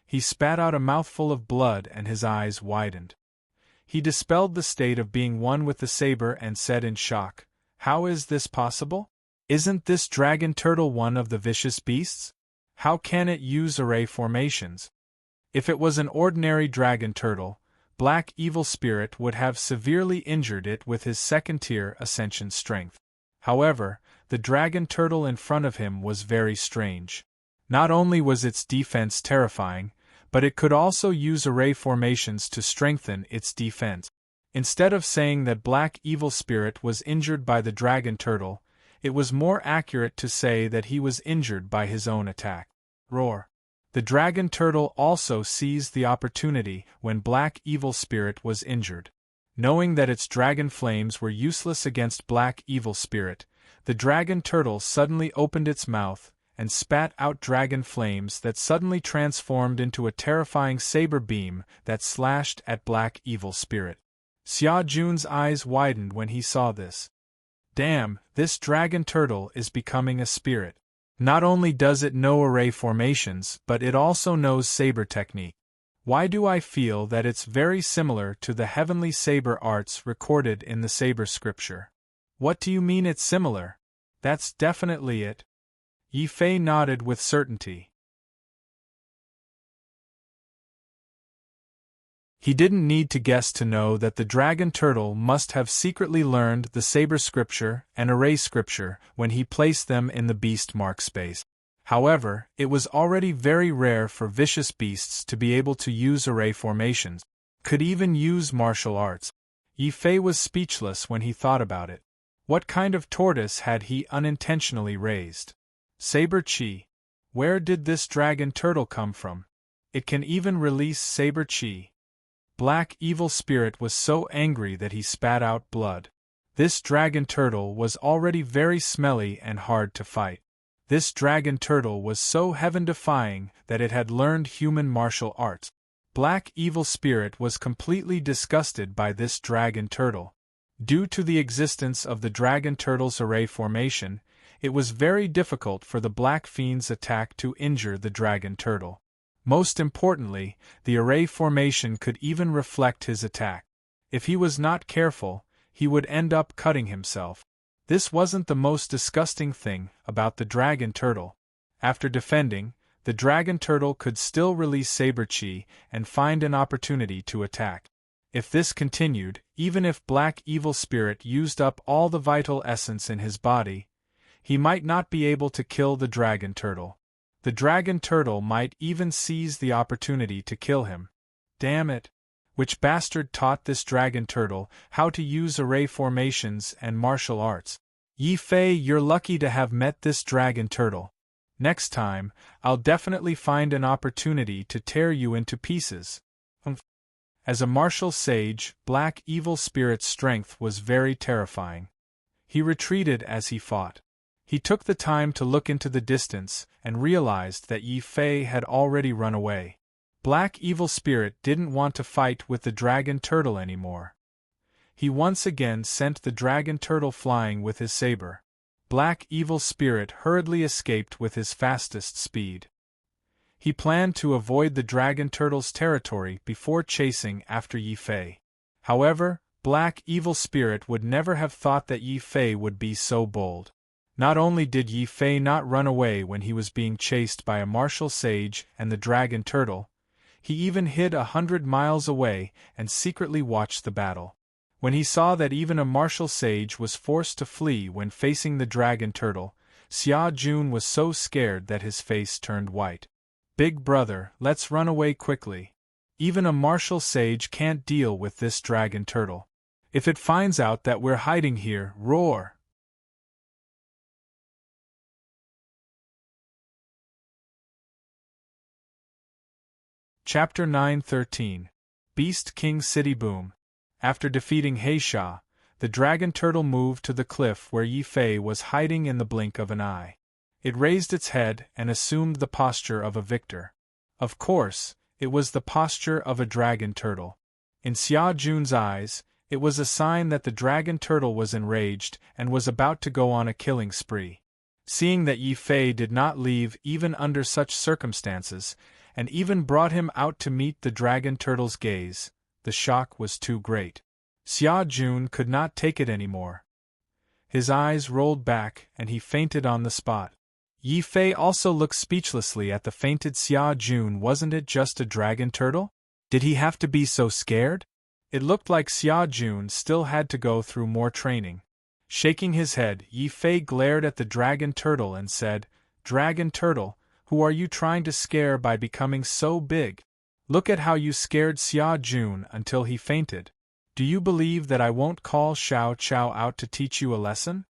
He spat out a mouthful of blood and his eyes widened. He dispelled the state of being one with the saber and said in shock, "How is this possible? Isn't this dragon turtle one of the vicious beasts? How can it use array formations?" If it was an ordinary dragon turtle, Black Evil Spirit would have severely injured it with his second-tier ascension strength. However, the dragon turtle in front of him was very strange. Not only was its defense terrifying, but it could also use array formations to strengthen its defense. Instead of saying that Black Evil Spirit was injured by the dragon turtle, it was more accurate to say that he was injured by his own attack. Roar! The dragon turtle also seized the opportunity when Black Evil Spirit was injured. Knowing that its dragon flames were useless against Black Evil Spirit, the dragon turtle suddenly opened its mouth and spat out dragon flames that suddenly transformed into a terrifying saber beam that slashed at Black Evil Spirit. Xia Jun's eyes widened when he saw this. Damn, this dragon turtle is becoming a spirit. Not only does it know array formations, but it also knows saber technique. Why do I feel that it's very similar to the heavenly saber arts recorded in the saber scripture? What do you mean it's similar? That's definitely it. Yi Fei nodded with certainty. He didn't need to guess to know that the dragon turtle must have secretly learned the saber scripture and array scripture when he placed them in the beast mark space. However, it was already very rare for vicious beasts to be able to use array formations, could even use martial arts. Yi Fei was speechless when he thought about it. What kind of tortoise had he unintentionally raised? Saber Chi. Where did this dragon turtle come from? It can even release saber Chi. Black Evil Spirit was so angry that he spat out blood. This dragon turtle was already very smelly and hard to fight. This dragon turtle was so heaven-defying that it had learned human martial arts. Black Evil Spirit was completely disgusted by this dragon turtle. Due to the existence of the dragon turtle's array formation, it was very difficult for the Black Fiend's attack to injure the dragon turtle. Most importantly, the array formation could even reflect his attack. If he was not careful, he would end up cutting himself. This wasn't the most disgusting thing about the dragon turtle. After defending, the dragon turtle could still release saber chi and find an opportunity to attack. If this continued, even if Black Evil Spirit used up all the vital essence in his body, he might not be able to kill the dragon turtle. The dragon turtle might even seize the opportunity to kill him. Damn it! Which bastard taught this dragon turtle how to use array formations and martial arts? Yi Fei, you're lucky to have met this dragon turtle. Next time, I'll definitely find an opportunity to tear you into pieces. As a martial sage, Black Evil Spirit's strength was very terrifying. He retreated as he fought. He took the time to look into the distance and realized that Yi Fei had already run away. Black Evil Spirit didn't want to fight with the dragon turtle anymore. He once again sent the dragon turtle flying with his saber. Black Evil Spirit hurriedly escaped with his fastest speed. He planned to avoid the dragon turtle's territory before chasing after Yi Fei. However, Black Evil Spirit would never have thought that Yi Fei would be so bold. Not only did Yi Fei not run away when he was being chased by a martial sage and the dragon turtle, he even hid 100 miles away and secretly watched the battle. When he saw that even a martial sage was forced to flee when facing the dragon turtle, Xia Jun was so scared that his face turned white. "Big brother, let's run away quickly. Even a martial sage can't deal with this dragon turtle. If it finds out that we're hiding here, roar!" Chapter 9:13. Beast King City Boom. After defeating Heisha, the dragon turtle moved to the cliff where Yi Fei was hiding in the blink of an eye. It raised its head and assumed the posture of a victor. Of course, it was the posture of a dragon turtle. In Xia Jun's eyes, it was a sign that the dragon turtle was enraged and was about to go on a killing spree. Seeing that Yi Fei did not leave even under such circumstances, and even brought him out to meet the dragon turtle's gaze, the shock was too great. Xia Jun could not take it anymore. His eyes rolled back and he fainted on the spot. Yi Fei also looked speechlessly at the fainted Xia Jun. Wasn't it just a dragon turtle? Did he have to be so scared? It looked like Xia Jun still had to go through more training. Shaking his head, Yi Fei glared at the dragon turtle and said, "Dragon turtle, who are you trying to scare by becoming so big? Look at how you scared Xia Jun until he fainted. Do you believe that I won't call Xiao Qiao out to teach you a lesson?"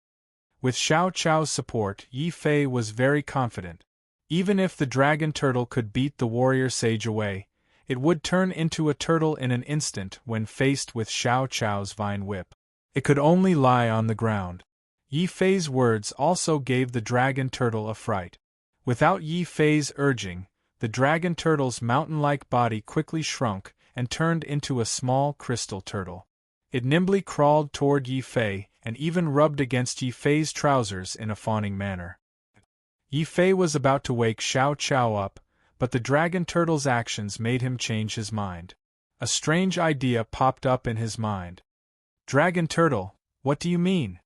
With Xiao Qiao's support, Yi Fei was very confident. Even if the dragon turtle could beat the warrior sage away, it would turn into a turtle in an instant when faced with Xiao Qiao's vine whip. It could only lie on the ground. Yi Fei's words also gave the dragon turtle a fright. Without Yi Fei's urging, the dragon turtle's mountain-like body quickly shrunk and turned into a small crystal turtle. It nimbly crawled toward Yi Fei and even rubbed against Yi Fei's trousers in a fawning manner. Yi Fei was about to wake Xiao Qiao up, but the dragon turtle's actions made him change his mind. A strange idea popped up in his mind. "Dragon turtle, what do you mean?"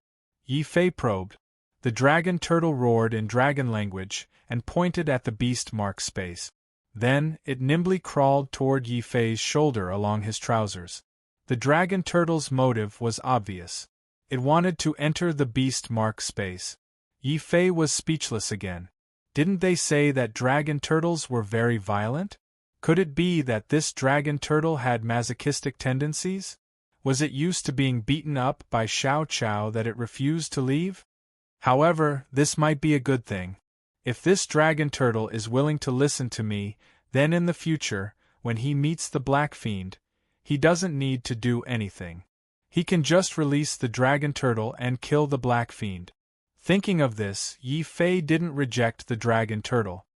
Yi Fei probed. The dragon turtle roared in dragon language and pointed at the beast mark space. Then, it nimbly crawled toward Yi Fei's shoulder along his trousers. The dragon turtle's motive was obvious. It wanted to enter the beast mark space. Yi Fei was speechless again. Didn't they say that dragon turtles were very violent? Could it be that this dragon turtle had masochistic tendencies? Was it used to being beaten up by Xiao Qiao that it refused to leave? However, this might be a good thing. If this dragon turtle is willing to listen to me, then in the future, when he meets the Black Fiend, he doesn't need to do anything. He can just release the dragon turtle and kill the Black Fiend. Thinking of this, Yi Fei didn't reject the dragon turtle.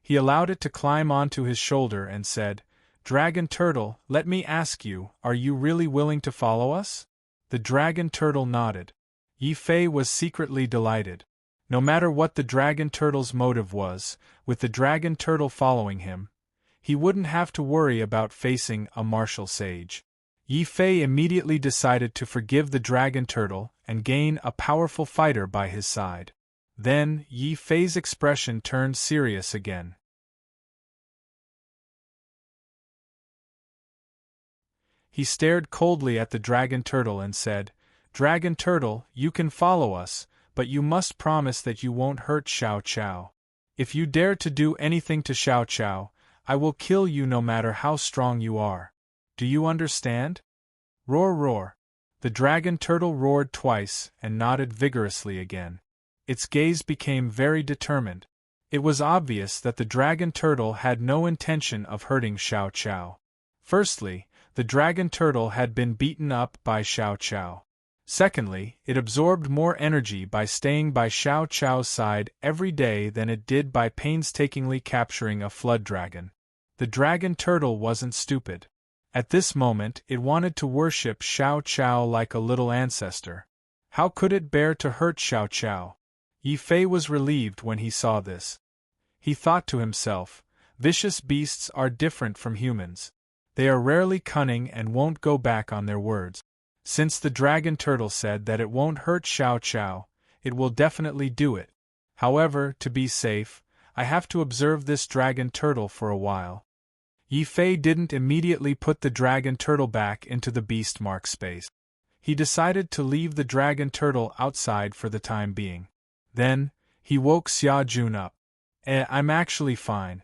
He allowed it to climb onto his shoulder and said, "Dragon turtle, let me ask you, are you really willing to follow us?" The dragon turtle nodded. Yi Fei was secretly delighted. No matter what the dragon turtle's motive was, with the dragon turtle following him, he wouldn't have to worry about facing a martial sage. Yi Fei immediately decided to forgive the dragon turtle and gain a powerful fighter by his side. Then, Yi Fei's expression turned serious again. He stared coldly at the dragon turtle and said, "Dragon turtle, you can follow us, but you must promise that you won't hurt Xiao Qiao. If you dare to do anything to Xiao Qiao, I will kill you no matter how strong you are. Do you understand?" Roar, roar. The dragon turtle roared twice and nodded vigorously again. Its gaze became very determined. It was obvious that the dragon turtle had no intention of hurting Xiao Qiao. Firstly, the dragon turtle had been beaten up by Xiao Qiao. Secondly, it absorbed more energy by staying by Xiao Qiao's side every day than it did by painstakingly capturing a flood dragon. The dragon turtle wasn't stupid. At this moment, it wanted to worship Xiao Qiao like a little ancestor. How could it bear to hurt Xiao Qiao? Yi Fei was relieved when he saw this. He thought to himself, vicious beasts are different from humans. They are rarely cunning and won't go back on their words. Since the dragon turtle said that it won't hurt Xiao Qiao, it will definitely do it. However, to be safe, I have to observe this dragon turtle for a while. Yi Fei didn't immediately put the dragon turtle back into the beast mark space. He decided to leave the dragon turtle outside for the time being. Then, he woke Xia Jun up. I'm actually fine.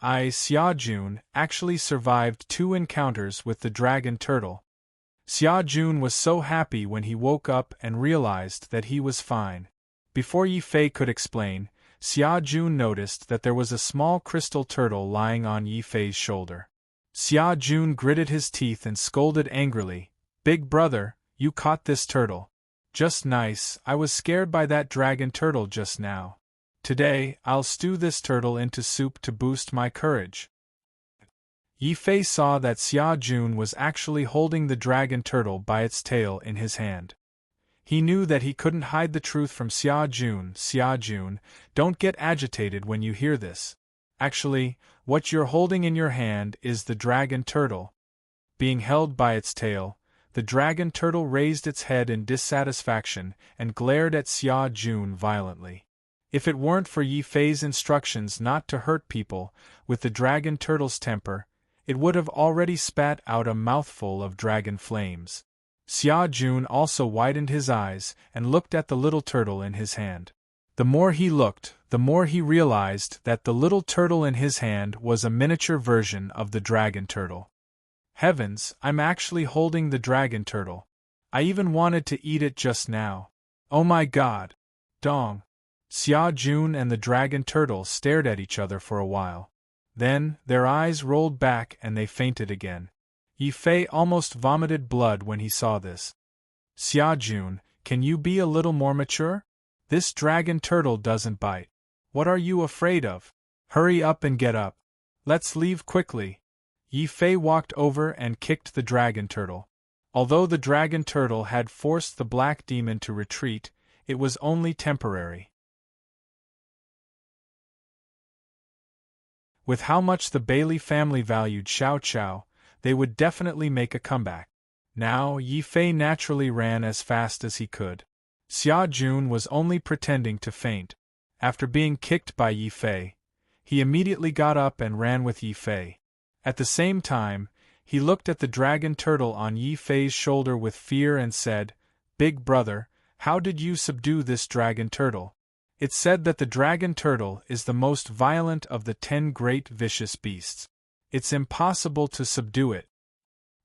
Xia Jun actually survived 2 encounters with the dragon turtle. Xia Jun was so happy when he woke up and realized that he was fine. Before Yi Fei could explain, Xia Jun noticed that there was a small crystal turtle lying on Yi Fei's shoulder. Xia Jun gritted his teeth and scolded angrily, "Big brother, you caught this turtle. Just nice, I was scared by that dragon turtle just now. Today, I'll stew this turtle into soup to boost my courage." Yi Fei saw that Xia Jun was actually holding the dragon turtle by its tail in his hand. He knew that he couldn't hide the truth from Xia Jun. "Xia Jun, don't get agitated when you hear this. Actually, what you're holding in your hand is the dragon turtle." Being held by its tail, the dragon turtle raised its head in dissatisfaction and glared at Xia Jun violently. If it weren't for Yi Fei's instructions not to hurt people with the dragon turtle's temper, it would have already spat out a mouthful of dragon flames. Xia Jun also widened his eyes and looked at the little turtle in his hand. The more he looked, the more he realized that the little turtle in his hand was a miniature version of the dragon turtle. Heavens, I'm actually holding the dragon turtle. I even wanted to eat it just now. Oh my god! Dong! Xia Jun and the dragon turtle stared at each other for a while. Then, their eyes rolled back and they fainted again. Yi Fei almost vomited blood when he saw this. "Xia Jun, can you be a little more mature? This dragon turtle doesn't bite. What are you afraid of? Hurry up and get up. Let's leave quickly." Yi Fei walked over and kicked the dragon turtle. Although the dragon turtle had forced the black demon to retreat, it was only temporary. With how much the Bailey family valued Xiao Qiao, they would definitely make a comeback. Now, Yi Fei naturally ran as fast as he could. Xia Jun was only pretending to faint. After being kicked by Yi Fei, he immediately got up and ran with Yi Fei. At the same time, he looked at the dragon turtle on Yi Fei's shoulder with fear and said, "Big brother, how did you subdue this dragon turtle? It's said that the dragon turtle is the most violent of the 10 great vicious beasts. It's impossible to subdue it."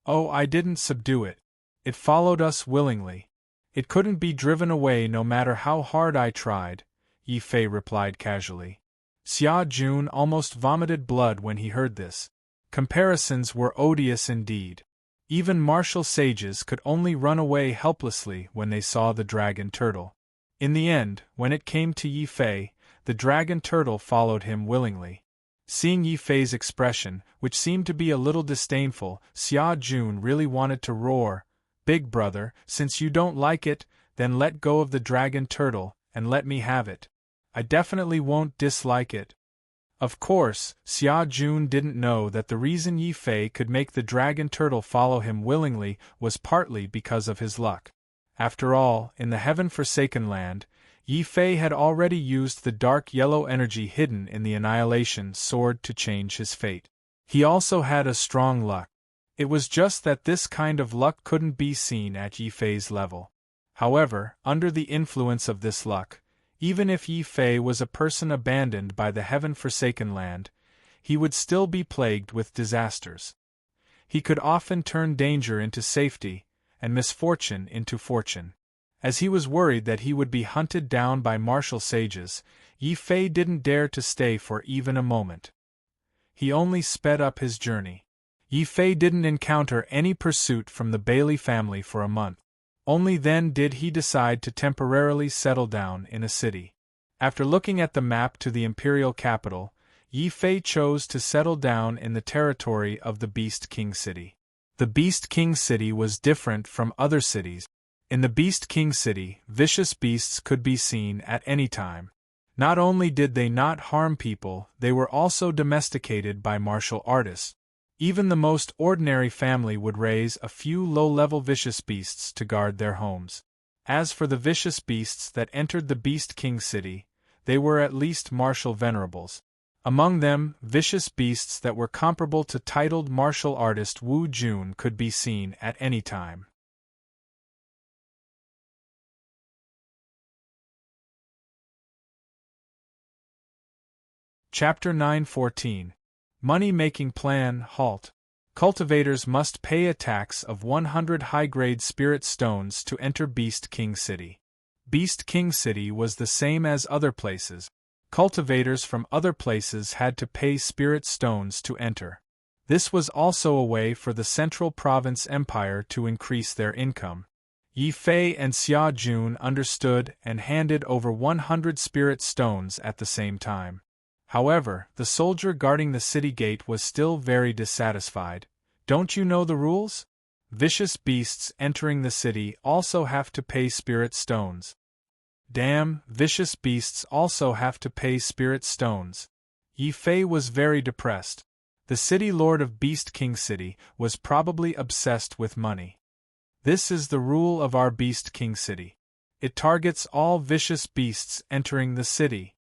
"Oh, I didn't subdue it. It followed us willingly. It couldn't be driven away no matter how hard I tried," Yi Fei replied casually. Xia Jun almost vomited blood when he heard this. Comparisons were odious indeed. Even martial sages could only run away helplessly when they saw the dragon turtle. In the end, when it came to Yi Fei, the dragon turtle followed him willingly. Seeing Yi Fei's expression, which seemed to be a little disdainful, Xia Jun really wanted to roar, "Big brother, since you don't like it, then let go of the dragon turtle, and let me have it. I definitely won't dislike it." Of course, Xia Jun didn't know that the reason Yi Fei could make the dragon turtle follow him willingly was partly because of his luck. After all, in the heaven-forsaken land, Yi Fei had already used the dark yellow energy hidden in the Annihilation Sword to change his fate. He also had a strong luck. It was just that this kind of luck couldn't be seen at Yi Fei's level. However, under the influence of this luck, even if Yi Fei was a person abandoned by the heaven-forsaken land, he would still be plagued with disasters. He could often turn danger into safety, and misfortune into fortune. As he was worried that he would be hunted down by martial sages, Yi Fei didn't dare to stay for even a moment. He only sped up his journey. Yi Fei didn't encounter any pursuit from the Bailey family for a month. Only then did he decide to temporarily settle down in a city. After looking at the map to the imperial capital, Yi Fei chose to settle down in the territory of the Beast King City. The Beast King City was different from other cities. In the Beast King City, vicious beasts could be seen at any time. Not only did they not harm people, they were also domesticated by martial artists. Even the most ordinary family would raise a few low-level vicious beasts to guard their homes. As for the vicious beasts that entered the Beast King City, they were at least martial venerables. Among them, vicious beasts that were comparable to titled martial artist Wu Jun could be seen at any time. Chapter 9:14. Money-Making Plan. Halt. Cultivators must pay a tax of 100 high-grade spirit stones to enter Beast King City. Beast King City was the same as other places. Cultivators from other places had to pay spirit stones to enter. This was also a way for the Central Province Empire to increase their income. Yi Fei and Xia Jun understood and handed over 100 spirit stones at the same time. However, the soldier guarding the city gate was still very dissatisfied. Don't you know the rules? Vicious beasts entering the city also have to pay spirit stones. Damn, vicious beasts also have to pay spirit stones. Yi Fei was very depressed. The city lord of Beast King City was probably obsessed with money. This is the rule of our Beast King City. It targets all vicious beasts entering the city.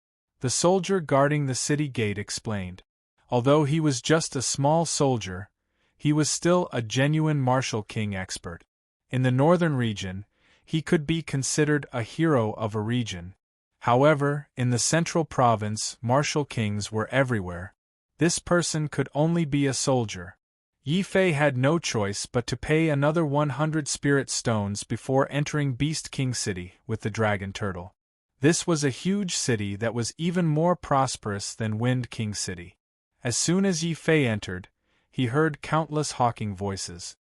The soldier guarding the city gate explained. Although he was just a small soldier, he was still a genuine martial king expert. In the northern region, he could be considered a hero of a region. However, in the central province, martial kings were everywhere. This person could only be a soldier. Yi Fei had no choice but to pay another 100 spirit stones before entering Beast King City with the dragon turtle. This was a huge city that was even more prosperous than Wind King City. As soon as Yi Fei entered, he heard countless hawking voices.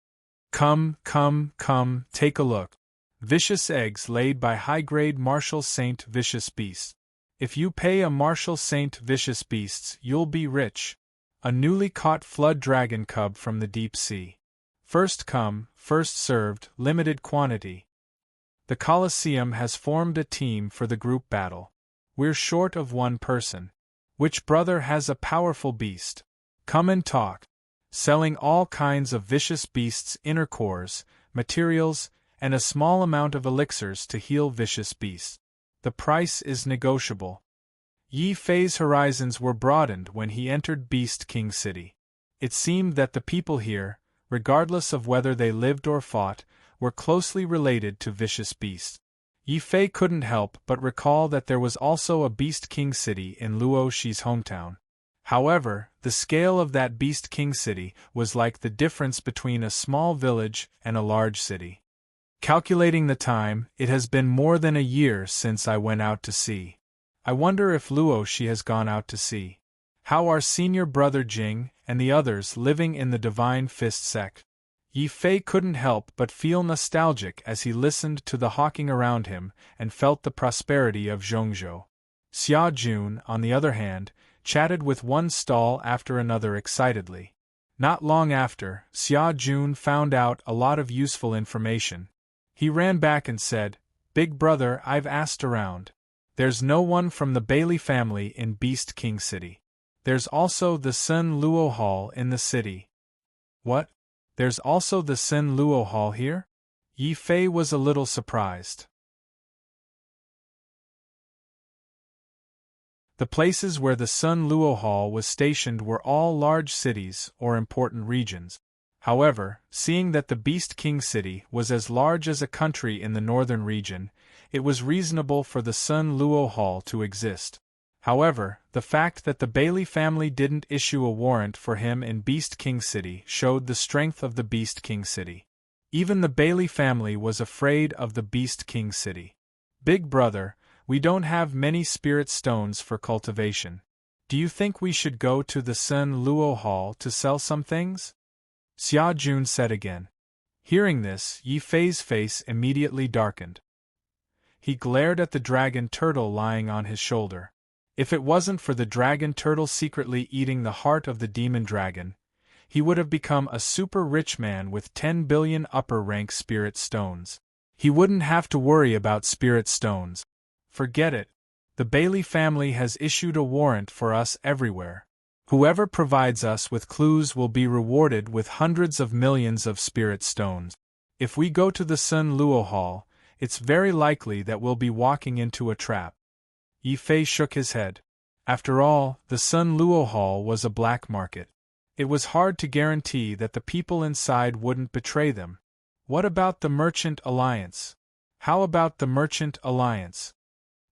Come, come, come, take a look. Vicious eggs laid by high-grade martial saint vicious beasts. If you pay a martial saint vicious beasts, you'll be rich. A newly caught flood dragon cub from the deep sea. First come, first served, limited quantity. The Colosseum has formed a team for the group battle. We're short of one person. Which brother has a powerful beast? Come and talk. Selling all kinds of vicious beasts' inner cores, materials, and a small amount of elixirs to heal vicious beasts. The price is negotiable. Yi Fei's horizons were broadened when he entered Beast King City. It seemed that the people here, regardless of whether they lived or fought, were closely related to vicious beasts. Yi Fei couldn't help but recall that there was also a Beast King City in Luo Shi's hometown. However, the scale of that Beast King City was like the difference between a small village and a large city. Calculating the time, it has been more than a year since I went out to sea. I wonder if Luo Shi has gone out to sea. How are senior brother Jing and the others living in the Divine Fist sect? Yi Fei couldn't help but feel nostalgic as he listened to the hawking around him and felt the prosperity of Zhongzhou. Xia Jun, on the other hand, chatted with one stall after another excitedly. Not long after, Xia Jun found out a lot of useful information. He ran back and said, "Big brother, I've asked around. There's no one from the Bailey family in Beast King City. There's also the Sun Luo Hall in the city." What? There's also the Sun Luo Hall here? Yi Fei was a little surprised. The places where the Sun Luo Hall was stationed were all large cities or important regions. However, seeing that the Beast King City was as large as a country in the northern region, it was reasonable for the Sun Luo Hall to exist. However, the fact that the Bailey family didn't issue a warrant for him in Beast King City showed the strength of the Beast King City. Even the Bailey family was afraid of the Beast King City. "Big brother, we don't have many spirit stones for cultivation. Do you think we should go to the Sun Luo Hall to sell some things?" Xia Jun said again. Hearing this, Yi Fei's face immediately darkened. He glared at the dragon turtle lying on his shoulder. If it wasn't for the dragon turtle secretly eating the heart of the demon dragon, he would have become a super rich man with 10 billion upper-rank spirit stones. He wouldn't have to worry about spirit stones. Forget it. The Bailey family has issued a warrant for us everywhere. Whoever provides us with clues will be rewarded with hundreds of millions of spirit stones. If we go to the Sun Luo Hall, it's very likely that we'll be walking into a trap. Yi Fei shook his head. After all, the Sun Luo Hall was a black market. It was hard to guarantee that the people inside wouldn't betray them. What about the Merchant Alliance? How about the Merchant Alliance?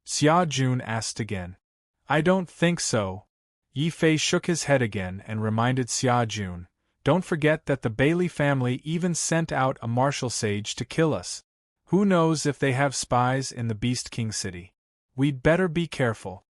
Xia Jun asked again. I don't think so. Yi Fei shook his head again and reminded Xia Jun, don't forget that the Bailey family even sent out a martial sage to kill us. Who knows if they have spies in the Beast King city? We'd better be careful.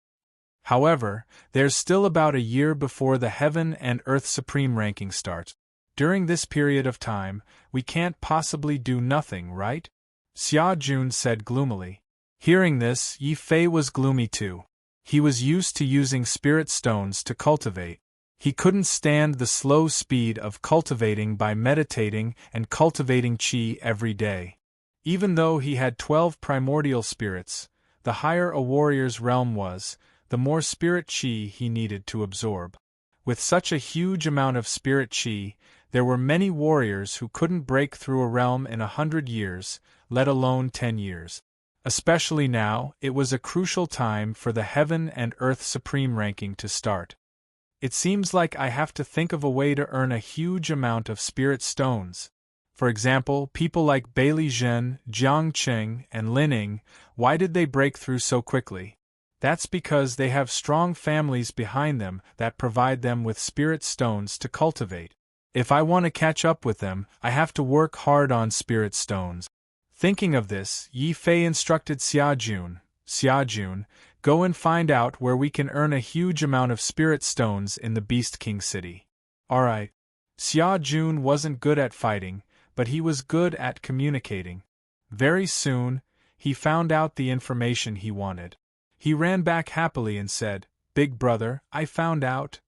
However, there's still about a year before the Heaven and Earth Supreme ranking starts. During this period of time, we can't possibly do nothing, right? Xia Jun said gloomily. Hearing this, Yi Fei was gloomy too. He was used to using spirit stones to cultivate. He couldn't stand the slow speed of cultivating by meditating and cultivating qi every day. Even though he had 12 primordial spirits, the higher a warrior's realm was, the more spirit qi he needed to absorb. With such a huge amount of spirit qi, there were many warriors who couldn't break through a realm in 100 years, let alone 10 years. Especially now, it was a crucial time for the Heaven and Earth Supreme ranking to start. It seems like I have to think of a way to earn a huge amount of spirit stones. For example, people like Bailey Zhen, Jiang Qing, and Lin Ying, why did they break through so quickly? That's because they have strong families behind them that provide them with spirit stones to cultivate. If I want to catch up with them, I have to work hard on spirit stones. Thinking of this, Yi Fei instructed Xia Jun, go and find out where we can earn a huge amount of spirit stones in the Beast King city. Alright. Xia Jun wasn't good at fighting, but he was good at communicating. Very soon, he found out the information he wanted. He ran back happily and said, Big brother, I found out.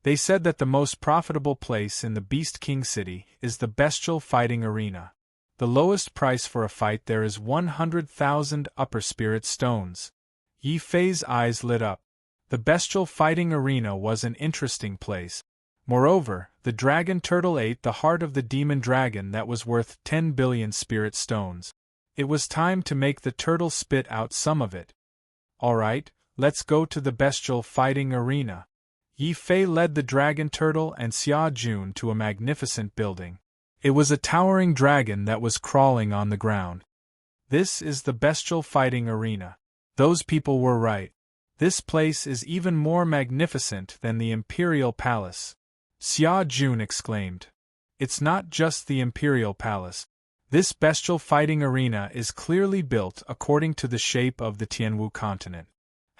They said that the most profitable place in the Beast King city is the bestial fighting arena. The lowest price for a fight there is 100,000 upper spirit stones. Yi Fei's eyes lit up. The bestial fighting arena was an interesting place. Moreover, the dragon turtle ate the heart of the demon dragon that was worth 10 billion spirit stones. It was time to make the turtle spit out some of it. Alright, let's go to the bestial fighting arena. Yi Fei led the dragon turtle and Xia Jun to a magnificent building. It was a towering dragon that was crawling on the ground. This is the bestial fighting arena. Those people were right. This place is even more magnificent than the Imperial Palace. Xia Jun exclaimed. It's not just the Imperial Palace. This bestial fighting arena is clearly built according to the shape of the Tianwu continent.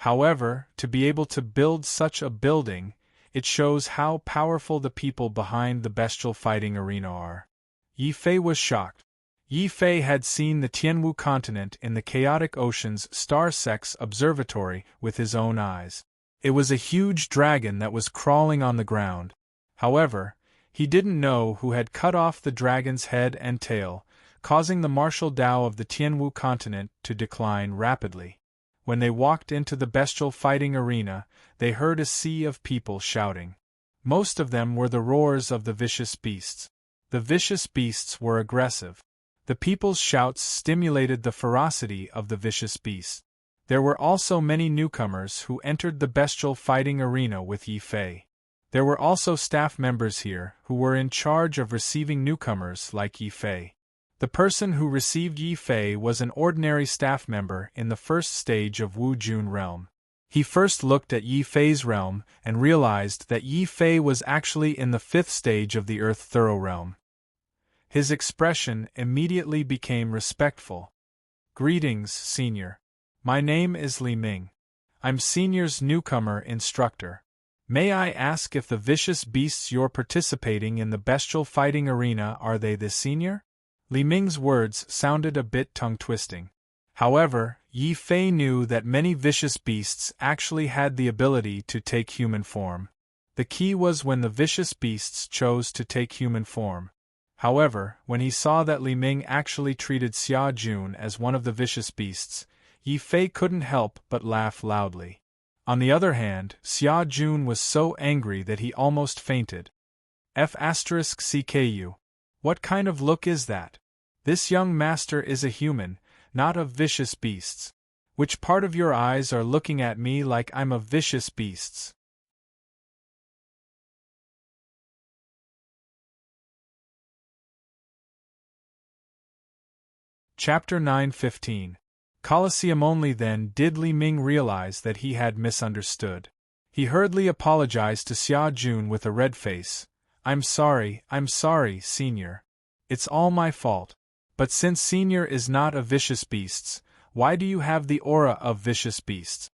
However, to be able to build such a building, it shows how powerful the people behind the bestial fighting arena are. Yi Fei was shocked. Yi Fei had seen the Tianwu continent in the Chaotic Ocean's Star Sex Observatory with his own eyes. It was a huge dragon that was crawling on the ground. However, he didn't know who had cut off the dragon's head and tail, causing the martial Dao of the Tianwu continent to decline rapidly. When they walked into the bestial fighting arena, they heard a sea of people shouting. Most of them were the roars of the vicious beasts. The vicious beasts were aggressive. The people's shouts stimulated the ferocity of the vicious beasts. There were also many newcomers who entered the bestial fighting arena with Yi Fei. There were also staff members here who were in charge of receiving newcomers like Yi Fei. The person who received Yi Fei was an ordinary staff member in the first stage of Wu Jun realm. He first looked at Yi Fei's realm and realized that Yi Fei was actually in the 5th stage of the Earth Thorough realm. His expression immediately became respectful. Greetings, Senior. My name is Li Ming. I'm Senior's newcomer instructor. May I ask if the vicious beasts you're participating in the bestial fighting arena are they the Senior? Li Ming's words sounded a bit tongue-twisting. However, Yi Fei knew that many vicious beasts actually had the ability to take human form. The key was when the vicious beasts chose to take human form. However, when he saw that Li Ming actually treated Xia Jun as one of the vicious beasts, Yi Fei couldn't help but laugh loudly. On the other hand, Xia Jun was so angry that he almost fainted. F***CKU. What kind of look is that? This young master is a human, not of vicious beasts. Which part of your eyes are looking at me like I'm of vicious beasts? Chapter 9:15. Colosseum. Only then did Li Ming realize that he had misunderstood. He hurriedly apologized to Xia Jun with a red face. I'm sorry, Senior. It's all my fault. But since Senior is not of vicious beasts, why do you have the aura of vicious beasts?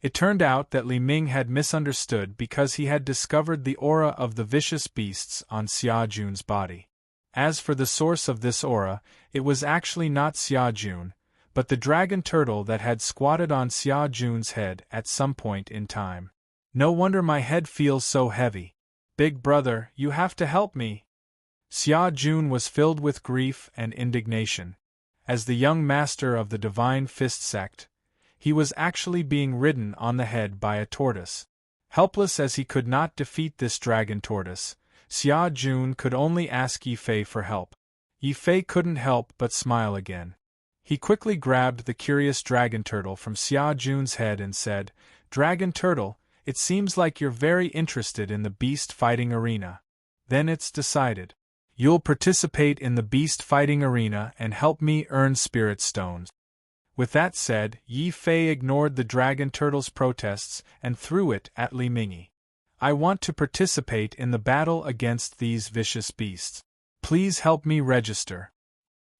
It turned out that Li Ming had misunderstood because he had discovered the aura of the vicious beasts on Xia Jun's body. As for the source of this aura, it was actually not Xia Jun, but the dragon turtle that had squatted on Xia Jun's head at some point in time. No wonder my head feels so heavy. Big brother, you have to help me. Xia Jun was filled with grief and indignation. As the young master of the Divine Fist sect, he was actually being ridden on the head by a tortoise. Helpless as he could not defeat this dragon tortoise, Xia Jun could only ask Yi Fei for help. Yi Fei couldn't help but smile again. He quickly grabbed the curious dragon turtle from Xia Jun's head and said, "Dragon turtle, it seems like you're very interested in the beast fighting arena. Then it's decided. You'll participate in the beast fighting arena and help me earn spirit stones." With that said, Yi Fei ignored the dragon turtle's protests and threw it at Li Ming. "I want to participate in the battle against these vicious beasts. Please help me register."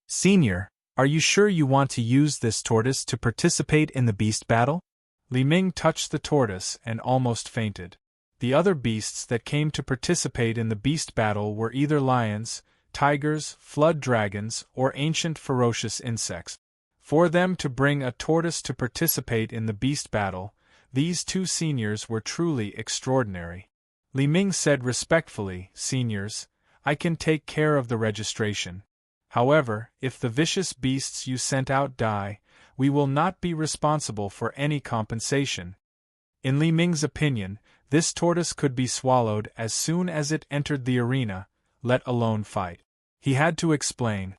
"Senior, are you sure you want to use this tortoise to participate in the beast battle?" Li Ming touched the tortoise and almost fainted. The other beasts that came to participate in the beast battle were either lions, tigers, flood dragons, or ancient ferocious insects. For them to bring a tortoise to participate in the beast battle, these two seniors were truly extraordinary. Li Ming said respectfully, "Seniors, I can take care of the registration. However, if the vicious beasts you sent out die, we will not be responsible for any compensation." In Li Ming's opinion, this tortoise could be swallowed as soon as it entered the arena, let alone fight. He had to explain.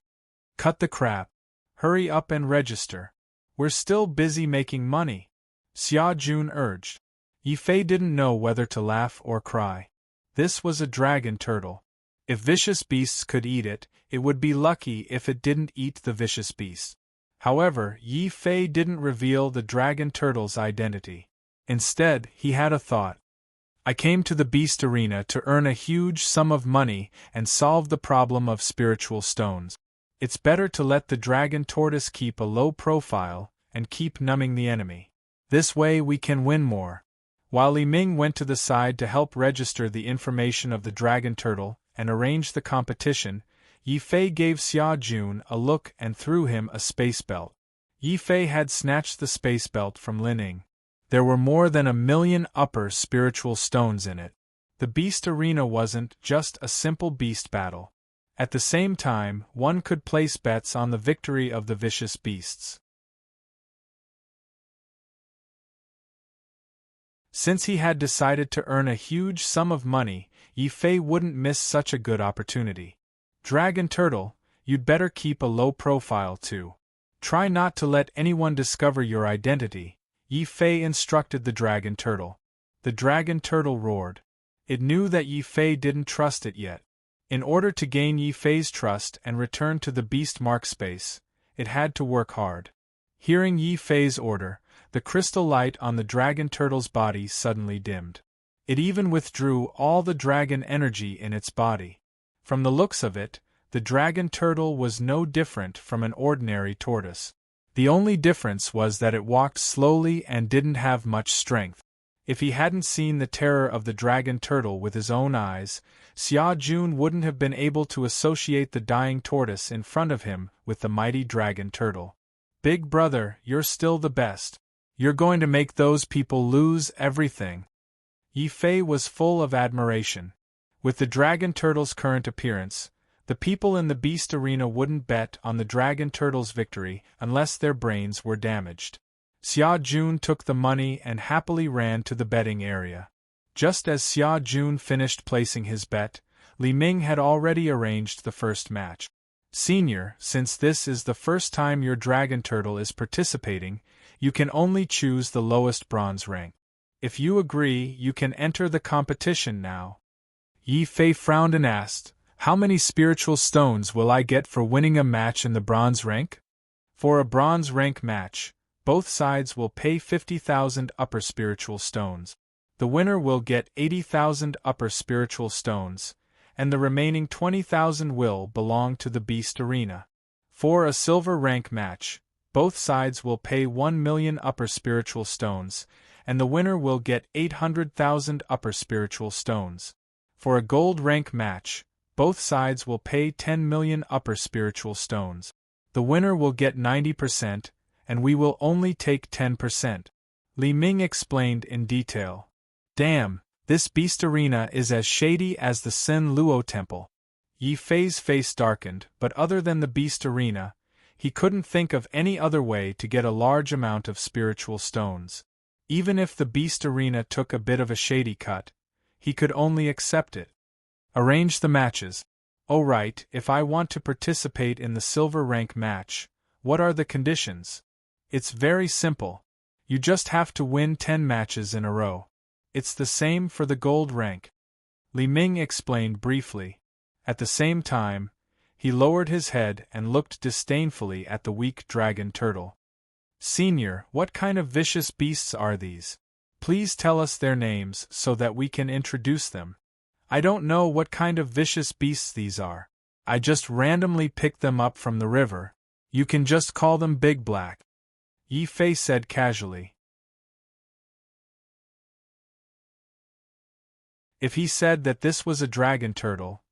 "Cut the crap. Hurry up and register. We're still busy making money," Xia Jun urged. Yi Fei didn't know whether to laugh or cry. This was a dragon turtle. If vicious beasts could eat it, it would be lucky if it didn't eat the vicious beast. However, Yi Fei didn't reveal the dragon turtle's identity. Instead, he had a thought. "I came to the beast arena to earn a huge sum of money and solve the problem of spiritual stones. It's better to let the dragon tortoise keep a low profile and keep numbing the enemy. This way we can win more." While Li Ming went to the side to help register the information of the dragon turtle and arrange the competition, Yi Fei gave Xia Jun a look and threw him a space belt. Yi Fei had snatched the space belt from Lin Ying. There were more than 1,000,000 upper spiritual stones in it. The beast arena wasn't just a simple beast battle. At the same time, one could place bets on the victory of the vicious beasts. Since he had decided to earn a huge sum of money, Yi Fei wouldn't miss such a good opportunity. "Dragon turtle, you'd better keep a low profile too. Try not to let anyone discover your identity," Yi Fei instructed the dragon turtle. The dragon turtle roared. It knew that Yi Fei didn't trust it yet. In order to gain Yi Fei's trust and return to the beast mark space, it had to work hard. Hearing Yi Fei's order, the crystal light on the dragon turtle's body suddenly dimmed. It even withdrew all the dragon energy in its body. From the looks of it, the dragon turtle was no different from an ordinary tortoise. The only difference was that it walked slowly and didn't have much strength. If he hadn't seen the terror of the dragon turtle with his own eyes, Xia Jun wouldn't have been able to associate the dying tortoise in front of him with the mighty dragon turtle. "Big brother, you're still the best. You're going to make those people lose everything." Yi Fei was full of admiration. With the dragon turtle's current appearance, The people in the Beast Arena wouldn't bet on the Dragon Turtle's victory unless their brains were damaged. Xia Jun took the money and happily ran to the betting area. Just as Xia Jun finished placing his bet, Li Ming had already arranged the first match. Senior, since this is the first time your Dragon Turtle is participating, you can only choose the lowest bronze rank. If you agree, you can enter the competition now. Yi Fei frowned and asked, "How many spiritual stones will I get for winning a match in the bronze rank?" For a bronze rank match, both sides will pay 50,000 upper spiritual stones. The winner will get 80,000 upper spiritual stones, and the remaining 20,000 will belong to the Beast Arena. For a silver rank match, both sides will pay 1 million upper spiritual stones, and the winner will get 800,000 upper spiritual stones. For a gold rank match, both sides will pay 10 million upper spiritual stones. The winner will get 90%, and we will only take 10%. Li Ming explained in detail. Damn, this Beast Arena is as shady as the Sin Luo Temple. Yi Fei's face darkened, but other than the Beast Arena, he couldn't think of any other way to get a large amount of spiritual stones. Even if the Beast Arena took a bit of a shady cut, he could only accept it. Arrange the matches. Oh right, if I want to participate in the silver rank match, what are the conditions? It's very simple. You just have to win 10 matches in a row. It's the same for the gold rank. Li Ming explained briefly. At the same time, he lowered his head and looked disdainfully at the weak dragon turtle. Senior, what kind of vicious beasts are these? Please tell us their names so that we can introduce them. I don't know what kind of vicious beasts these are. I just randomly picked them up from the river. You can just call them Big Black. Yi Fei said casually. If he said that this was a dragon turtle,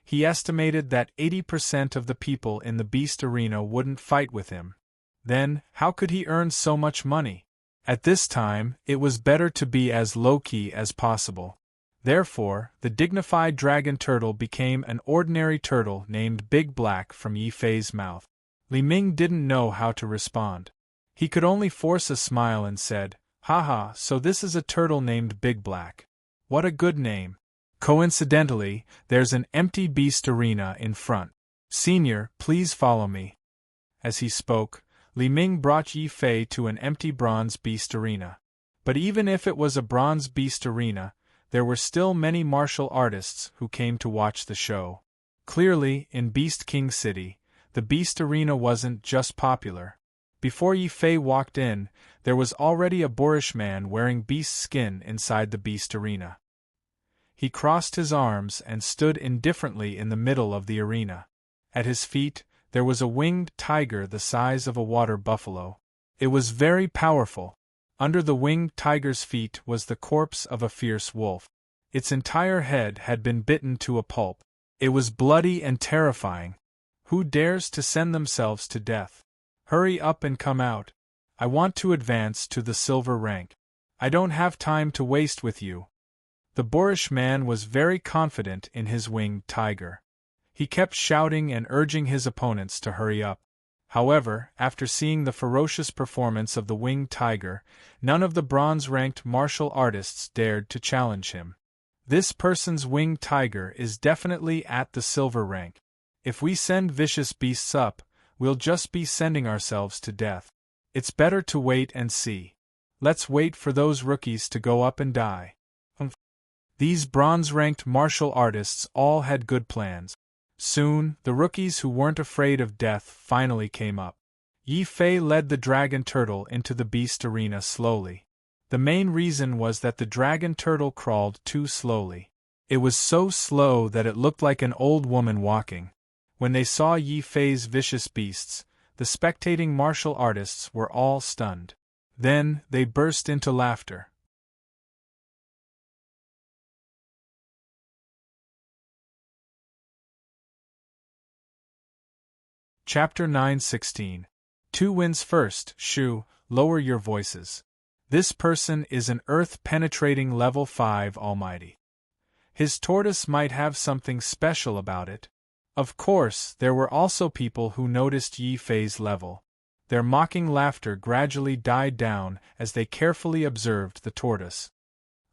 he estimated that 80% of the people in the Beast Arena wouldn't fight with him. Then, how could he earn so much money? At this time, it was better to be as low-key as possible. Therefore, the dignified dragon turtle became an ordinary turtle named Big Black from Yi Fei's mouth. Li Ming didn't know how to respond. He could only force a smile and said, "Haha, so this is a turtle named Big Black. What a good name. Coincidentally, there's an empty Beast Arena in front. Senior, please follow me." As he spoke, Li Ming brought Yi Fei to an empty bronze Beast Arena. But even if it was a bronze Beast Arena, there were still many martial artists who came to watch the show. Clearly, in Beast King City, the Beast Arena wasn't just popular. Before Yi Fei walked in, there was already a boorish man wearing beast skin inside the Beast Arena. He crossed his arms and stood indifferently in the middle of the arena. At his feet, there was a winged tiger the size of a water buffalo. It was very powerful. Under the winged tiger's feet was the corpse of a fierce wolf. Its entire head had been bitten to a pulp. It was bloody and terrifying. Who dares to send themselves to death? Hurry up and come out. I want to advance to the silver rank. I don't have time to waste with you. The boorish man was very confident in his winged tiger. He kept shouting and urging his opponents to hurry up. However, after seeing the ferocious performance of the winged tiger, none of the bronze-ranked martial artists dared to challenge him. This person's winged tiger is definitely at the silver rank. If we send vicious beasts up, we'll just be sending ourselves to death. It's better to wait and see. Let's wait for those rookies to go up and die. These bronze-ranked martial artists all had good plans. Soon, the rookies who weren't afraid of death finally came up. Yi Fei led the dragon turtle into the Beast Arena slowly. The main reason was that the dragon turtle crawled too slowly. It was so slow that it looked like an old woman walking. When they saw Yi Fei's vicious beasts, the spectating martial artists were all stunned. Then, they burst into laughter. Chapter 9:16. Two wins first. Shu, lower your voices. This person is an earth-penetrating level 5 almighty. His tortoise might have something special about it. Of course, there were also people who noticed Yi Fei's level. Their mocking laughter gradually died down as they carefully observed the tortoise.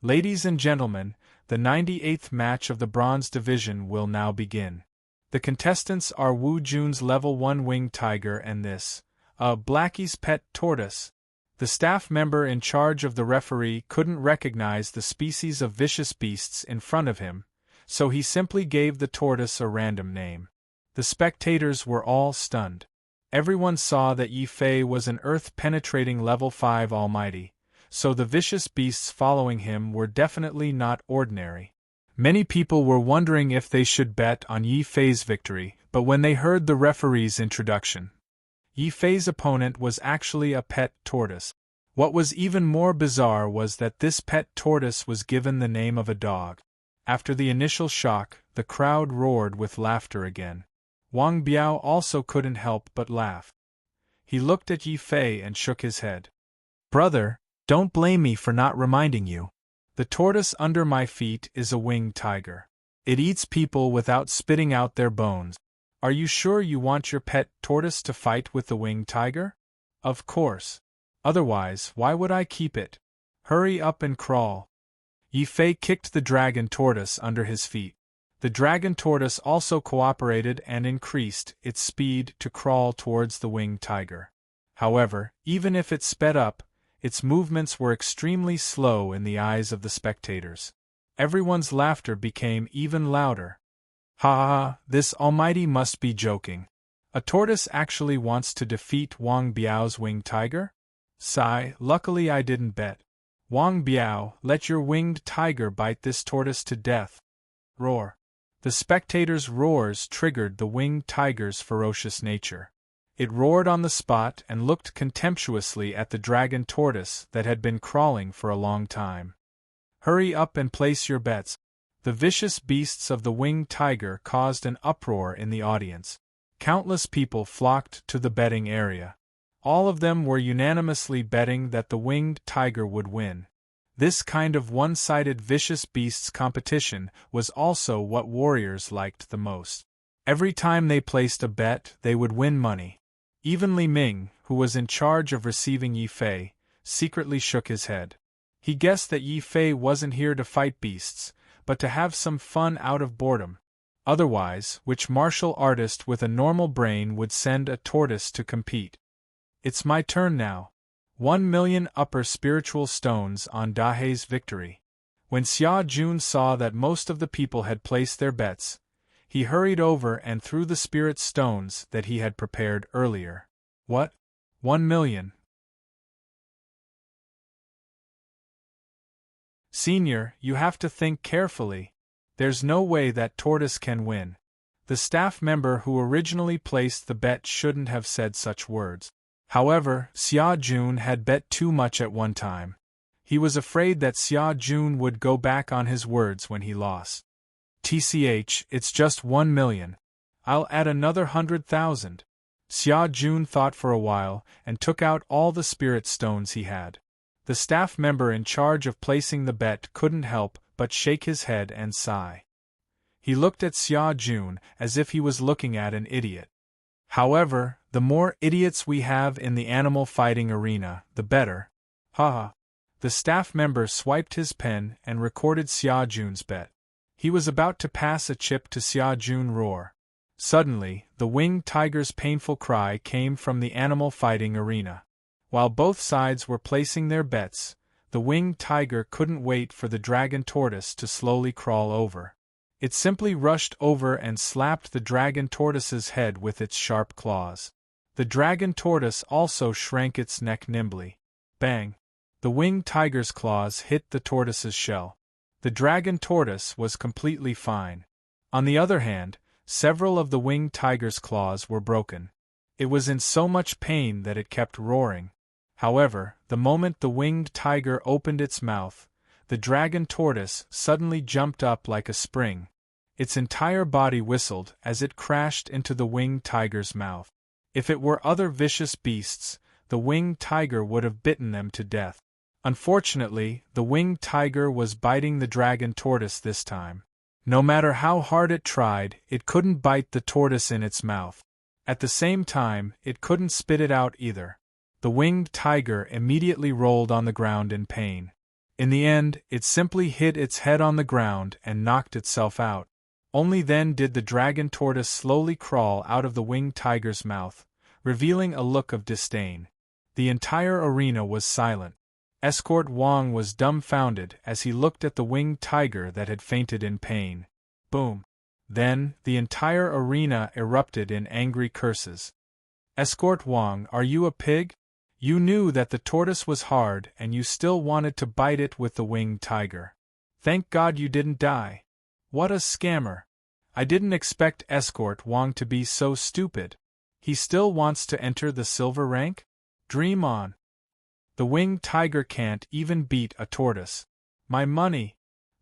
Ladies and gentlemen, the 98th match of the Bronze Division will now begin. The contestants are Wu Jun's level 1 winged tiger and this, Blackie's pet tortoise. The staff member in charge of the referee couldn't recognize the species of vicious beasts in front of him, so he simply gave the tortoise a random name. The spectators were all stunned. Everyone saw that Yi Fei was an earth-penetrating level 5 almighty, so the vicious beasts following him were definitely not ordinary. Many people were wondering if they should bet on Yi Fei's victory, but when they heard the referee's introduction, Yi Fei's opponent was actually a pet tortoise. What was even more bizarre was that this pet tortoise was given the name of a dog. After the initial shock, the crowd roared with laughter again. Wang Biao also couldn't help but laugh. He looked at Yi Fei and shook his head. "Brother, don't blame me for not reminding you. The tortoise under my feet is a winged tiger. It eats people without spitting out their bones. Are you sure you want your pet tortoise to fight with the winged tiger?" "Of course. Otherwise, why would I keep it? Hurry up and crawl." Yi Fei kicked the dragon tortoise under his feet. The dragon tortoise also cooperated and increased its speed to crawl towards the winged tiger. However, even if it sped up, its movements were extremely slow in the eyes of the spectators. Everyone's laughter became even louder. "Ha ha ha, this almighty must be joking. A tortoise actually wants to defeat Wang Biao's winged tiger? Sigh, luckily I didn't bet. Wang Biao, let your winged tiger bite this tortoise to death." Roar. The spectators' roars triggered the winged tiger's ferocious nature. It roared on the spot and looked contemptuously at the dragon tortoise that had been crawling for a long time. "Hurry up and place your bets." The vicious beasts of the winged tiger caused an uproar in the audience. Countless people flocked to the betting area. All of them were unanimously betting that the winged tiger would win. This kind of one-sided vicious beasts competition was also what warriors liked the most. Every time they placed a bet, they would win money. Even Li Ming, who was in charge of receiving Yi Fei, secretly shook his head. He guessed that Yi Fei wasn't here to fight beasts, but to have some fun out of boredom. Otherwise, which martial artist with a normal brain would send a tortoise to compete? "It's my turn now." 1,000,000 upper spiritual stones on Dahei's victory. When Xia Jun saw that most of the people had placed their bets, he hurried over and threw the spirit stones that he had prepared earlier. "What? 1,000,000? Senior, you have to think carefully. There's no way that tortoise can win." The staff member who originally placed the bet shouldn't have said such words. However, Xia Jun had bet too much at one time. He was afraid that Xia Jun would go back on his words when he lost. "Tch, it's just 1,000,000. I'll add another 100,000. Xia Jun thought for a while and took out all the spirit stones he had. The staff member in charge of placing the bet couldn't help but shake his head and sigh. He looked at Xia Jun as if he was looking at an idiot. However, the more idiots we have in the animal fighting arena, the better. Haha. The staff member swiped his pen and recorded Xia Jun's bet. He was about to pass a chip to Xia Jun roar. Suddenly, the winged tiger's painful cry came from the animal fighting arena. While both sides were placing their bets, the winged tiger couldn't wait for the dragon tortoise to slowly crawl over. It simply rushed over and slapped the dragon tortoise's head with its sharp claws. The dragon tortoise also shrank its neck nimbly. Bang! The winged tiger's claws hit the tortoise's shell. The dragon tortoise was completely fine. On the other hand, several of the winged tiger's claws were broken. It was in so much pain that it kept roaring. However, the moment the winged tiger opened its mouth, the dragon tortoise suddenly jumped up like a spring. Its entire body whistled as it crashed into the winged tiger's mouth. If it were other vicious beasts, the winged tiger would have bitten them to death. Unfortunately, the winged tiger was biting the dragon tortoise this time. No matter how hard it tried, it couldn't bite the tortoise in its mouth. At the same time, it couldn't spit it out either. The winged tiger immediately rolled on the ground in pain. In the end, it simply hit its head on the ground and knocked itself out. Only then did the dragon tortoise slowly crawl out of the winged tiger's mouth, revealing a look of disdain. The entire arena was silent. Escort Wang was dumbfounded as he looked at the winged tiger that had fainted in pain. Boom! Then, the entire arena erupted in angry curses. Escort Wang, are you a pig? You knew that the tortoise was hard and you still wanted to bite it with the winged tiger. Thank God you didn't die. What a scammer! I didn't expect Escort Wang to be so stupid. He still wants to enter the silver rank? Dream on. The winged tiger can't even beat a tortoise. My money!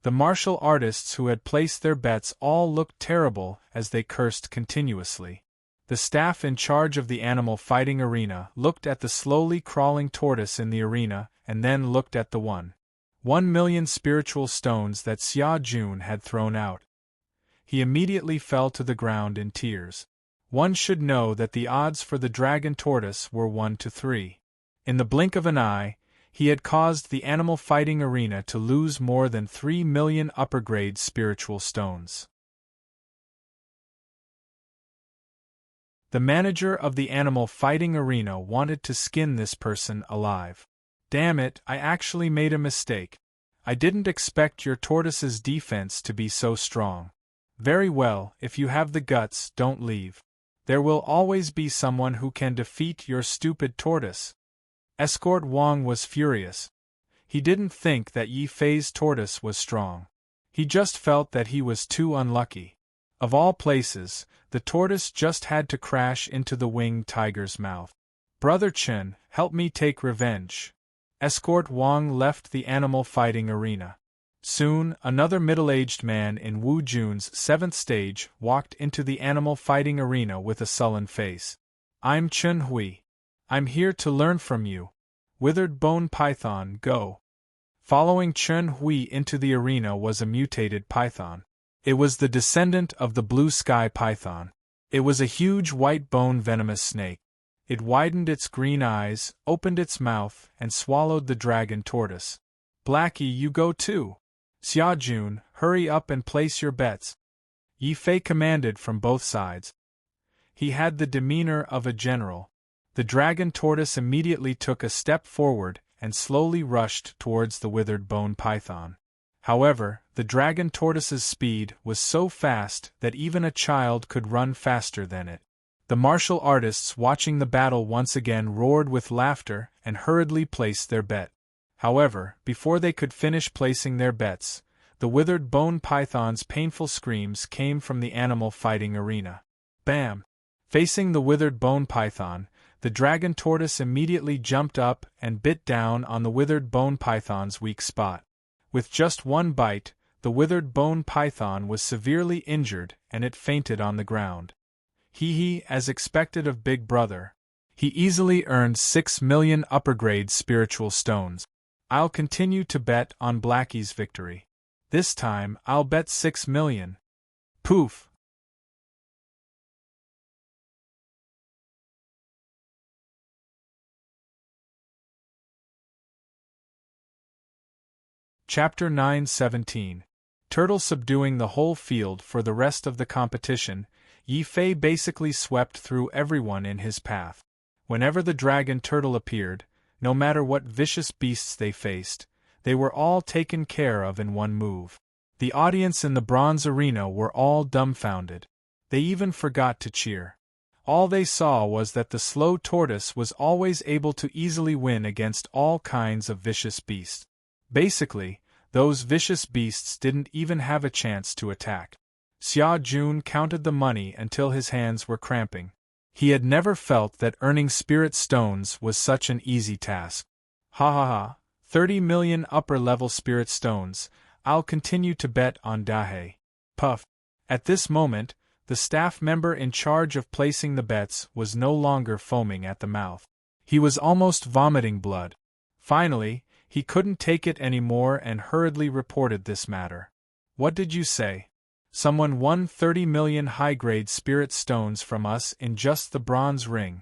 The martial artists who had placed their bets all looked terrible as they cursed continuously. The staff in charge of the animal fighting arena looked at the slowly crawling tortoise in the arena and then looked at the 1,000,000 spiritual stones that Xia Jun had thrown out. He immediately fell to the ground in tears. One should know that the odds for the dragon tortoise were 1 to 3. In the blink of an eye, he had caused the animal fighting arena to lose more than 3 million upper-grade spiritual stones. The manager of the animal fighting arena wanted to skin this person alive. Damn it, I actually made a mistake. I didn't expect your tortoise's defense to be so strong. Very well, if you have the guts, don't leave. There will always be someone who can defeat your stupid tortoise. Escort Wang was furious. He didn't think that Yi Fei's tortoise was strong. He just felt that he was too unlucky. Of all places, the tortoise just had to crash into the winged tiger's mouth. Brother Chen, help me take revenge. Escort Wang left the animal fighting arena. Soon, another middle-aged man in Wu Jun's 7th stage walked into the animal fighting arena with a sullen face. I'm Chen Hui. I'm here to learn from you. Withered Bone Python, go. Following Chen Hui into the arena was a mutated python. It was the descendant of the blue sky python. It was a huge white bone venomous snake. It widened its green eyes, opened its mouth, and swallowed the dragon tortoise. Blackie, you go too. Xia Jun, hurry up and place your bets. Yi Fei commanded from both sides. He had the demeanor of a general. The dragon tortoise immediately took a step forward and slowly rushed towards the withered bone python. However, the dragon tortoise's speed was so fast that even a child could run faster than it. The martial artists watching the battle once again roared with laughter and hurriedly placed their bet. However, before they could finish placing their bets, the withered bone python's painful screams came from the animal fighting arena. Bam! Facing the withered bone python, the dragon tortoise immediately jumped up and bit down on the withered bone python's weak spot. With just one bite, the withered bone python was severely injured and it fainted on the ground. Hee, as expected of Big Brother. He easily earned 6 million upper-grade spiritual stones. I'll continue to bet on Blackie's victory. This time, I'll bet 6 million. Poof! Chapter 9:17. Turtle subduing the whole field. For the rest of the competition, Yi Fei basically swept through everyone in his path. Whenever the dragon turtle appeared, no matter what vicious beasts they faced, they were all taken care of in one move. The audience in the bronze arena were all dumbfounded. They even forgot to cheer. All they saw was that the slow tortoise was always able to easily win against all kinds of vicious beasts. Basically, those vicious beasts didn't even have a chance to attack. Xia Jun counted the money until his hands were cramping. He had never felt that earning spirit stones was such an easy task. Ha ha ha, 30 million upper-level spirit stones, I'll continue to bet on Dahe. Puff. At this moment, the staff member in charge of placing the bets was no longer foaming at the mouth. He was almost vomiting blood. Finally, he couldn't take it anymore and hurriedly reported this matter. What did you say? Someone won 30 million high-grade spirit stones from us in just the bronze ring.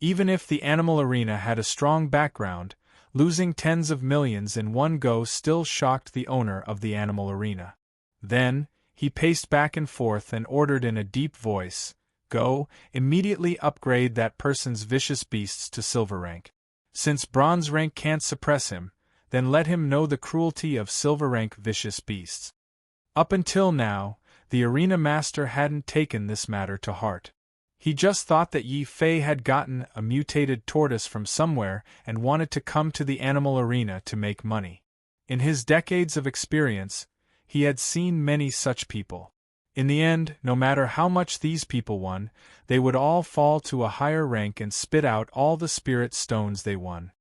Even if the animal arena had a strong background, losing tens of millions in one go still shocked the owner of the animal arena. Then, he paced back and forth and ordered in a deep voice, "Go, immediately upgrade that person's vicious beasts to silver rank. Since bronze rank can't suppress him, then let him know the cruelty of silver rank vicious beasts." Up until now, the arena master hadn't taken this matter to heart. He just thought that Yi Fei had gotten a mutated tortoise from somewhere and wanted to come to the animal arena to make money. In his decades of experience, he had seen many such people. In the end, no matter how much these people won, they would all fall to a higher rank and spit out all the spirit stones they won.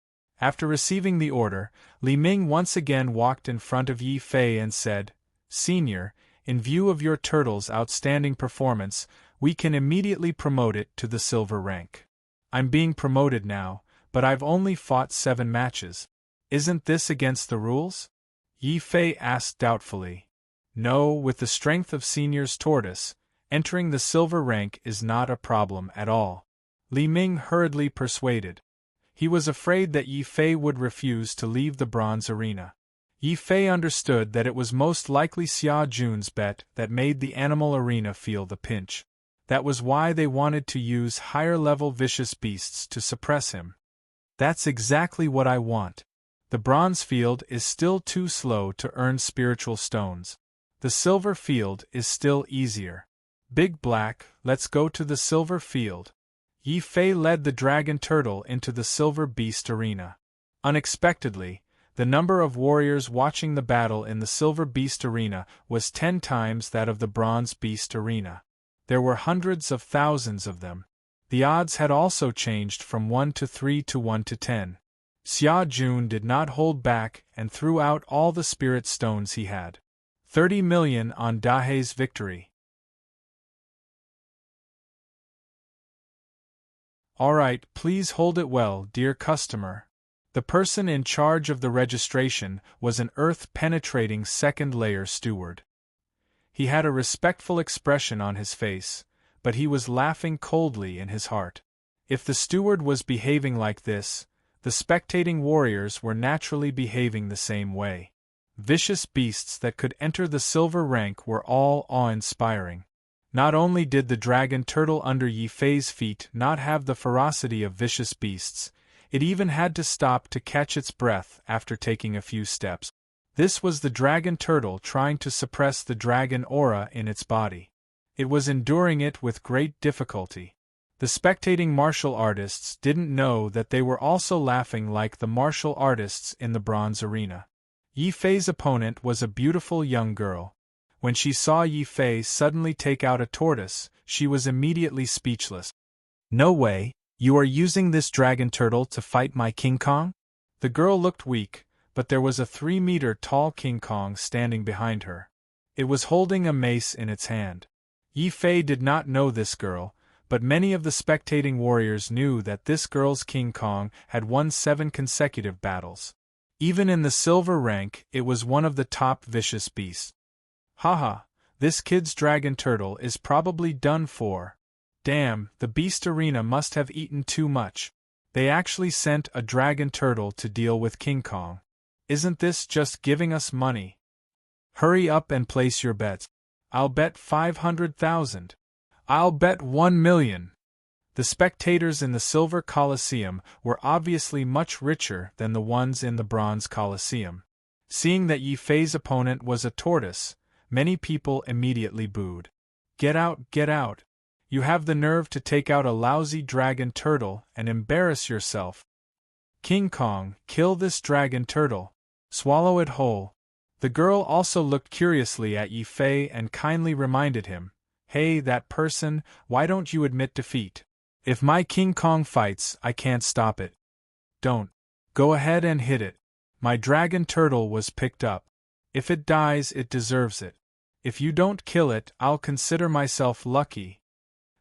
After receiving the order, Li Ming once again walked in front of Yi Fei and said, "Senior, in view of your turtle's outstanding performance, we can immediately promote it to the silver rank. I'm being promoted now, but I've only fought 7 matches. Isn't this against the rules?" Yi Fei asked doubtfully. "No, with the strength of Senior's tortoise, entering the silver rank is not a problem at all," Li Ming hurriedly persuaded. He was afraid that Yi Fei would refuse to leave the bronze arena. Yi Fei understood that it was most likely Xia Jun's bet that made the animal arena feel the pinch. That was why they wanted to use higher-level vicious beasts to suppress him. "That's exactly what I want. The bronze field is still too slow to earn spiritual stones. The silver field is still easier. Big Black, let's go to the silver field." Yi Fei led the dragon turtle into the silver beast arena. Unexpectedly, the number of warriors watching the battle in the silver beast arena was 10 times that of the bronze beast arena. There were hundreds of thousands of them. The odds had also changed from 1 to 3 to 1 to 10. Xia Jun did not hold back and threw out all the spirit stones he had. 30 million on Dahei's victory. "All right, please hold it well, dear customer." The person in charge of the registration was an earth-penetrating second-layer steward. He had a respectful expression on his face, but he was laughing coldly in his heart. If the steward was behaving like this, the spectating warriors were naturally behaving the same way. Vicious beasts that could enter the silver rank were all awe-inspiring. Not only did the dragon turtle under Yi Fei's feet not have the ferocity of vicious beasts, it even had to stop to catch its breath after taking a few steps. This was the dragon turtle trying to suppress the dragon aura in its body. It was enduring it with great difficulty. The spectating martial artists didn't know that they were also laughing like the martial artists in the bronze arena. Yi Fei's opponent was a beautiful young girl. When she saw Yi Fei suddenly take out a tortoise, she was immediately speechless. "No way, you are using this dragon turtle to fight my King Kong?" The girl looked weak, but there was a 3-meter-tall King Kong standing behind her. It was holding a mace in its hand. Yi Fei did not know this girl, but many of the spectating warriors knew that this girl's King Kong had won 7 consecutive battles. Even in the silver rank, it was one of the top vicious beasts. "Haha, this kid's dragon turtle is probably done for. Damn, the beast arena must have eaten too much. They actually sent a dragon turtle to deal with King Kong. Isn't this just giving us money? Hurry up and place your bets. I'll bet 500,000. I'll bet 1 million. The spectators in the Silver Colosseum were obviously much richer than the ones in the Bronze Colosseum. Seeing that Yi Fei's opponent was a tortoise, many people immediately booed. Get out, get out. You have the nerve to take out a lousy dragon turtle and embarrass yourself. King Kong, kill this dragon turtle. Swallow it whole." The girl also looked curiously at Yi Fei and kindly reminded him, "Hey, that person, why don't you admit defeat? If my King Kong fights, I can't stop it. Don't. Go ahead and hit it. My dragon turtle was picked up. If it dies, it deserves it. If you don't kill it, I'll consider myself lucky."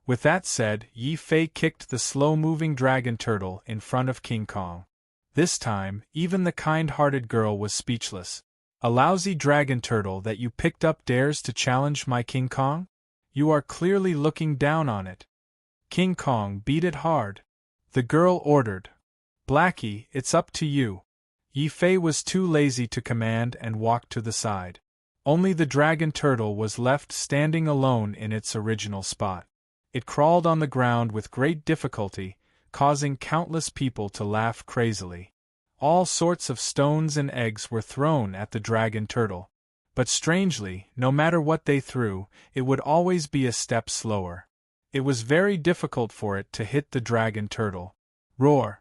With that said, Yi Fei kicked the slow-moving dragon turtle in front of King Kong. This time, even the kind-hearted girl was speechless. A lousy dragon turtle that you picked up dares to challenge my King Kong? You are clearly looking down on it. King Kong, beat it hard. The girl ordered. Blackie, it's up to you. Yi Fei was too lazy to command and walked to the side. Only the dragon turtle was left standing alone in its original spot. It crawled on the ground with great difficulty, causing countless people to laugh crazily. All sorts of stones and eggs were thrown at the dragon turtle. But strangely, no matter what they threw, it would always be a step slower. It was very difficult for it to hit the dragon turtle. Roar!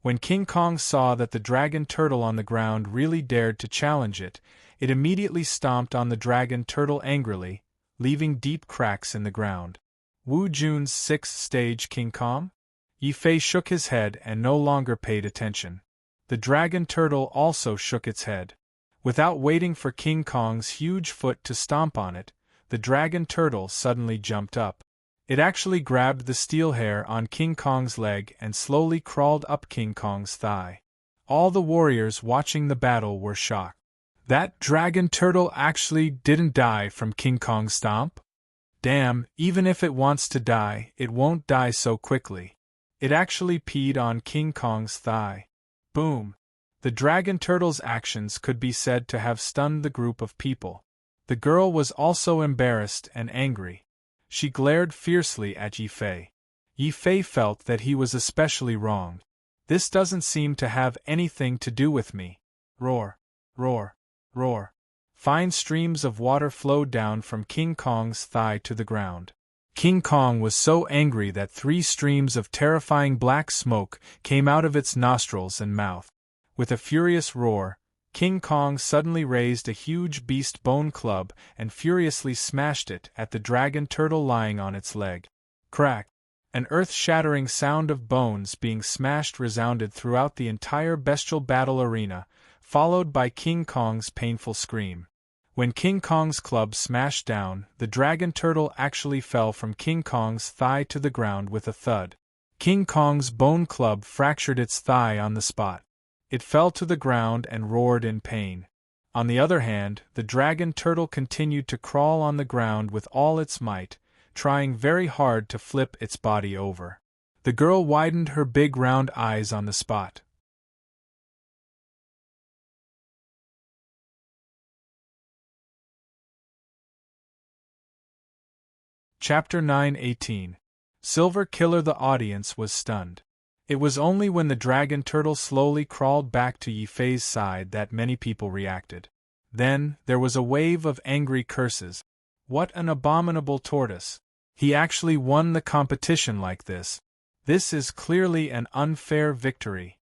When King Kong saw that the dragon turtle on the ground really dared to challenge it, it immediately stomped on the dragon turtle angrily, leaving deep cracks in the ground. Wu Jun's sixth stage King Kong? Yi Fei shook his head and no longer paid attention. The dragon turtle also shook its head. Without waiting for King Kong's huge foot to stomp on it, the dragon turtle suddenly jumped up. It actually grabbed the steel hair on King Kong's leg and slowly crawled up King Kong's thigh. All the warriors watching the battle were shocked. That dragon turtle actually didn't die from King Kong's stomp? Damn, even if it wants to die, it won't die so quickly. It actually peed on King Kong's thigh. Boom! The dragon turtle's actions could be said to have stunned the group of people. The girl was also embarrassed and angry. She glared fiercely at Yi Fei. Yi Fei felt that he was especially wronged. This doesn't seem to have anything to do with me. Roar! Roar! Roar! Fine streams of water flowed down from King Kong's thigh to the ground. King Kong was so angry that 3 streams of terrifying black smoke came out of its nostrils and mouth. With a furious roar, King Kong suddenly raised a huge beast bone club and furiously smashed it at the dragon turtle lying on its leg. Crack! An earth-shattering sound of bones being smashed resounded throughout the entire bestial battle arena, followed by King Kong's painful scream. When King Kong's club smashed down, the dragon turtle actually fell from King Kong's thigh to the ground with a thud. King Kong's bone club fractured its thigh on the spot. It fell to the ground and roared in pain. On the other hand, the dragon turtle continued to crawl on the ground with all its might, trying very hard to flip its body over. The girl widened her big round eyes on the spot. Chapter 9:18. Silver Killer. The audience was stunned. It was only when the dragon turtle slowly crawled back to Yi Fei's side that many people reacted. Then, there was a wave of angry curses. What an abominable tortoise! He actually won the competition like this. This is clearly an unfair victory.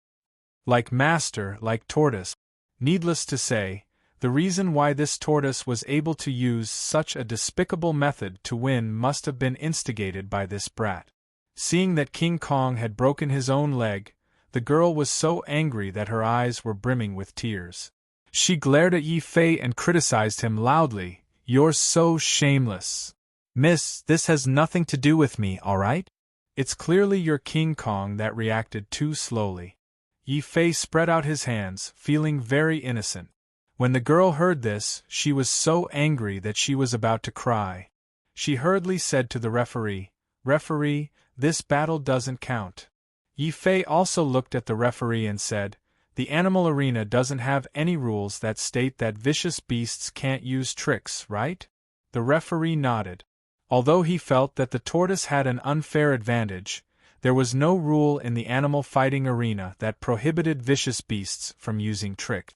Like master, like tortoise. Needless to say, the reason why this tortoise was able to use such a despicable method to win must have been instigated by this brat. Seeing that King Kong had broken his own leg, the girl was so angry that her eyes were brimming with tears. She glared at Yi Fei and criticized him loudly. "You're so shameless. Miss, this has nothing to do with me, alright? It's clearly your King Kong that reacted too slowly." Yi Fei spread out his hands, feeling very innocent. When the girl heard this, she was so angry that she was about to cry. She hurriedly said to the referee, "Referee, this battle doesn't count." Yi Fei also looked at the referee and said, "The animal arena doesn't have any rules that state that vicious beasts can't use tricks, right?" The referee nodded. Although he felt that the tortoise had an unfair advantage, there was no rule in the animal fighting arena that prohibited vicious beasts from using tricks.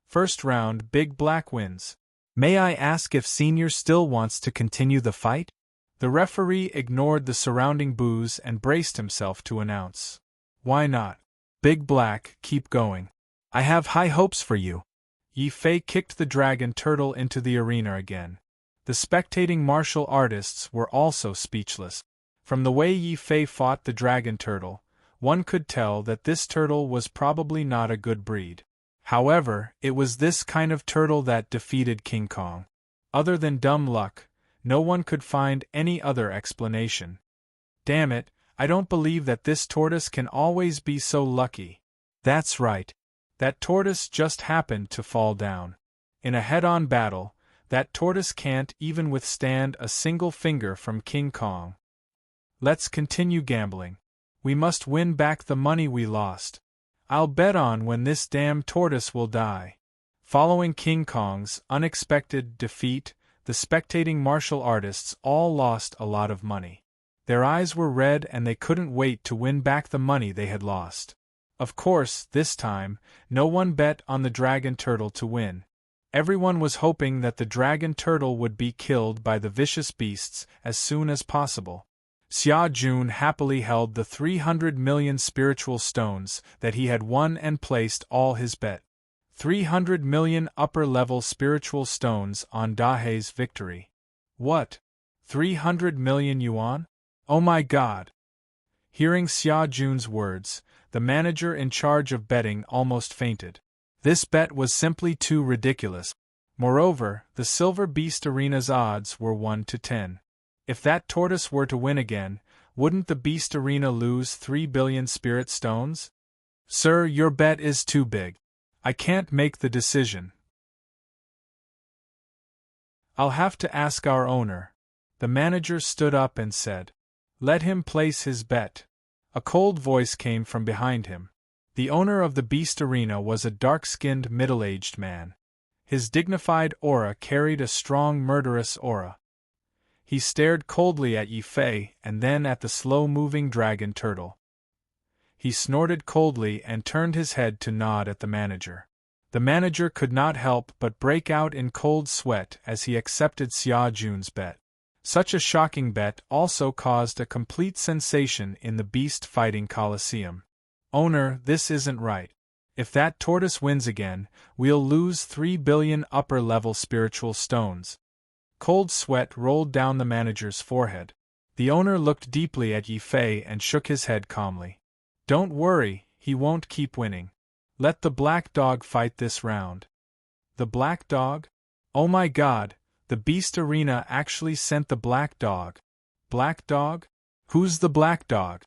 First round, Big Black wins. May I ask if Senior still wants to continue the fight? The referee ignored the surrounding boos and braced himself to announce. Why not? Big Black, keep going. I have high hopes for you. Yi Fei kicked the dragon turtle into the arena again. The spectating martial artists were also speechless. From the way Yi Fei fought the dragon turtle, one could tell that this turtle was probably not a good breed. However, it was this kind of turtle that defeated King Kong. Other than dumb luck, no one could find any other explanation. Damn it, I don't believe that this tortoise can always be so lucky. That's right. That tortoise just happened to fall down. In a head-on battle, that tortoise can't even withstand a single finger from King Kong. Let's continue gambling. We must win back the money we lost. I'll bet on when this damn tortoise will die. Following King Kong's unexpected defeat, the spectating martial artists all lost a lot of money. Their eyes were red and they couldn't wait to win back the money they had lost. Of course, this time, no one bet on the dragon turtle to win. Everyone was hoping that the dragon turtle would be killed by the vicious beasts as soon as possible. Xia Jun happily held the 300 million spiritual stones that he had won and placed all his bet. 300 million upper-level spiritual stones on Dahe's victory. What? 300 million yuan? Oh my god! Hearing Xia Jun's words, the manager in charge of betting almost fainted. This bet was simply too ridiculous. Moreover, the Silver Beast Arena's odds were 1 to 10. If that tortoise were to win again, wouldn't the Beast Arena lose 3 billion spirit stones? Sir, your bet is too big. I can't make the decision. I'll have to ask our owner. The manager stood up and said, "Let him place his bet." A cold voice came from behind him. The owner of the Beast Arena was a dark-skinned middle-aged man. His dignified aura carried a strong murderous aura. He stared coldly at Yi Fei and then at the slow-moving dragon turtle. He snorted coldly and turned his head to nod at the manager. The manager could not help but break out in cold sweat as he accepted Xia Jun's bet. Such a shocking bet also caused a complete sensation in the beast fighting coliseum. "Owner, this isn't right. If that tortoise wins again, we'll lose 3 billion upper-level spiritual stones." Cold sweat rolled down the manager's forehead. The owner looked deeply at Yi Fei and shook his head calmly. "Don't worry, he won't keep winning. Let the black dog fight this round." The black dog? Oh my god, the Beast Arena actually sent the black dog. Black dog? Who's the black dog?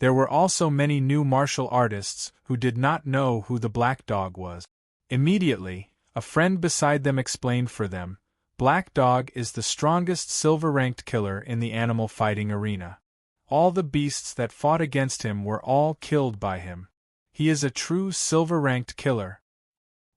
There were also many new martial artists who did not know who the black dog was. Immediately, a friend beside them explained for them, Black Dog is the strongest silver-ranked killer in the animal fighting arena. All the beasts that fought against him were all killed by him. He is a true silver-ranked killer.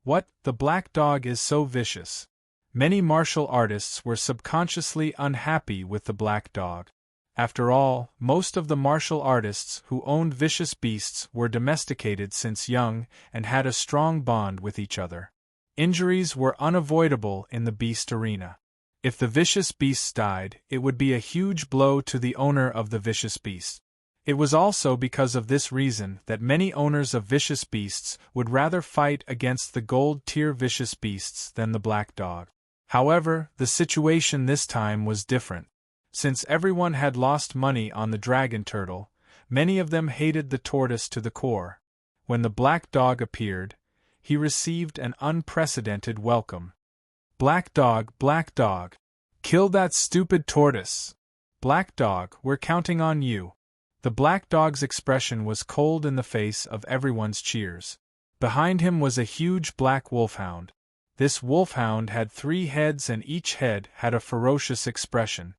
What? The Black Dog is so vicious. Many martial artists were subconsciously unhappy with the Black Dog. After all, most of the martial artists who owned vicious beasts were domesticated since young and had a strong bond with each other. Injuries were unavoidable in the beast arena. If the vicious beasts died, it would be a huge blow to the owner of the vicious beast. It was also because of this reason that many owners of vicious beasts would rather fight against the gold-tier vicious beasts than the Black Dog. However, the situation this time was different. Since everyone had lost money on the dragon turtle, many of them hated the tortoise to the core. When the Black Dog appeared, he received an unprecedented welcome. Black Dog, kill that stupid tortoise! Black Dog, we're counting on you. The Black Dog's expression was cold in the face of everyone's cheers. Behind him was a huge black wolfhound. This wolfhound had 3 heads and each head had a ferocious expression.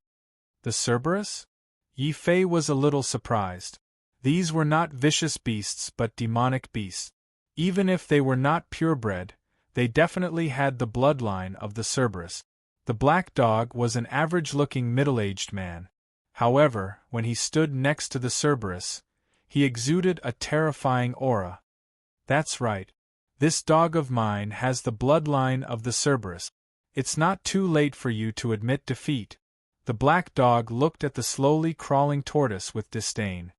The Cerberus? Yi Fei was a little surprised. These were not vicious beasts but demonic beasts. Even if they were not purebred, they definitely had the bloodline of the Cerberus. The Black Dog was an average-looking middle-aged man. However, when he stood next to the Cerberus, he exuded a terrifying aura. That's right. This dog of mine has the bloodline of the Cerberus. It's not too late for you to admit defeat. The Black Dog looked at the slowly crawling tortoise with disdain.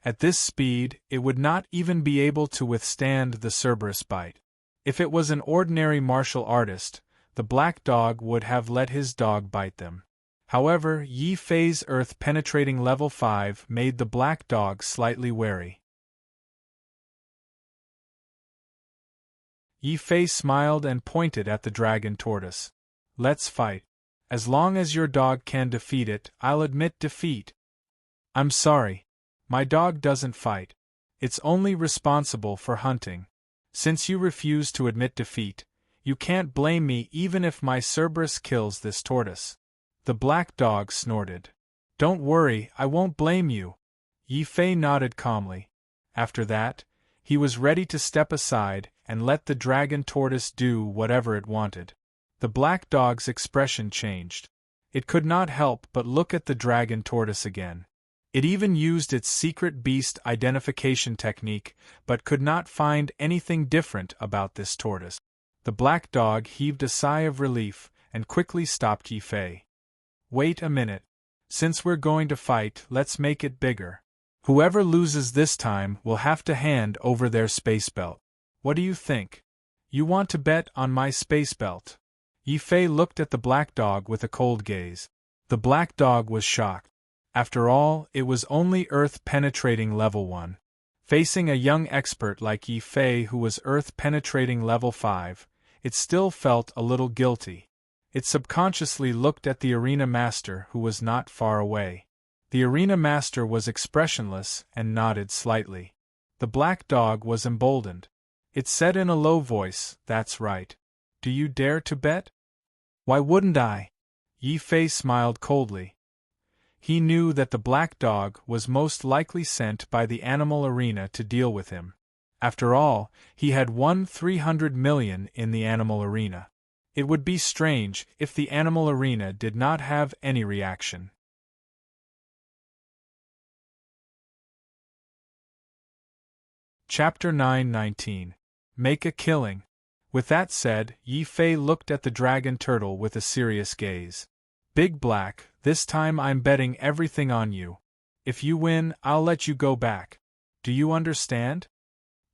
At this speed, it would not even be able to withstand the Cerberus bite. If it was an ordinary martial artist, the Black Dog would have let his dog bite them. However, Yi Fei's earth-penetrating level 5 made the Black Dog slightly wary. Yi Fei smiled and pointed at the dragon tortoise. Let's fight. As long as your dog can defeat it, I'll admit defeat. I'm sorry. My dog doesn't fight. It's only responsible for hunting. Since you refuse to admit defeat, you can't blame me even if my Cerberus kills this tortoise. The black dog snorted. Don't worry, I won't blame you. Yi Fei nodded calmly. After that, he was ready to step aside and let the dragon tortoise do whatever it wanted. The black dog's expression changed. It could not help but look at the dragon tortoise again. It even used its secret beast identification technique, but could not find anything different about this tortoise. The black dog heaved a sigh of relief and quickly stopped Yi Fei. Wait a minute. Since we're going to fight, let's make it bigger. Whoever loses this time will have to hand over their space belt. What do you think? You want to bet on my space belt? Yi Fei looked at the black dog with a cold gaze. The black dog was shocked. After all, it was only Earth-penetrating level 1. Facing a young expert like Yi Fei who was Earth-penetrating level 5, it still felt a little guilty. It subconsciously looked at the arena master who was not far away. The arena master was expressionless and nodded slightly. The black dog was emboldened. It said in a low voice, "That's right. Do you dare to bet?" "Why wouldn't I?" Yi Fei smiled coldly. He knew that the black dog was most likely sent by the animal arena to deal with him. After all, he had won 300 million in the animal arena. It would be strange if the animal arena did not have any reaction. Chapter 9:19. Make a killing. With that said, Yi Fei looked at the dragon turtle with a serious gaze. Big Black, this time I'm betting everything on you. If you win, I'll let you go back. Do you understand?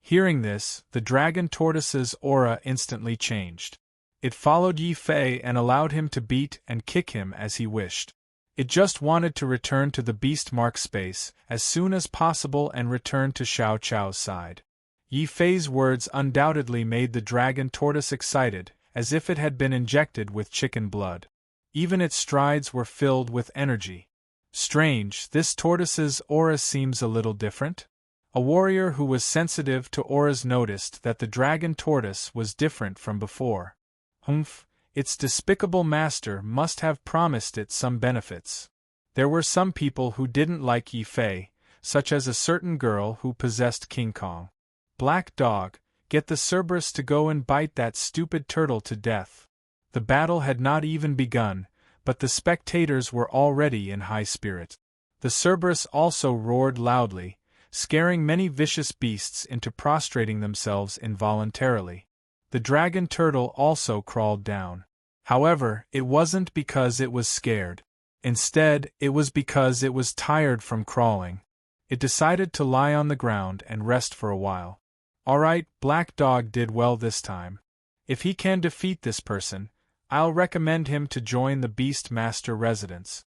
Hearing this, the dragon tortoise's aura instantly changed. It followed Yi Fei and allowed him to beat and kick him as he wished. It just wanted to return to the beast mark space as soon as possible and return to Xiao Chao's side. Yi Fei's words undoubtedly made the dragon tortoise excited, as if it had been injected with chicken blood. Even its strides were filled with energy. Strange, this tortoise's aura seems a little different. A warrior who was sensitive to auras noticed that the dragon tortoise was different from before. Humph, its despicable master must have promised it some benefits. There were some people who didn't like Yi Fei, such as a certain girl who possessed King Kong. Black Dog, get the Cerberus to go and bite that stupid turtle to death. The battle had not even begun, but the spectators were already in high spirits. The Cerberus also roared loudly, scaring many vicious beasts into prostrating themselves involuntarily. The dragon turtle also crawled down. However, it wasn't because it was scared. Instead, it was because it was tired from crawling. It decided to lie on the ground and rest for a while. Alright, Black Dog did well this time. If he can defeat this person, I'll recommend him to join the Beast Master residence.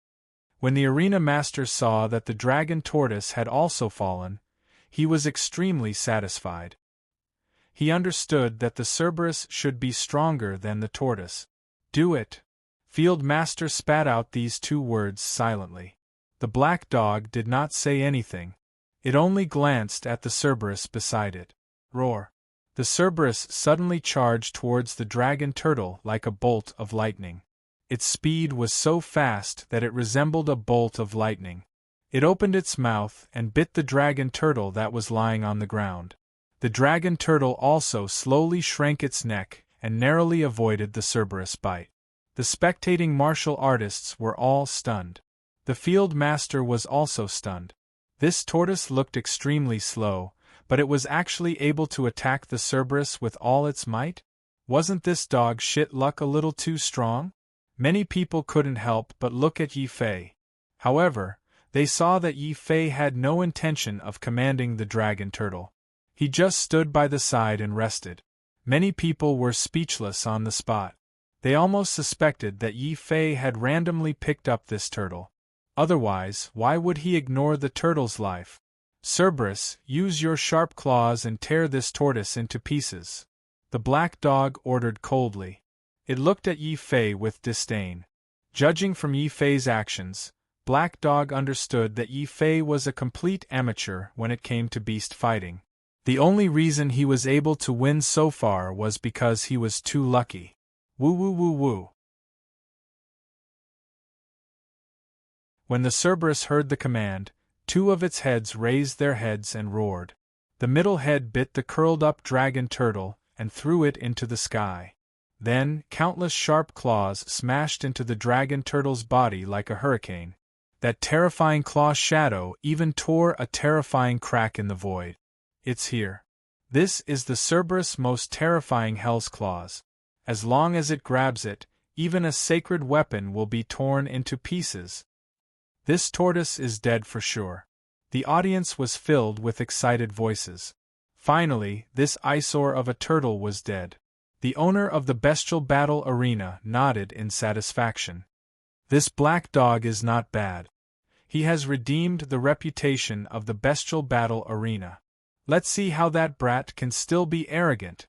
When the arena master saw that the dragon tortoise had also fallen, he was extremely satisfied. He understood that the Cerberus should be stronger than the tortoise. Do it. Field Master spat out these two words silently. The black dog did not say anything. It only glanced at the Cerberus beside it. Roar. The Cerberus suddenly charged towards the dragon turtle like a bolt of lightning. Its speed was so fast that it resembled a bolt of lightning. It opened its mouth and bit the dragon turtle that was lying on the ground. The dragon turtle also slowly shrank its neck and narrowly avoided the Cerberus bite. The spectating martial artists were all stunned. The field master was also stunned. This tortoise looked extremely slow, but it was actually able to attack the Cerberus with all its might? Wasn't this dog shit luck a little too strong? Many people couldn't help but look at Yi Fei. However, they saw that Yi Fei had no intention of commanding the dragon turtle. He just stood by the side and rested. Many people were speechless on the spot. They almost suspected that Yi Fei had randomly picked up this turtle. Otherwise, why would he ignore the turtle's life? Cerberus, use your sharp claws and tear this tortoise into pieces. The black dog ordered coldly. It looked at Yi Fei with disdain. Judging from Yi Fei's actions, Black Dog understood that Yi Fei was a complete amateur when it came to beast fighting. The only reason he was able to win so far was because he was too lucky. Woo woo woo woo. When the Cerberus heard the command, two of its heads raised their heads and roared. The middle head bit the curled-up dragon turtle and threw it into the sky. Then, countless sharp claws smashed into the dragon turtle's body like a hurricane. That terrifying claw shadow even tore a terrifying crack in the void. It's here. This is the Cerberus' most terrifying hell's claws. As long as it grabs it, even a sacred weapon will be torn into pieces. This tortoise is dead for sure. The audience was filled with excited voices. Finally, this eyesore of a turtle was dead. The owner of the bestial battle arena nodded in satisfaction. This Black Dog is not bad. He has redeemed the reputation of the bestial battle arena. Let's see how that brat can still be arrogant.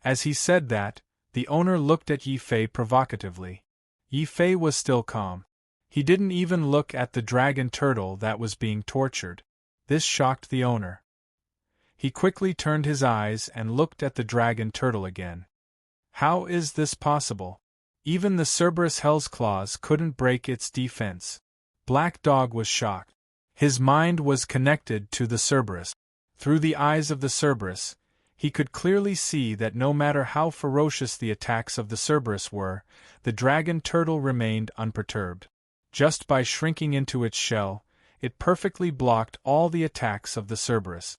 As he said that, the owner looked at Yi Fei provocatively. Yi Fei was still calm. He didn't even look at the dragon turtle that was being tortured. This shocked the owner. He quickly turned his eyes and looked at the dragon turtle again. How is this possible? Even the Cerberus Hell's Claws couldn't break its defense. Black Dog was shocked. His mind was connected to the Cerberus. Through the eyes of the Cerberus, he could clearly see that no matter how ferocious the attacks of the Cerberus were, the dragon turtle remained unperturbed. Just by shrinking into its shell, it perfectly blocked all the attacks of the Cerberus.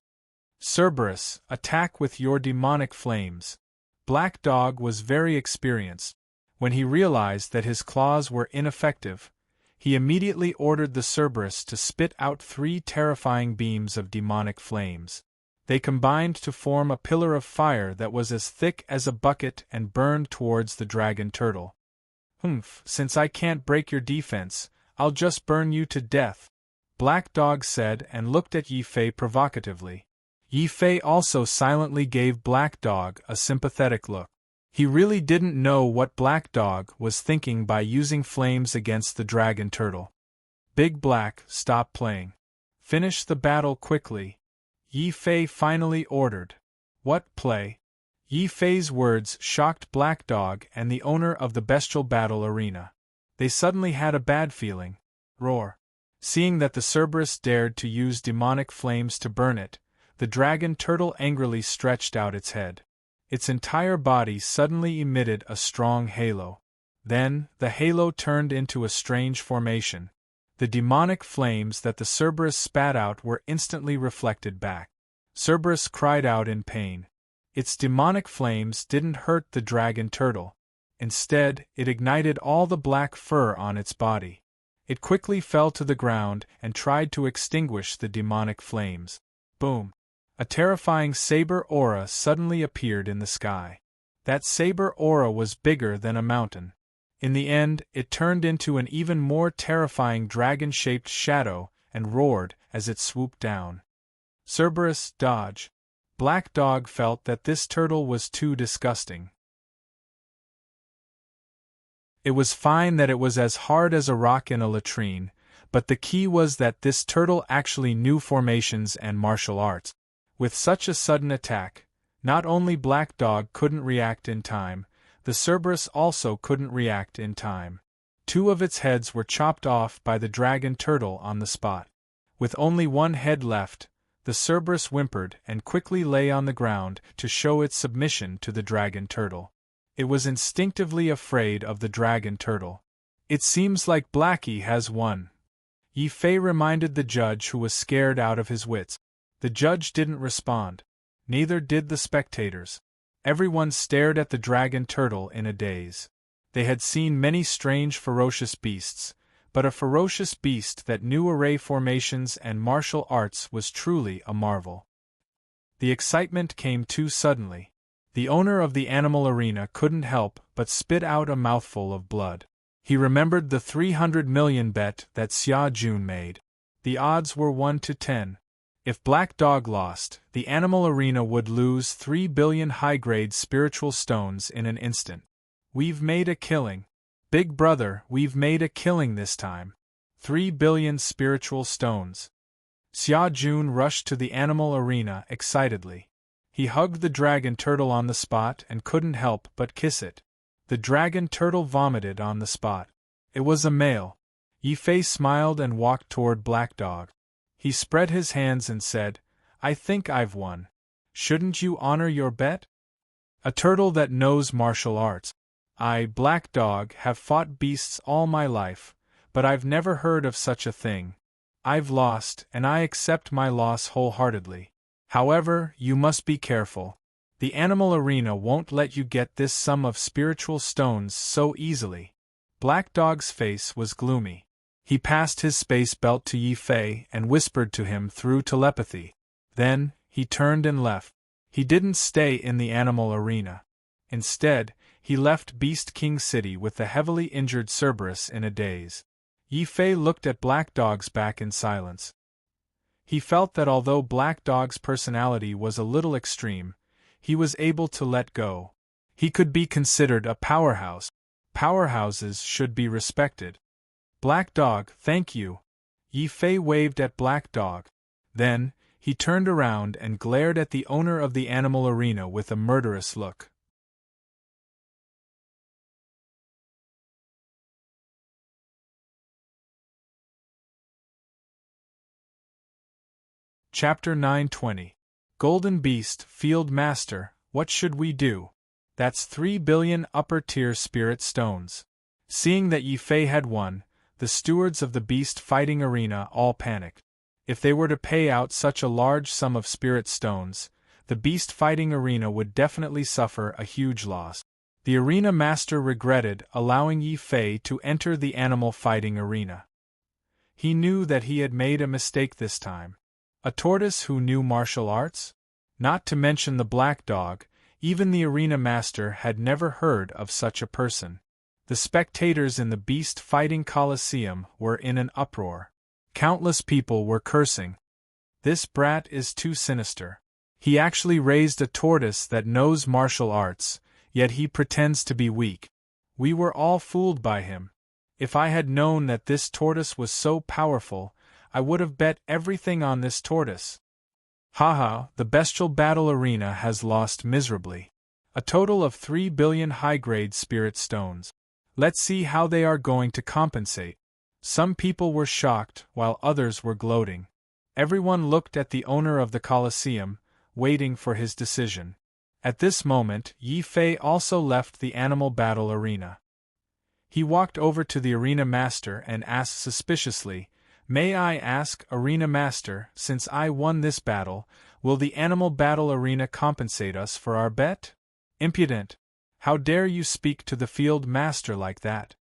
Cerberus, attack with your demonic flames. Black Dog was very experienced. When he realized that his claws were ineffective, he immediately ordered the Cerberus to spit out 3 terrifying beams of demonic flames. They combined to form a pillar of fire that was as thick as a bucket and burned towards the dragon turtle. Since I can't break your defense, I'll just burn you to death, Black Dog said and looked at Yi Fei provocatively. Yi Fei also silently gave Black Dog a sympathetic look. He really didn't know what Black Dog was thinking by using flames against the dragon turtle. Big Black, stop playing. Finish the battle quickly, Yi Fei finally ordered. What play? Yi Fei's words shocked Black Dog and the owner of the bestial battle arena. They suddenly had a bad feeling. Roar. Seeing that the Cerberus dared to use demonic flames to burn it, the dragon turtle angrily stretched out its head. Its entire body suddenly emitted a strong halo. Then, the halo turned into a strange formation. The demonic flames that the Cerberus spat out were instantly reflected back. Cerberus cried out in pain. Its demonic flames didn't hurt the dragon turtle. Instead, it ignited all the black fur on its body. It quickly fell to the ground and tried to extinguish the demonic flames. Boom! A terrifying saber aura suddenly appeared in the sky. That saber aura was bigger than a mountain. In the end, it turned into an even more terrifying dragon-shaped shadow and roared as it swooped down. Cerberus, dodge. Black Dog felt that this turtle was too disgusting. It was fine that it was as hard as a rock in a latrine, but the key was that this turtle actually knew formations and martial arts. With such a sudden attack, not only Black Dog couldn't react in time, the Cerberus also couldn't react in time. 2 of its heads were chopped off by the dragon turtle on the spot. With only 1 head left, the Cerberus whimpered and quickly lay on the ground to show its submission to the dragon turtle. It was instinctively afraid of the dragon turtle. It seems like Blackie has won. Yi Fei reminded the judge, who was scared out of his wits. The judge didn't respond. Neither did the spectators. Everyone stared at the dragon turtle in a daze. They had seen many strange ferocious beasts, but a ferocious beast that knew array formations and martial arts was truly a marvel. The excitement came too suddenly. The owner of the animal arena couldn't help but spit out a mouthful of blood. He remembered the 300 million bet that Xia Jun made. The odds were 1 to 10. If Black Dog lost, the animal arena would lose 3 billion high-grade spiritual stones in an instant. We've made a killing. Big brother, we've made a killing this time. 3 billion spiritual stones. Xia Jun rushed to the animal arena excitedly. He hugged the dragon turtle on the spot and couldn't help but kiss it. The dragon turtle vomited on the spot. It was a male. Yi Fei smiled and walked toward Black Dog. He spread his hands and said, "I think I've won. Shouldn't you honor your bet?" A turtle that knows martial arts. I, Black Dog, have fought beasts all my life, but I've never heard of such a thing. I've lost, and I accept my loss wholeheartedly. However, you must be careful. The animal arena won't let you get this sum of spiritual stones so easily. Black Dog's face was gloomy. He passed his space belt to Yi Fei and whispered to him through telepathy. Then, he turned and left. He didn't stay in the animal arena. Instead, he left Beast King City with the heavily injured Cerberus in a daze. Yi Fei looked at Black Dog's back in silence. He felt that although Black Dog's personality was a little extreme, he was able to let go. He could be considered a powerhouse. Powerhouses should be respected. Black Dog, thank you. Yi Fei waved at Black Dog. Then, he turned around and glared at the owner of the animal arena with a murderous look. Chapter 920. Golden Beast, Field Master, what should we do? That's 3 billion upper-tier spirit stones. Seeing that Yi Fei had won, the stewards of the beast fighting arena all panicked. If they were to pay out such a large sum of spirit stones, the beast fighting arena would definitely suffer a huge loss. The arena master regretted allowing Yi Fei to enter the animal fighting arena. He knew that he had made a mistake this time. A tortoise who knew martial arts? Not to mention the Black Dog, even the arena master had never heard of such a person. The spectators in the beast fighting coliseum were in an uproar. Countless people were cursing. This brat is too sinister. He actually raised a tortoise that knows martial arts, yet he pretends to be weak. We were all fooled by him. If I had known that this tortoise was so powerful, I would have bet everything on this tortoise. Haha, the bestial battle arena has lost miserably. A total of 3 billion high-grade spirit stones. Let's see how they are going to compensate. Some people were shocked, while others were gloating. Everyone looked at the owner of the Colosseum, waiting for his decision. At this moment, Yi Fei also left the animal battle arena. He walked over to the arena master and asked suspiciously, "May I ask, Arena Master, since I won this battle, will the animal battle arena compensate us for our bet?" "Impudent! How dare you speak to the field master like that?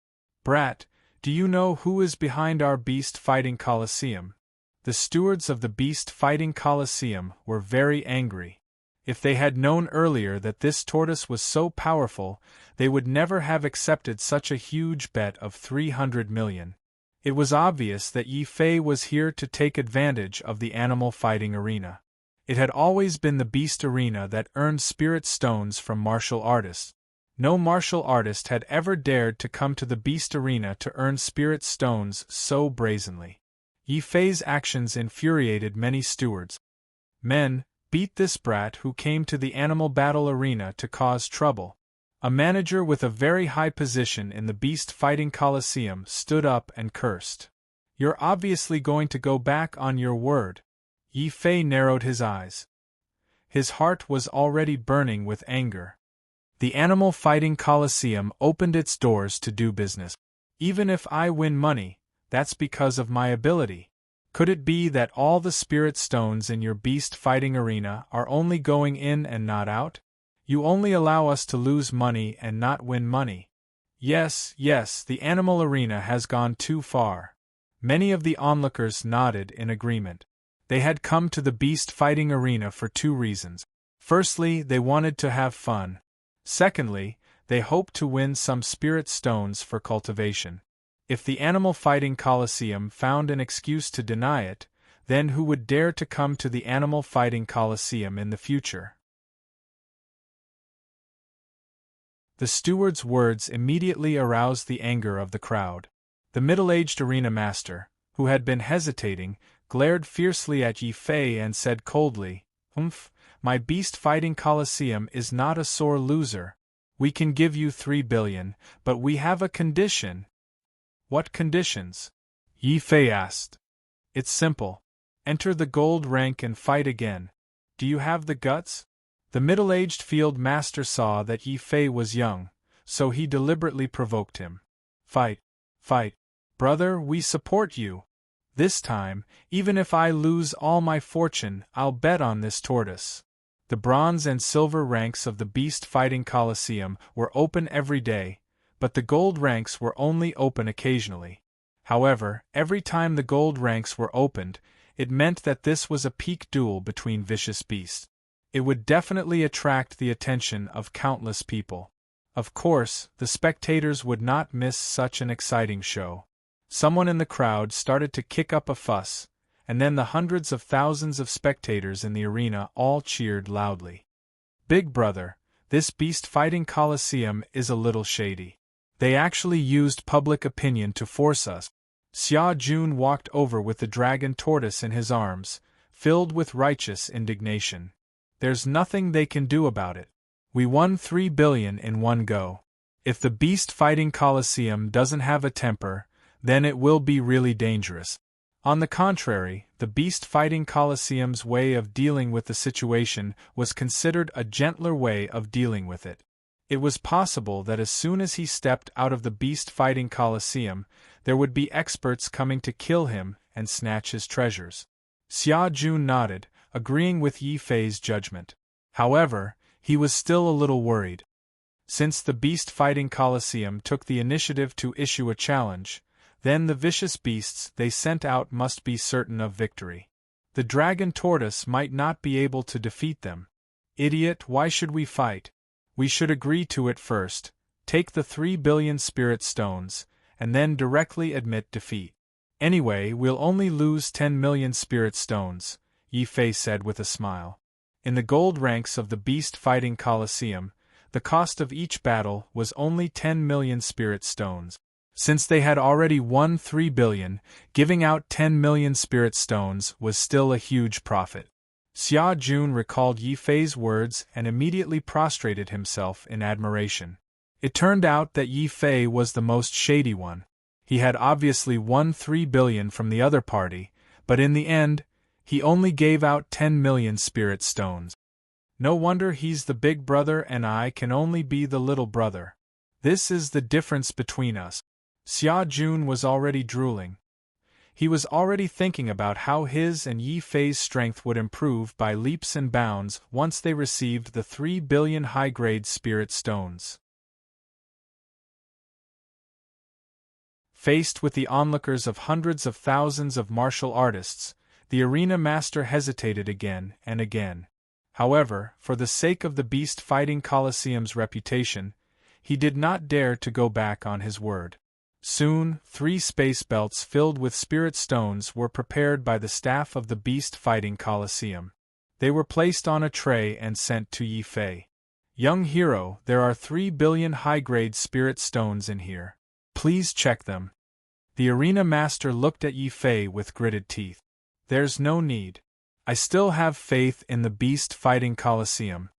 Brat, do you know who is behind our beast fighting coliseum?" The stewards of the beast fighting coliseum were very angry. If they had known earlier that this tortoise was so powerful, they would never have accepted such a huge bet of 300 million. It was obvious that Yi Fei was here to take advantage of the animal fighting arena. It had always been the beast arena that earned spirit stones from martial artists. No martial artist had ever dared to come to the beast arena to earn spirit stones so brazenly. Yi Fei's actions infuriated many stewards. "Men, beat this brat who came to the animal battle arena to cause trouble." A manager with a very high position in the beast fighting coliseum stood up and cursed. "You're obviously going to go back on your word." Yi Fei narrowed his eyes. His heart was already burning with anger. The animal fighting coliseum opened its doors to do business. "Even if I win money, that's because of my ability. Could it be that all the spirit stones in your beast fighting arena are only going in and not out? You only allow us to lose money and not win money." Yes, the animal arena has gone too far. Many of the onlookers nodded in agreement. They had come to the beast fighting arena for two reasons. Firstly, they wanted to have fun. Secondly, they hoped to win some spirit stones for cultivation. If the animal fighting coliseum found an excuse to deny it, then who would dare to come to the animal fighting coliseum in the future? The steward's words immediately aroused the anger of the crowd. The middle-aged arena master, who had been hesitating, glared fiercely at Yi Fei and said coldly, my beast fighting coliseum is not a sore loser. We can give you 3 billion, but we have a condition. What conditions? Yi Fei asked. It's simple. Enter the gold rank and fight again. Do you have the guts? The middle-aged field master saw that Yi Fei was young, so he deliberately provoked him. Fight. Fight. Brother, we support you. This time, even if I lose all my fortune, I'll bet on this tortoise. The bronze and silver ranks of the Beast Fighting Coliseum were open every day, but the gold ranks were only open occasionally. However, every time the gold ranks were opened, it meant that this was a peak duel between vicious beasts. It would definitely attract the attention of countless people. Of course, the spectators would not miss such an exciting show. Someone in the crowd started to kick up a fuss, and then the hundreds of thousands of spectators in the arena all cheered loudly. Big brother, this beast fighting coliseum is a little shady. They actually used public opinion to force us. Xia Jun walked over with the dragon tortoise in his arms, filled with righteous indignation. There's nothing they can do about it. We won 3 billion in one go. If the beast fighting coliseum doesn't have a temper, then it will be really dangerous. On the contrary, the Beast Fighting Coliseum's way of dealing with the situation was considered a gentler way of dealing with it. It was possible that as soon as he stepped out of the Beast Fighting Coliseum, there would be experts coming to kill him and snatch his treasures. Xia Jun nodded, agreeing with Yi Fei's judgment. However, he was still a little worried. Since the Beast Fighting Coliseum took the initiative to issue a challenge, then the vicious beasts they sent out must be certain of victory. The dragon tortoise might not be able to defeat them. Idiot, why should we fight? We should agree to it first, take the 3 billion spirit stones, and then directly admit defeat. Anyway, we'll only lose 10 million spirit stones, Yi Fei said with a smile. In the gold ranks of the Beast Fighting Coliseum, the cost of each battle was only 10 million spirit stones. Since they had already won 3 billion, giving out 10 million spirit stones was still a huge profit. Xia Jun recalled Yi Fei's words and immediately prostrated himself in admiration. It turned out that Yi Fei was the most shady one. He had obviously won 3 billion from the other party, but in the end, he only gave out 10 million spirit stones. No wonder he's the big brother and I can only be the little brother. This is the difference between us. Xia Jun was already drooling. He was already thinking about how his and Yi Fei's strength would improve by leaps and bounds once they received the 3 billion high-grade spirit stones. Faced with the onlookers of hundreds of thousands of martial artists, the arena master hesitated again and again. However, for the sake of the Beast Fighting Coliseum's reputation, he did not dare to go back on his word. Soon, 3 space belts filled with spirit stones were prepared by the staff of the Beast Fighting Coliseum. They were placed on a tray and sent to Yi Fei. Young hero, there are 3 billion high-grade spirit stones in here. Please check them. The arena master looked at Yi Fei with gritted teeth. There's no need. I still have faith in the Beast Fighting Coliseum.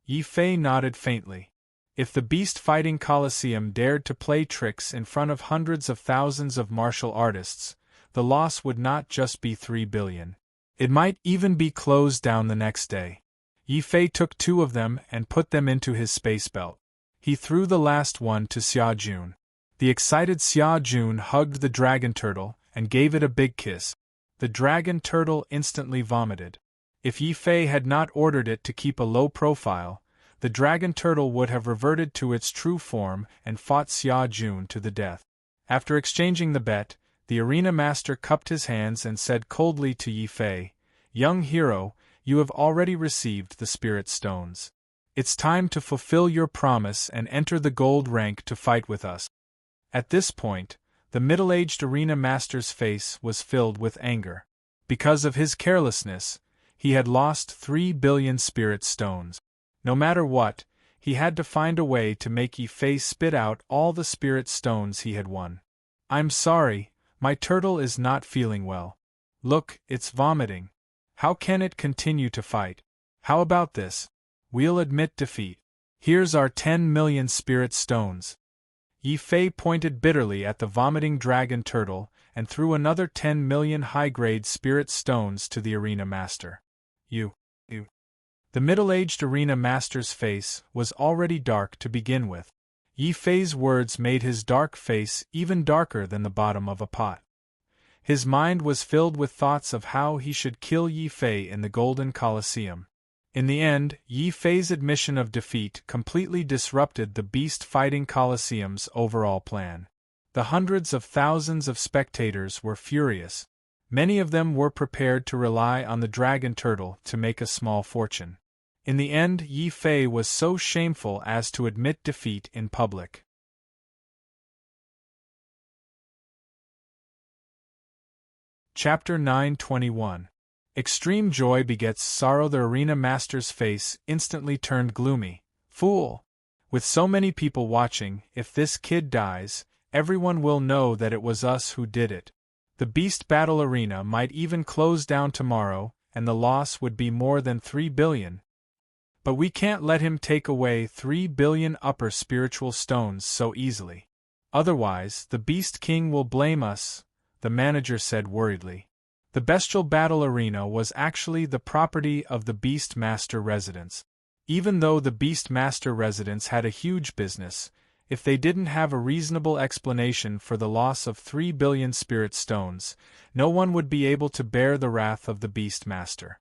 Yi Fei nodded faintly. If the Beast Fighting Coliseum dared to play tricks in front of hundreds of thousands of martial artists, the loss would not just be 3 billion. It might even be closed down the next day. Yi Fei took 2 of them and put them into his space belt. He threw the last one to Xia Jun. The excited Xia Jun hugged the dragon turtle and gave it a big kiss. The dragon turtle instantly vomited. If Yi Fei had not ordered it to keep a low profile, the dragon turtle would have reverted to its true form and fought Xia Jun to the death. After exchanging the bet, the arena master cupped his hands and said coldly to Yi Fei, "Young hero, you have already received the spirit stones. It's time to fulfill your promise and enter the gold rank to fight with us." At this point, the middle-aged arena master's face was filled with anger. Because of his carelessness, he had lost 3 billion spirit stones. No matter what, he had to find a way to make Yi Fei spit out all the spirit stones he had won. I'm sorry, my turtle is not feeling well. Look, it's vomiting. How can it continue to fight? How about this? We'll admit defeat. Here's our 10 million spirit stones. Yi Fei pointed bitterly at the vomiting dragon turtle and threw another 10 million high-grade spirit stones to the arena master. You. The middle-aged arena master's face was already dark to begin with. Yi Fei's words made his dark face even darker than the bottom of a pot. His mind was filled with thoughts of how he should kill Yi Fei in the Golden Colosseum. In the end, Yi Fei's admission of defeat completely disrupted the Beast Fighting Colosseum's overall plan. The hundreds of thousands of spectators were furious. Many of them were prepared to rely on the dragon turtle to make a small fortune. In the end, Yi Fei was so shameful as to admit defeat in public. Chapter 9:21. Extreme joy begets sorrow. The arena master's face instantly turned gloomy. Fool! With so many people watching, if this kid dies, everyone will know that it was us who did it. The Beast Battle Arena might even close down tomorrow, and the loss would be more than 3 billion. But we can't let him take away 3 billion upper spiritual stones so easily. Otherwise, the Beast King will blame us, the manager said worriedly. The Bestial Battle Arena was actually the property of the Beast Master residence. Even though the Beast Master residence had a huge business, if they didn't have a reasonable explanation for the loss of 3 billion spirit stones, no one would be able to bear the wrath of the Beast Master.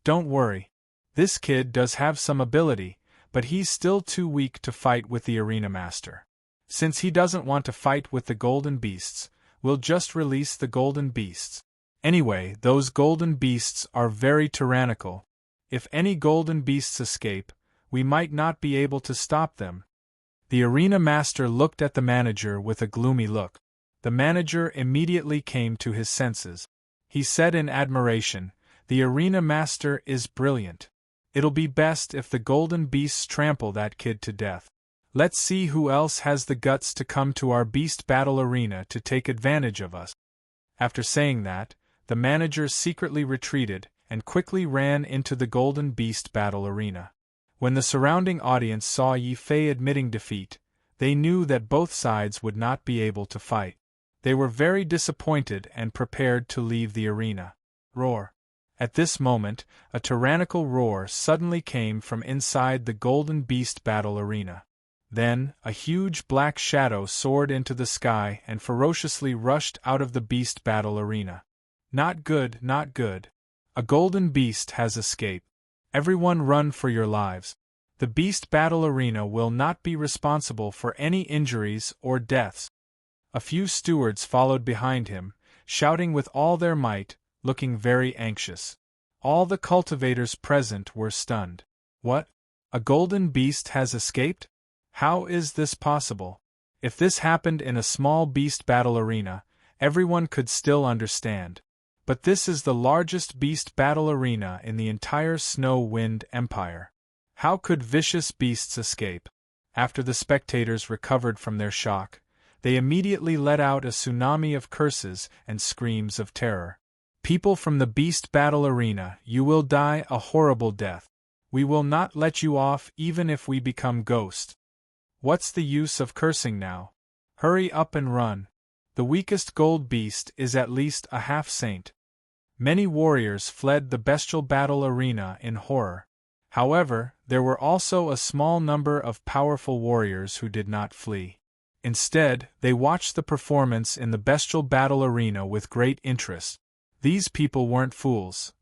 Don't worry. This kid does have some ability, but he's still too weak to fight with the Arena Master. Since he doesn't want to fight with the Golden Beasts, we'll just release the Golden Beasts. Anyway, those Golden Beasts are very tyrannical. If any Golden Beasts escape, we might not be able to stop them. The Arena Master looked at the manager with a gloomy look. The manager immediately came to his senses. He said in admiration, "The Arena Master is brilliant. It'll be best if the Golden Beasts trample that kid to death. Let's see who else has the guts to come to our Beast Battle Arena to take advantage of us." After saying that, the manager secretly retreated and quickly ran into the Golden Beast Battle Arena. When the surrounding audience saw Yi Fei admitting defeat, they knew that both sides would not be able to fight. They were very disappointed and prepared to leave the arena. Roar! At this moment, a tyrannical roar suddenly came from inside the Golden Beast Battle Arena. Then, a huge black shadow soared into the sky and ferociously rushed out of the Beast Battle Arena. Not good, not good. A golden beast has escaped. Everyone run for your lives. The Beast Battle Arena will not be responsible for any injuries or deaths. A few stewards followed behind him, shouting with all their might, looking very anxious. All the cultivators present were stunned. What? A golden beast has escaped? How is this possible? If this happened in a small Beast Battle Arena, everyone could still understand. But this is the largest Beast Battle Arena in the entire Snow Wind Empire. How could vicious beasts escape? After the spectators recovered from their shock, they immediately let out a tsunami of curses and screams of terror. People from the Beast Battle Arena, you will die a horrible death. We will not let you off even if we become ghosts. What's the use of cursing now? Hurry up and run. The weakest gold beast is at least a half-saint. Many warriors fled the Bestial Battle Arena in horror. However, there were also a small number of powerful warriors who did not flee. Instead, they watched the performance in the Bestial Battle Arena with great interest. These people weren't fools.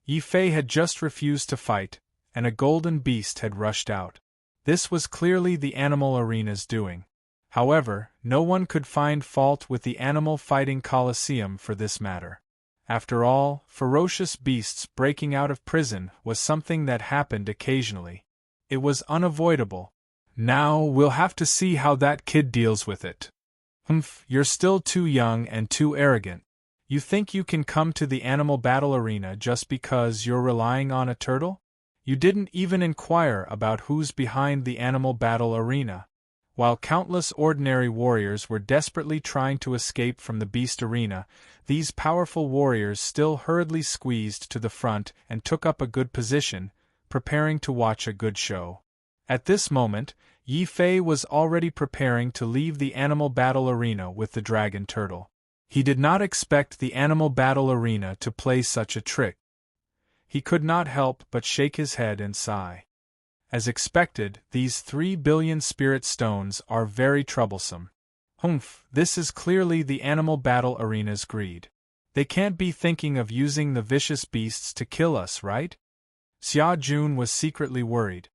Yi Fei had just refused to fight, and a golden beast had rushed out. This was clearly the Animal Arena's doing. However, no one could find fault with the Animal Fighting Colosseum for this matter. After all, ferocious beasts breaking out of prison was something that happened occasionally. It was unavoidable. Now we'll have to see how that kid deals with it. You're still too young and too arrogant. You think you can come to the Animal Battle Arena just because you're relying on a turtle? You didn't even inquire about who's behind the Animal Battle Arena. While countless ordinary warriors were desperately trying to escape from the beast arena, these powerful warriors still hurriedly squeezed to the front and took up a good position, preparing to watch a good show. At this moment, Yi Fei was already preparing to leave the animal battle arena with the dragon turtle. He did not expect the animal battle arena to play such a trick. He could not help but shake his head and sigh. As expected, these 3 billion spirit stones are very troublesome. Humph, this is clearly the animal battle arena's greed. They can't be thinking of using the vicious beasts to kill us, right? Xia Jun was secretly worried.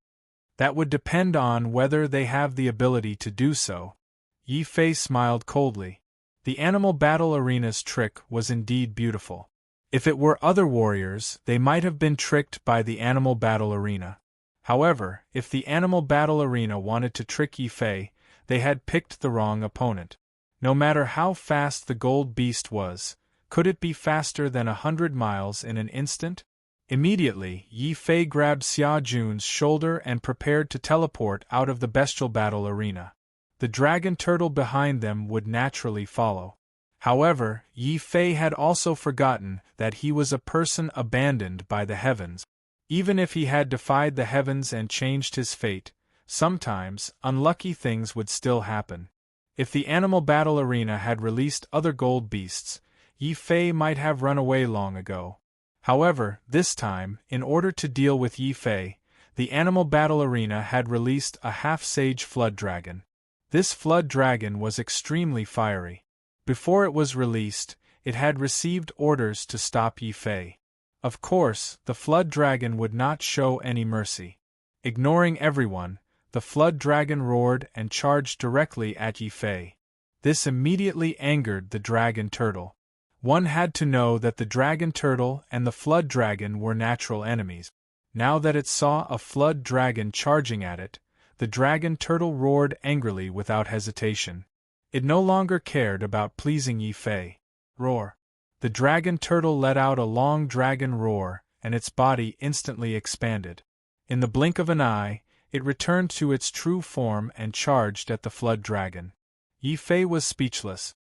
That would depend on whether they have the ability to do so. Yi Fei smiled coldly. The animal battle arena's trick was indeed beautiful. If it were other warriors, they might have been tricked by the animal battle arena. However, if the animal battle arena wanted to trick Yi Fei, they had picked the wrong opponent. No matter how fast the gold beast was, could it be faster than 100 miles in an instant? Immediately, Yi Fei grabbed Xia Jun's shoulder and prepared to teleport out of the bestial battle arena. The dragon turtle behind them would naturally follow. However, Yi Fei had also forgotten that he was a person abandoned by the heavens. Even if he had defied the heavens and changed his fate, sometimes unlucky things would still happen. If the animal battle arena had released other gold beasts, Yi Fei might have run away long ago. However, this time, in order to deal with Yi Fei, the animal battle arena had released a half-sage flood dragon. This flood dragon was extremely fiery. Before it was released, it had received orders to stop Yi Fei. Of course, the flood dragon would not show any mercy. Ignoring everyone, the flood dragon roared and charged directly at Yi Fei. This immediately angered the dragon turtle. One had to know that the dragon turtle and the flood dragon were natural enemies. Now that it saw a flood dragon charging at it, the dragon turtle roared angrily without hesitation. It no longer cared about pleasing Yi Fei. Roar! The dragon turtle let out a long dragon roar, and its body instantly expanded. In the blink of an eye, it returned to its true form and charged at the flood dragon. Yi Fei was speechless.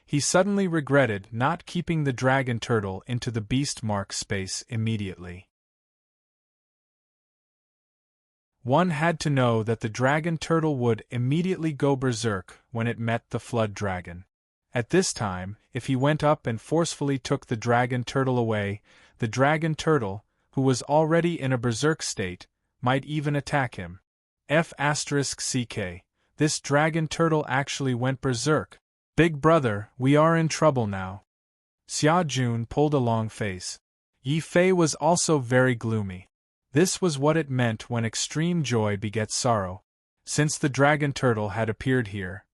He suddenly regretted not keeping the dragon turtle into the beast mark space immediately. One had to know that the dragon turtle would immediately go berserk when it met the flood dragon. At this time, if he went up and forcefully took the dragon turtle away, the dragon turtle, who was already in a berserk state, might even attack him. F***ck. This dragon turtle actually went berserk. Big brother, we are in trouble now. Xia Jun pulled a long face. Yi Fei was also very gloomy. This was what it meant when extreme joy begets sorrow. Since the dragon turtle had appeared here,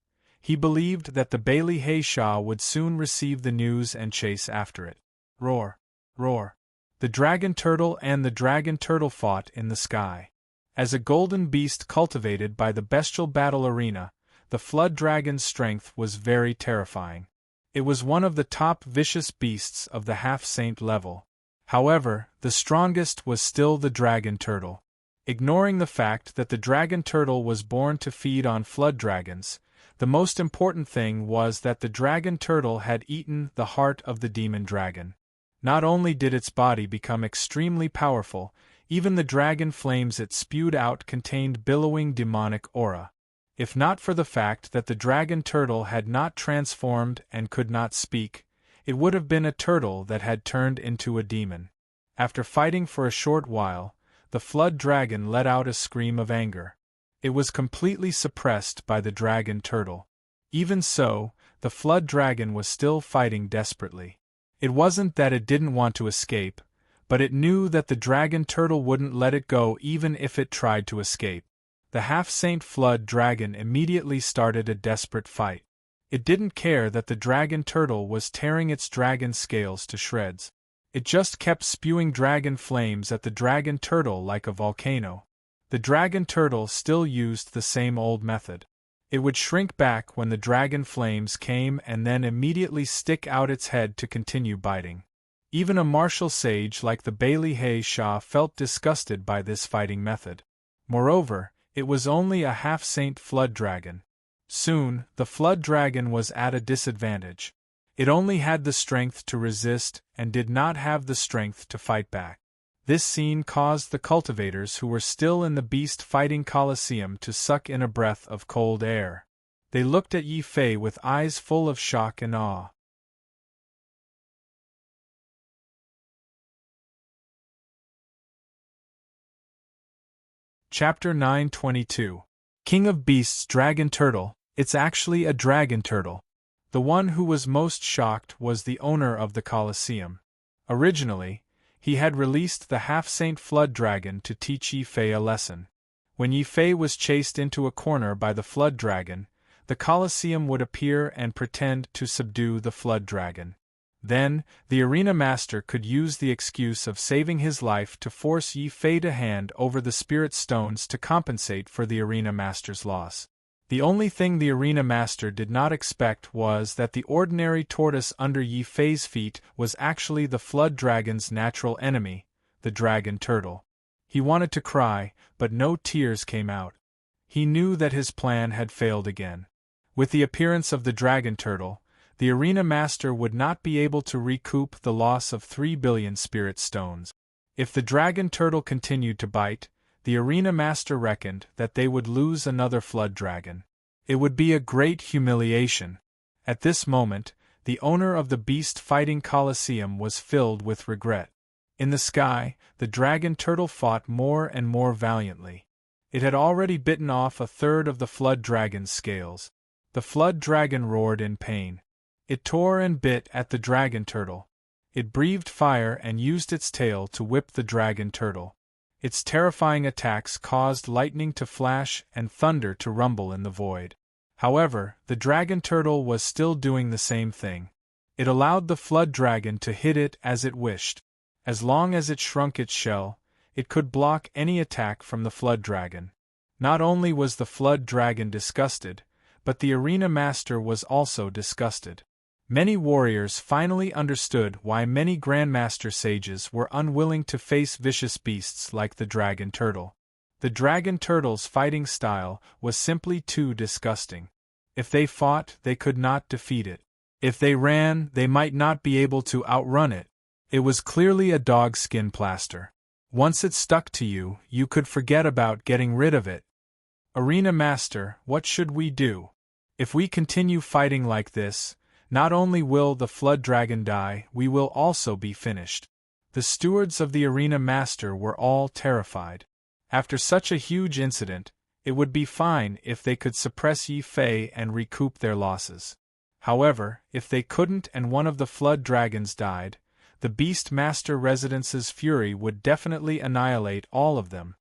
he believed that the Bailey Heisha would soon receive the news and chase after it. Roar! Roar! The dragon turtle and the dragon turtle fought in the sky. As a golden beast cultivated by the bestial battle arena, the flood dragon's strength was very terrifying. It was one of the top vicious beasts of the half-saint level. However, the strongest was still the dragon turtle. Ignoring the fact that the dragon turtle was born to feed on flood dragons, the most important thing was that the dragon turtle had eaten the heart of the demon dragon. Not only did its body become extremely powerful, even the dragon flames it spewed out contained billowing demonic aura. If not for the fact that the dragon turtle had not transformed and could not speak, it would have been a turtle that had turned into a demon. After fighting for a short while, the flood dragon let out a scream of anger. It was completely suppressed by the dragon turtle. Even so, the flood dragon was still fighting desperately. It wasn't that it didn't want to escape, but it knew that the dragon turtle wouldn't let it go even if it tried to escape. The half-saint flood dragon immediately started a desperate fight. It didn't care that the dragon turtle was tearing its dragon scales to shreds. It just kept spewing dragon flames at the dragon turtle like a volcano. The dragon turtle still used the same old method. It would shrink back when the dragon flames came and then immediately stick out its head to continue biting. Even a martial sage like the Bailey Heisha felt disgusted by this fighting method. Moreover, It was only a half-saint flood dragon. Soon, the flood dragon was at a disadvantage. It only had the strength to resist and did not have the strength to fight back. This scene caused the cultivators who were still in the beast-fighting coliseum to suck in a breath of cold air. They looked at Yi Fei with eyes full of shock and awe. Chapter 922. King of Beasts Dragon Turtle. It's actually a dragon turtle. The one who was most shocked was the owner of the Colosseum. Originally, he had released the half-saint flood dragon to teach Yi Fei a lesson. When Yi Fei was chased into a corner by the flood dragon, the Colosseum would appear and pretend to subdue the flood dragon. Then, the arena master could use the excuse of saving his life to force Yi Fei to hand over the spirit stones to compensate for the arena master's loss. The only thing the arena master did not expect was that the ordinary tortoise under Yi Fei's feet was actually the flood dragon's natural enemy, the dragon turtle. He wanted to cry, but no tears came out. He knew that his plan had failed again. With the appearance of the dragon turtle, the arena master would not be able to recoup the loss of 3 billion spirit stones. If the dragon turtle continued to bite, the arena master reckoned that they would lose another flood dragon. It would be a great humiliation. At this moment, the owner of the beast-fighting Colosseum was filled with regret. In the sky, the dragon turtle fought more and more valiantly. It had already bitten off a third of the flood dragon's scales. The flood dragon roared in pain. It tore and bit at the dragon turtle. It breathed fire and used its tail to whip the dragon turtle. Its terrifying attacks caused lightning to flash and thunder to rumble in the void. However, the dragon turtle was still doing the same thing. It allowed the flood dragon to hit it as it wished. As long as it shrunk its shell, it could block any attack from the flood dragon. Not only was the flood dragon disgusted, but the arena master was also disgusted. Many warriors finally understood why many grandmaster sages were unwilling to face vicious beasts like the dragon turtle. The dragon turtle's fighting style was simply too disgusting. If they fought, they could not defeat it. If they ran, they might not be able to outrun it. It was clearly a dog-skin plaster. Once it stuck to you, you could forget about getting rid of it. Arena Master, what should we do? If we continue fighting like this, not only will the flood dragon die, we will also be finished. The stewards of the arena master were all terrified. After such a huge incident, it would be fine if they could suppress Yi Fei and recoup their losses. However, if they couldn't and one of the flood dragons died, the Beast Master Residence's fury would definitely annihilate all of them.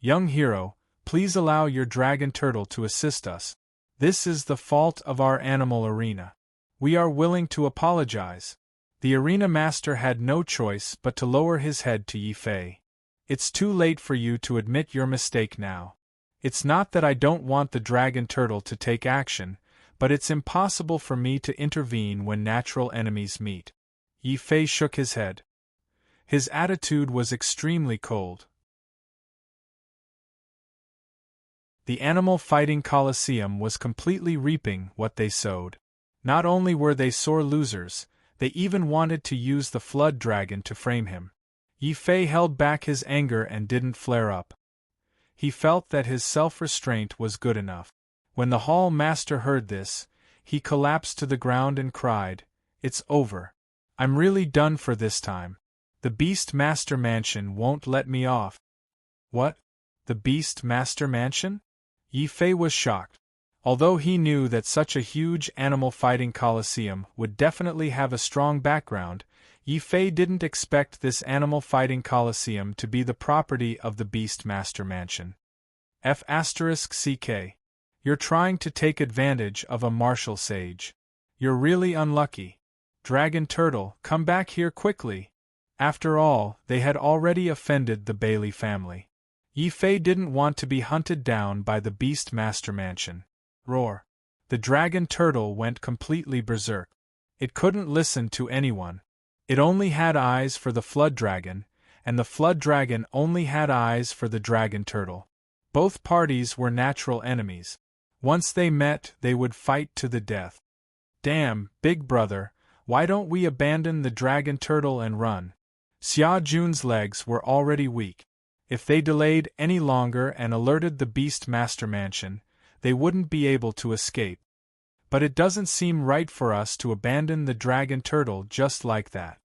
Young hero, please allow your dragon turtle to assist us. This is the fault of our animal arena. We are willing to apologize. The arena master had no choice but to lower his head to Yi Fei. It's too late for you to admit your mistake now. It's not that I don't want the dragon turtle to take action, but it's impossible for me to intervene when natural enemies meet. Yi Fei shook his head. His attitude was extremely cold. The animal fighting Colosseum was completely reaping what they sowed. Not only were they sore losers, they even wanted to use the flood dragon to frame him. Yi Fei held back his anger and didn't flare up. He felt that his self-restraint was good enough. When the hall master heard this, he collapsed to the ground and cried, "It's over. I'm really done for this time. The Beast Master Mansion won't let me off." What? The Beast Master Mansion? Yi Fei was shocked. Although he knew that such a huge animal-fighting coliseum would definitely have a strong background, Yi Fei didn't expect this animal-fighting coliseum to be the property of the Beast Master Mansion. F***CK. You're trying to take advantage of a martial sage. You're really unlucky. Dragon Turtle, come back here quickly. After all, they had already offended the Bailey family. Yi Fei didn't want to be hunted down by the Beast Master Mansion. Roar. The dragon turtle went completely berserk. It couldn't listen to anyone. It only had eyes for the flood dragon, and the flood dragon only had eyes for the dragon turtle. Both parties were natural enemies. Once they met, they would fight to the death. Damn, big brother, why don't we abandon the dragon turtle and run? Xia Jun's legs were already weak. If they delayed any longer and alerted the Beast Master Mansion, they wouldn't be able to escape. But it doesn't seem right for us to abandon the dragon turtle just like that.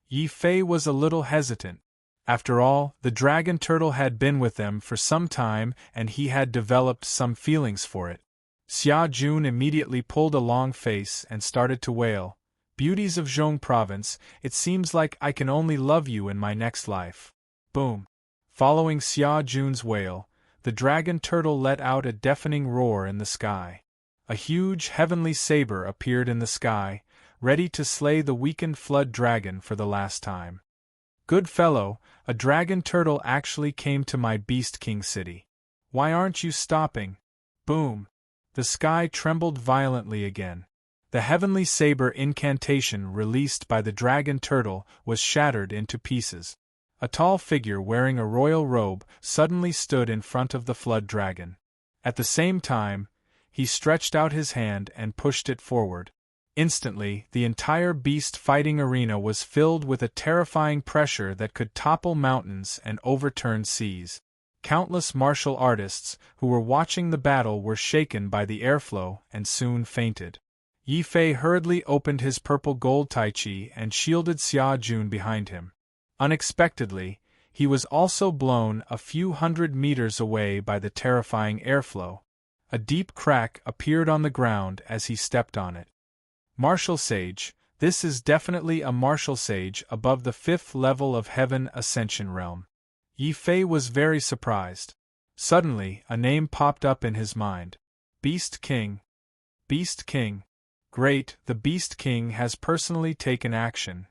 Yi Fei was a little hesitant. After all, the dragon turtle had been with them for some time and he had developed some feelings for it. Xia Jun immediately pulled a long face and started to wail. Beauties of Zhong Province, it seems like I can only love you in my next life. Boom. Following Xia Jun's wail, the dragon turtle let out a deafening roar in the sky. A huge heavenly saber appeared in the sky, ready to slay the weakened flood dragon for the last time. Good fellow, a dragon turtle actually came to my Beast King city. Why aren't you stopping? Boom. The sky trembled violently again. The heavenly saber incantation released by the dragon turtle was shattered into pieces. A tall figure wearing a royal robe suddenly stood in front of the flood dragon. At the same time, he stretched out his hand and pushed it forward. Instantly, the entire beast fighting arena was filled with a terrifying pressure that could topple mountains and overturn seas. Countless martial artists who were watching the battle were shaken by the airflow and soon fainted. Yi Fei hurriedly opened his purple gold tai chi and shielded Xia Jun behind him. Unexpectedly, he was also blown a few hundred meters away by the terrifying airflow. A deep crack appeared on the ground as he stepped on it. Martial Sage, this is definitely a martial sage above the 5th level of Heaven Ascension Realm. Yi Fei was very surprised. Suddenly, a name popped up in his mind. Beast King. Beast King. Great, the Beast King has personally taken action.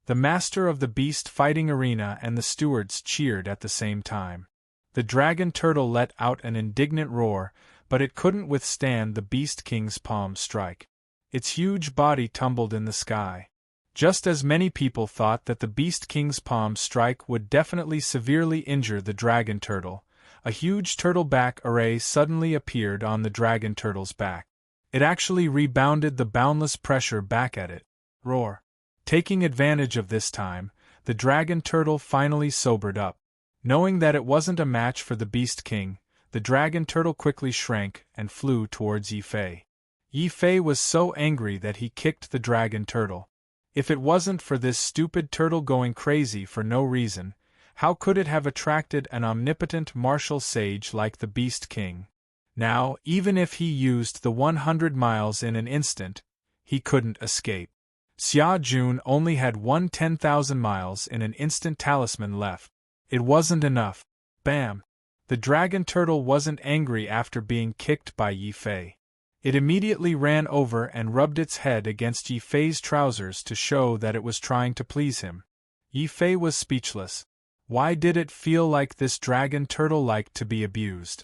The master of the beast fighting arena and the stewards cheered at the same time. The dragon turtle let out an indignant roar, but it couldn't withstand the Beast King's palm strike. Its huge body tumbled in the sky. Just as many people thought that the Beast King's palm strike would definitely severely injure the dragon turtle, a huge turtle back array suddenly appeared on the dragon turtle's back. It actually rebounded the boundless pressure back at it. Roar. Taking advantage of this time, the dragon turtle finally sobered up. Knowing that it wasn't a match for the Beast King, the dragon turtle quickly shrank and flew towards Yi Fei. Yi Fei was so angry that he kicked the dragon turtle. If it wasn't for this stupid turtle going crazy for no reason, how could it have attracted an omnipotent martial sage like the Beast King? Now, even if he used the 100 miles in an instant, he couldn't escape. Xia Jun only had one 10,000 miles in an instant talisman left. It wasn't enough. Bam! The dragon turtle wasn't angry after being kicked by Yi Fei. It immediately ran over and rubbed its head against Yi Fei's trousers to show that it was trying to please him. Yi Fei was speechless. Why did it feel like this dragon turtle liked to be abused?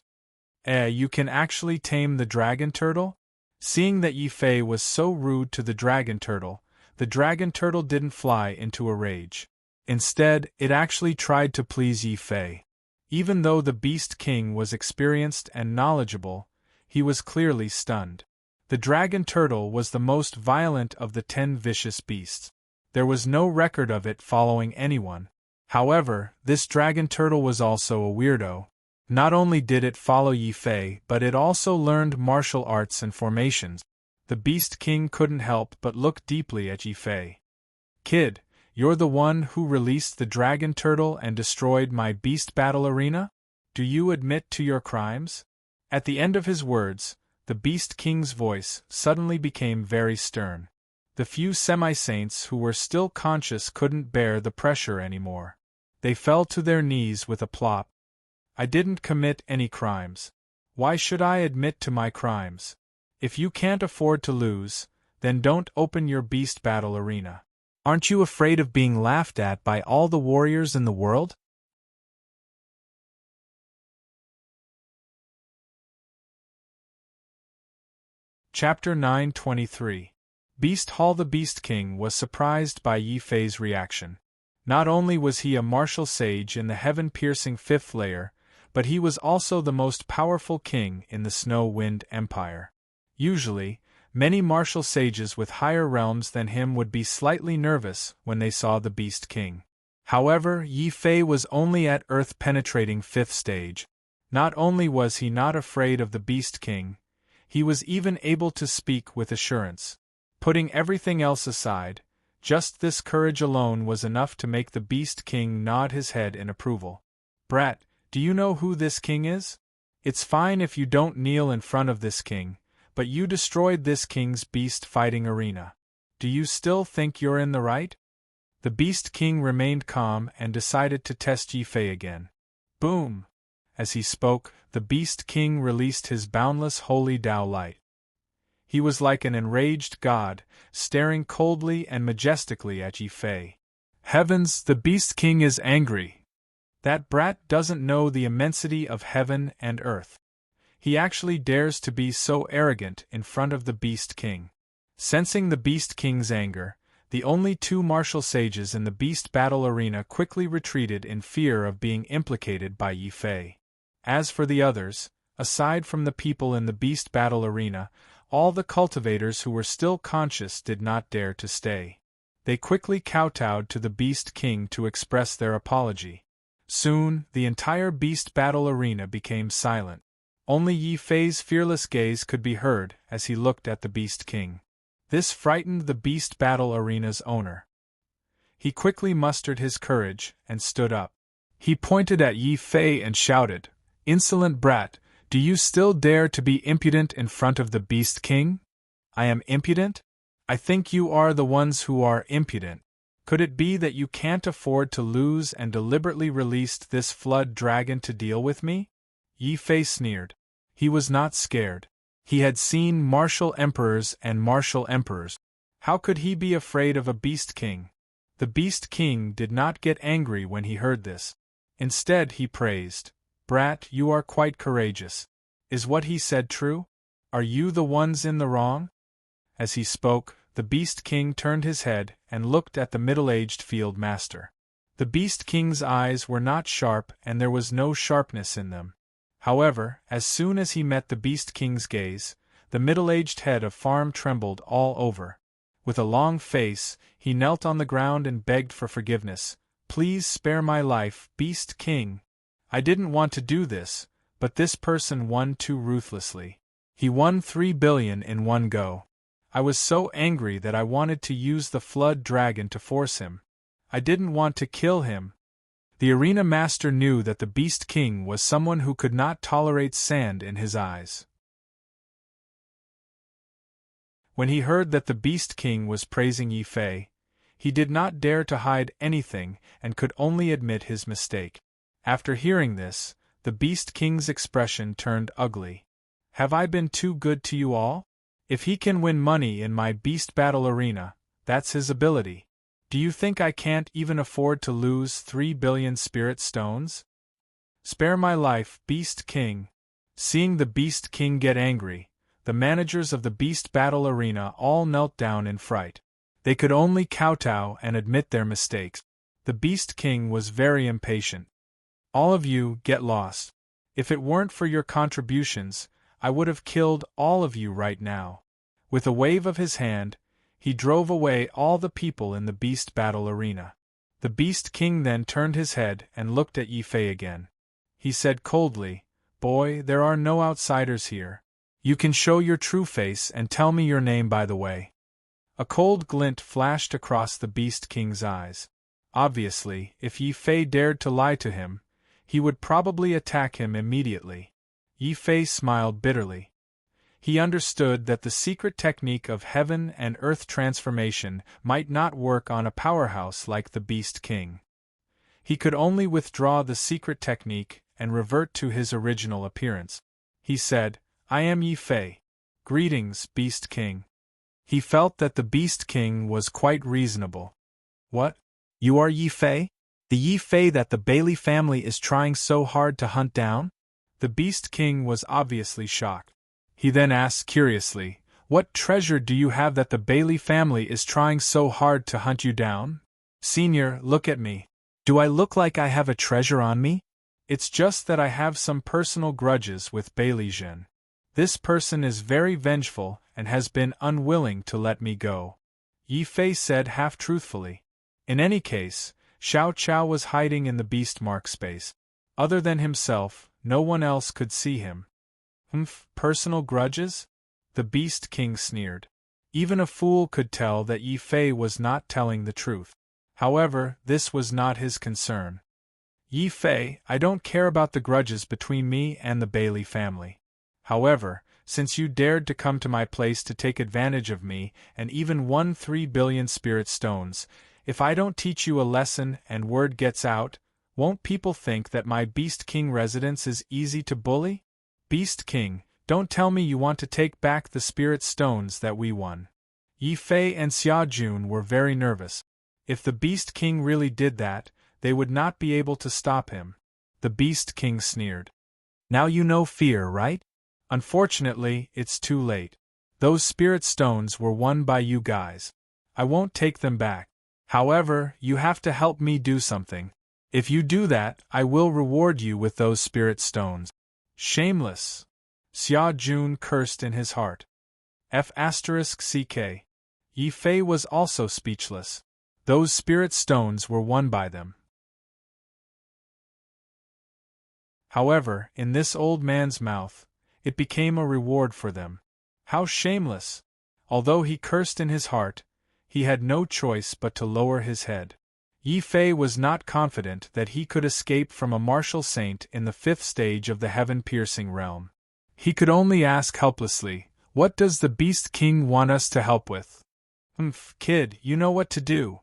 You can actually tame the dragon turtle? Seeing that Yi Fei was so rude to the dragon turtle didn't fly into a rage. Instead, it actually tried to please Yi Fei. Even though the Beast King was experienced and knowledgeable, he was clearly stunned. The dragon turtle was the most violent of the 10 vicious beasts. There was no record of it following anyone. However, this dragon turtle was also a weirdo. Not only did it follow Yi Fei, but it also learned martial arts and formations. The Beast King couldn't help but look deeply at Yi Fei. Kid, you're the one who released the dragon turtle and destroyed my beast battle arena? Do you admit to your crimes? At the end of his words, the Beast King's voice suddenly became very stern. The few semi-saints who were still conscious couldn't bear the pressure anymore. They fell to their knees with a plop. I didn't commit any crimes. Why should I admit to my crimes? If you can't afford to lose, then don't open your beast battle arena. Aren't you afraid of being laughed at by all the warriors in the world? Chapter 923. Beast Hall. The Beast King was surprised by Yi Fei's reaction. Not only was he a martial sage in the heaven-piercing fifth layer, but he was also the most powerful king in the Snow Wind Empire. Usually, many martial sages with higher realms than him would be slightly nervous when they saw the Beast King. However, Yi Fei was only at earth-penetrating fifth stage. Not only was he not afraid of the Beast King, he was even able to speak with assurance. Putting everything else aside, just this courage alone was enough to make the Beast King nod his head in approval. "Brat, do you know who this king is? It's fine if you don't kneel in front of this king, but you destroyed this king's beast fighting arena. Do you still think you're in the right?" The Beast King remained calm and decided to test Yi Fei again. Boom! As he spoke, the Beast King released his boundless holy Tao light. He was like an enraged god, staring coldly and majestically at Yi Fei. Heavens, the Beast King is angry! That brat doesn't know the immensity of heaven and earth. He actually dares to be so arrogant in front of the Beast King. Sensing the Beast King's anger, the only two martial sages in the beast battle arena quickly retreated in fear of being implicated by Yi Fei. As for the others, aside from the people in the beast battle arena, all the cultivators who were still conscious did not dare to stay. They quickly kowtowed to the Beast King to express their apology. Soon, the entire beast battle arena became silent. Only Yi Fei's fearless gaze could be heard as he looked at the Beast King. This frightened the beast battle arena's owner. He quickly mustered his courage and stood up. He pointed at Yi Fei and shouted, "Insolent brat, do you still dare to be impudent in front of the Beast King?" "I am impudent? I think you are the ones who are impudent. Could it be that you can't afford to lose and deliberately released this flood dragon to deal with me?" Yi Fei sneered. He was not scared. He had seen martial emperors and martial emperors. How could he be afraid of a Beast King? The Beast King did not get angry when he heard this. Instead, he praised, "Brat, you are quite courageous. Is what he said true? Are you the ones in the wrong?" As he spoke, the Beast King turned his head and looked at the middle-aged field master. The Beast King's eyes were not sharp and there was no sharpness in them. However, as soon as he met the Beast King's gaze, the middle-aged head of Farm trembled all over. With a long face, he knelt on the ground and begged for forgiveness. "Please spare my life, Beast King. I didn't want to do this, but this person won too ruthlessly. He won 3 billion in one go. I was so angry that I wanted to use the Flood Dragon to force him. I didn't want to kill him." The arena master knew that the Beast King was someone who could not tolerate sand in his eyes. When he heard that the Beast King was praising Yi Fei, he did not dare to hide anything and could only admit his mistake. After hearing this, the Beast King's expression turned ugly. "Have I been too good to you all? If he can win money in my beast battle arena, that's his ability. Do you think I can't even afford to lose 3 billion spirit stones? Spare my life, Beast King." Seeing the Beast King get angry, the managers of the beast battle arena all knelt down in fright. They could only kowtow and admit their mistakes. The Beast King was very impatient. "All of you, get lost. If it weren't for your contributions, I would have killed all of you right now." With a wave of his hand, he drove away all the people in the beast battle arena. The Beast King then turned his head and looked at Yi Fei again. He said coldly, "Boy, there are no outsiders here. You can show your true face and tell me your name by the way." A cold glint flashed across the Beast King's eyes. Obviously, if Yi Fei dared to lie to him, he would probably attack him immediately. Yi Fei smiled bitterly. He understood that the secret technique of heaven and earth transformation might not work on a powerhouse like the Beast King. He could only withdraw the secret technique and revert to his original appearance. He said, "I am Yi Fei. Greetings, Beast King." He felt that the Beast King was quite reasonable. "What? You are Yi Fei? The Yi Fei that the Bailey family is trying so hard to hunt down?" The Beast King was obviously shocked. He then asked curiously, "What treasure do you have that the Bailey family is trying so hard to hunt you down?" Senior, look at me. Do I look like I have a treasure on me? It's just that I have some personal grudges with Bailey Jin. This person is very vengeful and has been unwilling to let me go. Yi Fei said half-truthfully. In any case, Xiao Chao was hiding in the beast mark space. Other than himself, no one else could see him. Personal grudges? The Beast King sneered. Even a fool could tell that Yi Fei was not telling the truth. However, this was not his concern. Yi Fei, I don't care about the grudges between me and the Bailey family. However, since you dared to come to my place to take advantage of me and even won 3 billion spirit stones, if I don't teach you a lesson and word gets out, won't people think that my Beast King residence is easy to bully? Beast King, don't tell me you want to take back the spirit stones that we won. Yi Fei and Xia Jun were very nervous. If the Beast King really did that, they would not be able to stop him. The Beast King sneered. Now you know fear, right? Unfortunately, it's too late. Those spirit stones were won by you guys. I won't take them back. However, you have to help me do something. If you do that, I will reward you with those spirit stones. Shameless! Xia Jun cursed in his heart. F***ck. Yi Fei was also speechless. Those spirit stones were won by them. However, in this old man's mouth, it became a reward for them. How shameless! Although he cursed in his heart, he had no choice but to lower his head. Yi Fei was not confident that he could escape from a martial saint in the 5th stage of the heaven-piercing realm. He could only ask helplessly, "What does the Beast King want us to help with?" Kid, you know what to do."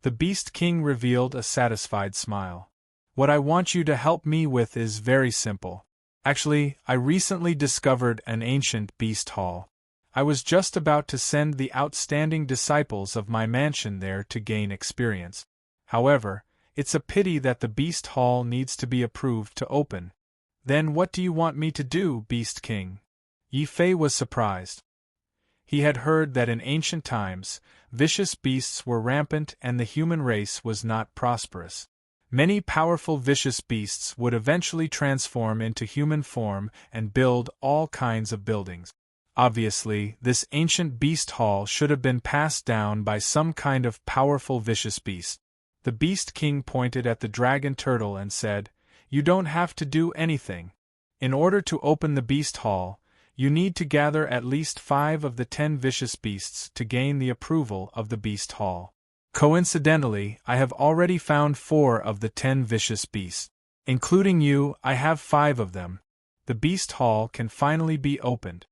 The Beast King revealed a satisfied smile. "What I want you to help me with is very simple. Actually, I recently discovered an ancient beast hall. I was just about to send the outstanding disciples of my mansion there to gain experience. However, it's a pity that the beast hall needs to be approved to open." "Then what do you want me to do, Beast King?" Yi Fei was surprised. He had heard that in ancient times, vicious beasts were rampant and the human race was not prosperous. Many powerful vicious beasts would eventually transform into human form and build all kinds of buildings. Obviously, this ancient beast hall should have been passed down by some kind of powerful vicious beast. The Beast King pointed at the dragon turtle and said, "You don't have to do anything. In order to open the beast hall, you need to gather at least 5 of the 10 vicious beasts to gain the approval of the beast hall. Coincidentally, I have already found 4 of the 10 vicious beasts. Including you, I have 5 of them. The beast hall can finally be opened."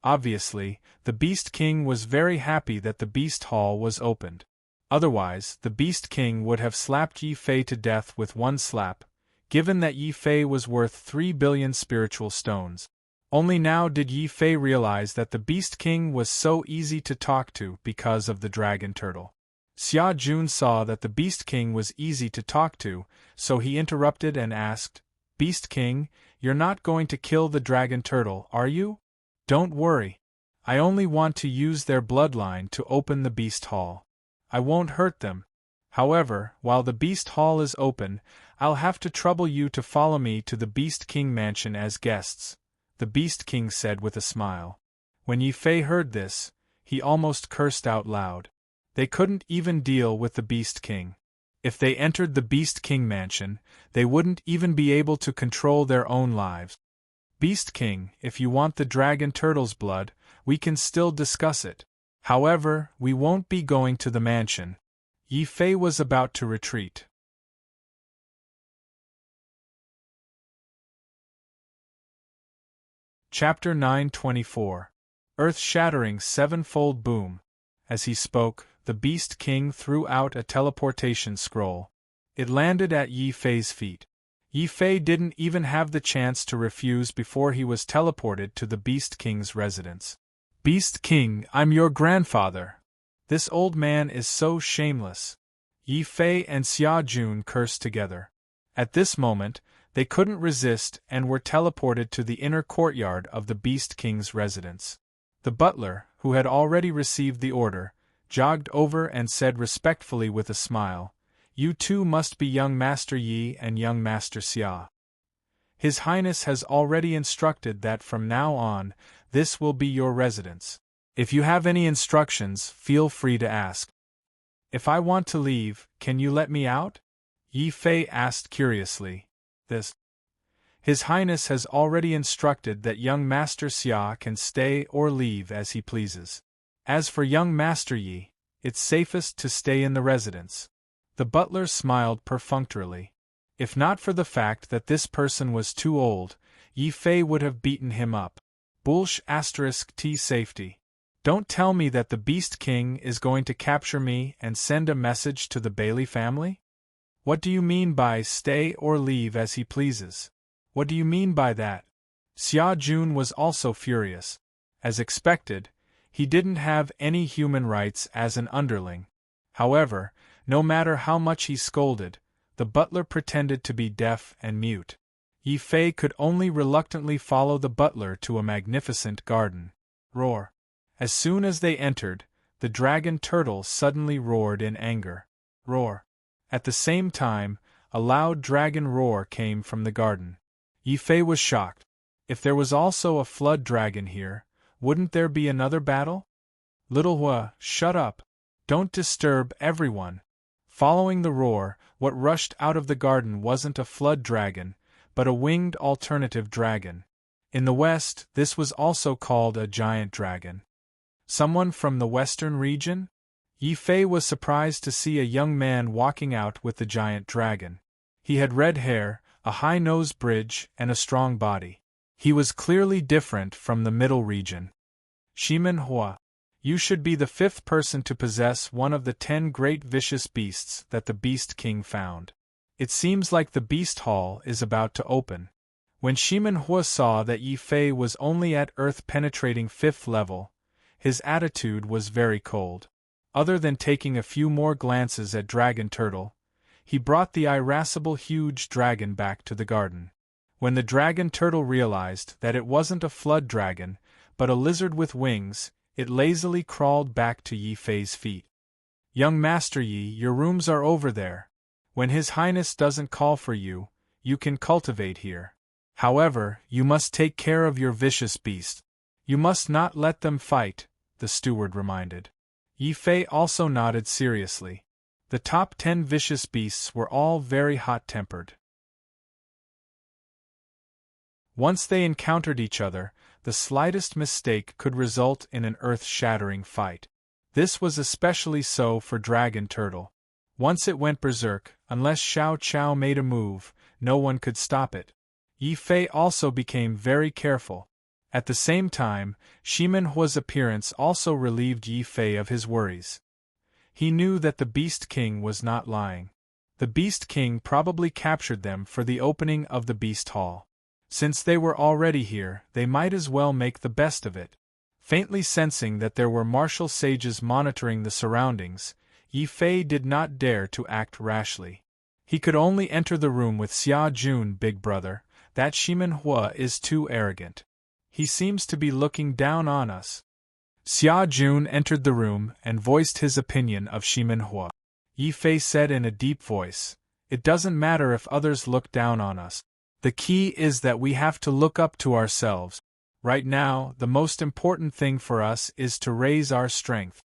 Obviously, the Beast King was very happy that the beast hall was opened. Otherwise, the Beast King would have slapped Yi Fei to death with one slap, given that Yi Fei was worth 3 billion spiritual stones. Only now did Yi Fei realize that the Beast King was so easy to talk to because of the dragon turtle. Xia Jun saw that the Beast King was easy to talk to, so he interrupted and asked, "Beast King, you're not going to kill the dragon turtle, are you?" "Don't worry. I only want to use their bloodline to open the beast hall. I won't hurt them. However, while the beast hall is open, I'll have to trouble you to follow me to the Beast King mansion as guests," the Beast King said with a smile. When Yi Fei heard this, he almost cursed out loud. They couldn't even deal with the Beast King. If they entered the Beast King mansion, they wouldn't even be able to control their own lives. "Beast King, if you want the dragon turtle's blood, we can still discuss it. However, we won't be going to the mansion." Yi Fei was about to retreat. Chapter 924. Earth-shattering sevenfold boom. As he spoke, the Beast King threw out a teleportation scroll. It landed at Yi Fei's feet. Yi Fei didn't even have the chance to refuse before he was teleported to the Beast King's residence. "Beast King, I'm your grandfather. This old man is so shameless." Yi Fei and Xia Jun cursed together. At this moment, they couldn't resist and were teleported to the inner courtyard of the Beast King's residence. The butler, who had already received the order, jogged over and said respectfully with a smile, "You two must be young Master Yi and young Master Xia. His Highness has already instructed that from now on, this will be your residence. If you have any instructions, feel free to ask." "If I want to leave, can you let me out?" Yi Fei asked curiously. His Highness has already instructed that young Master Xia can stay or leave as he pleases. As for young Master Yi, it's safest to stay in the residence. The butler smiled perfunctorily. If not for the fact that this person was too old, Yi Fei would have beaten him up. *T safety. Don't tell me that the Beast King is going to capture me and send a message to the Bailey family? What do you mean by stay or leave as he pleases? What do you mean by that? Xia Jun was also furious. As expected, he didn't have any human rights as an underling. However, no matter how much he scolded, the butler pretended to be deaf and mute. Yi Fei could only reluctantly follow the butler to a magnificent garden. Roar. As soon as they entered, the dragon turtle suddenly roared in anger. Roar. At the same time, a loud dragon roar came from the garden. Yi Fei was shocked. If there was also a flood dragon here, wouldn't there be another battle? Little Hua, shut up. Don't disturb everyone. Following the roar, what rushed out of the garden wasn't a flood dragon, but a winged alternative dragon. In the West, this was also called a giant dragon. Someone from the Western region? Yi Fei was surprised to see a young man walking out with the giant dragon. He had red hair, a high nose bridge, and a strong body. He was clearly different from the middle region. Shimen Hua. You should be the 5th person to possess one of the 10 great vicious beasts that the Beast King found. It seems like the Beast Hall is about to open. When Shimen Hua saw that Yi Fei was only at earth-penetrating 5th level, his attitude was very cold. Other than taking a few more glances at Dragon Turtle, he brought the irascible huge dragon back to the garden. When the Dragon Turtle realized that it wasn't a flood dragon, but a lizard with wings, it lazily crawled back to Yi Fei's feet. Young Master Yi, your rooms are over there. When His Highness doesn't call for you, you can cultivate here. However, you must take care of your vicious beast. You must not let them fight, the steward reminded. Yi Fei also nodded seriously. The top 10 vicious beasts were all very hot-tempered. Once they encountered each other, the slightest mistake could result in an earth-shattering fight. This was especially so for Dragon Turtle. Once it went berserk, unless Xiao Chao made a move, no one could stop it. Yi Fei also became very careful. At the same time, Shimen Hua's appearance also relieved Yi Fei of his worries. He knew that the Beast King was not lying. The Beast King probably captured them for the opening of the Beast Hall. Since they were already here, they might as well make the best of it. Faintly sensing that there were martial sages monitoring the surroundings, Yi Fei did not dare to act rashly. He could only enter the room with Xia Jun, big brother. That Shimen Hua is too arrogant. He seems to be looking down on us. Xia Jun entered the room and voiced his opinion of Shimen Hua. Yi Fei said in a deep voice, "It doesn't matter if others look down on us. The key is that we have to look up to ourselves. Right now, the most important thing for us is to raise our strength."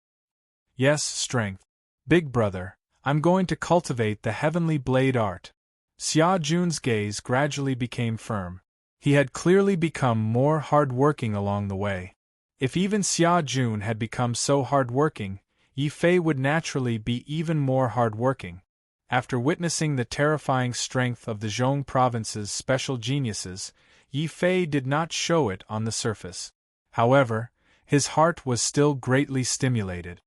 "Yes, strength. Big brother, I'm going to cultivate the heavenly blade art." Xia Jun's gaze gradually became firm. He had clearly become more hard-working along the way. If even Xia Jun had become so hard-working, Yi Fei would naturally be even more hard-working. After witnessing the terrifying strength of the Zhong province's special geniuses, Yi Fei did not show it on the surface. However, his heart was still greatly stimulated.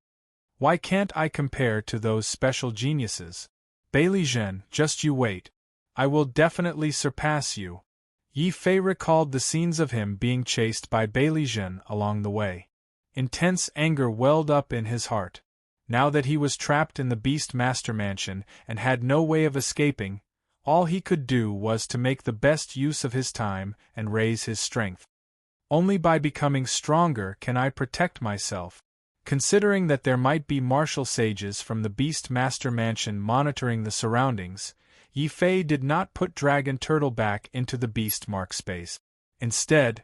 Why can't I compare to those special geniuses? Bailey Zhen, just you wait. I will definitely surpass you. Yi Fei recalled the scenes of him being chased by Bailey Zhen along the way. Intense anger welled up in his heart. Now that he was trapped in the Beast Master Mansion and had no way of escaping, all he could do was to make the best use of his time and raise his strength. Only by becoming stronger can I protect myself. Considering that there might be martial sages from the Beast Master Mansion monitoring the surroundings, Yi Fei did not put Dragon Turtle back into the Beast Mark space. Instead,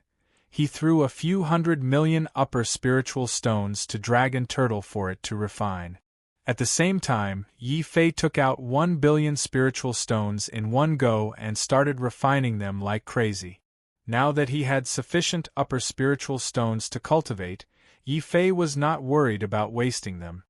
he threw a few 100 million upper spiritual stones to Dragon Turtle for it to refine. At the same time, Yi Fei took out 1 billion spiritual stones in one go and started refining them like crazy. Now that he had sufficient upper spiritual stones to cultivate, Yi Fei was not worried about wasting them.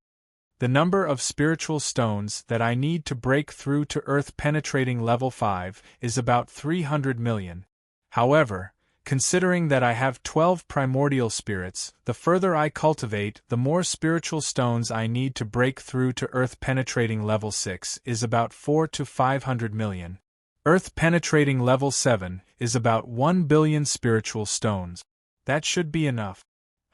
The number of spiritual stones that I need to break through to earth-penetrating level 5 is about 300 million. However, considering that I have 12 primordial spirits, the further I cultivate, the more spiritual stones I need to break through to earth-penetrating level 6 is about 400 to 500 million. Earth-penetrating level 7 is about 1 billion spiritual stones. That should be enough.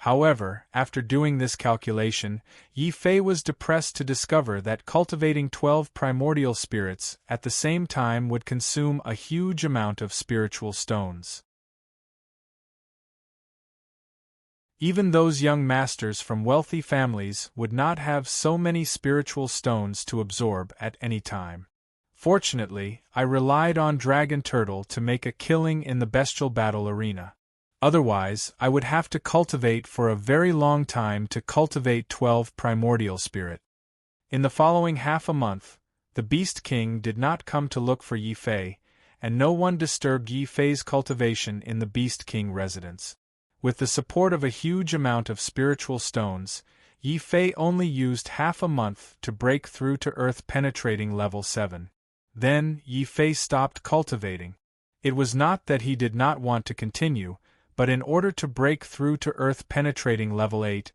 However, after doing this calculation, Yi Fei was depressed to discover that cultivating 12 primordial spirits at the same time would consume a huge amount of spiritual stones. Even those young masters from wealthy families would not have so many spiritual stones to absorb at any time. Fortunately, I relied on Dragon Turtle to make a killing in the bestial battle arena. Otherwise, I would have to cultivate for a very long time to cultivate 12 primordial spirit. In the following half a month, the Beast King did not come to look for Yi Fei, and no one disturbed Yi Fei's cultivation in the Beast King residence. With the support of a huge amount of spiritual stones, Yi Fei only used half a month to break through to earth-penetrating level 7. Then, Yi Fei stopped cultivating. It was not that he did not want to continue, but in order to break through to earth-penetrating level 8,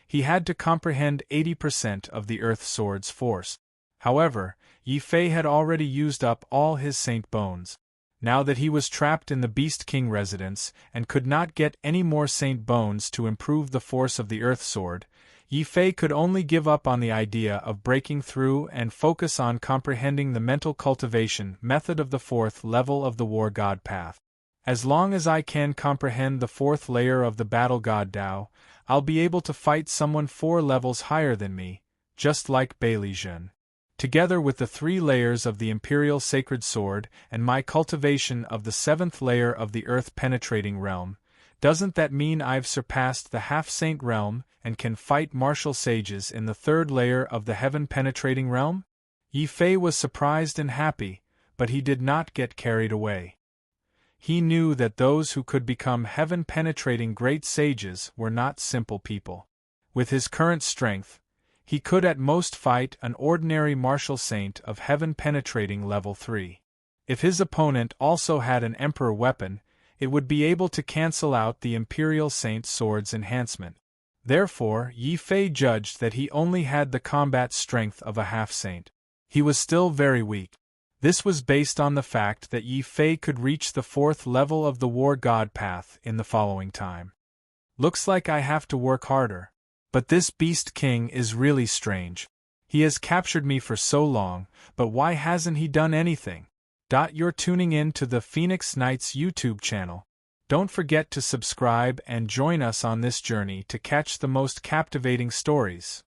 he had to comprehend 80% of the Earth Sword's force. However, Yi Fei had already used up all his Saint Bones. Now that he was trapped in the Beast King residence and could not get any more Saint Bones to improve the force of the Earth Sword, Yi Fei could only give up on the idea of breaking through and focus on comprehending the mental cultivation method of the 4th level of the War God path. As long as I can comprehend the 4th layer of the Battle God Dao, I'll be able to fight someone 4 levels higher than me, just like Bailey Zhen. Together with the 3 layers of the Imperial Sacred Sword and my cultivation of the 7th layer of the Earth-penetrating realm, doesn't that mean I've surpassed the Half-Saint realm and can fight martial sages in the 3rd layer of the Heaven-penetrating realm? Yi Fei was surprised and happy, but he did not get carried away. He knew that those who could become heaven-penetrating great sages were not simple people. With his current strength, he could at most fight an ordinary martial saint of heaven-penetrating level 3. If his opponent also had an emperor weapon, it would be able to cancel out the Imperial Saint Sword's enhancement. Therefore, Yi Fei judged that he only had the combat strength of a half-saint. He was still very weak. This was based on the fact that Yi Fei could reach the 4th level of the War God path in the following time. Looks like I have to work harder. But this Beast King is really strange. He has captured me for so long, but why hasn't he done anything? You're tuning in to the Phoenix Knights YouTube channel. Don't forget to subscribe and join us on this journey to catch the most captivating stories.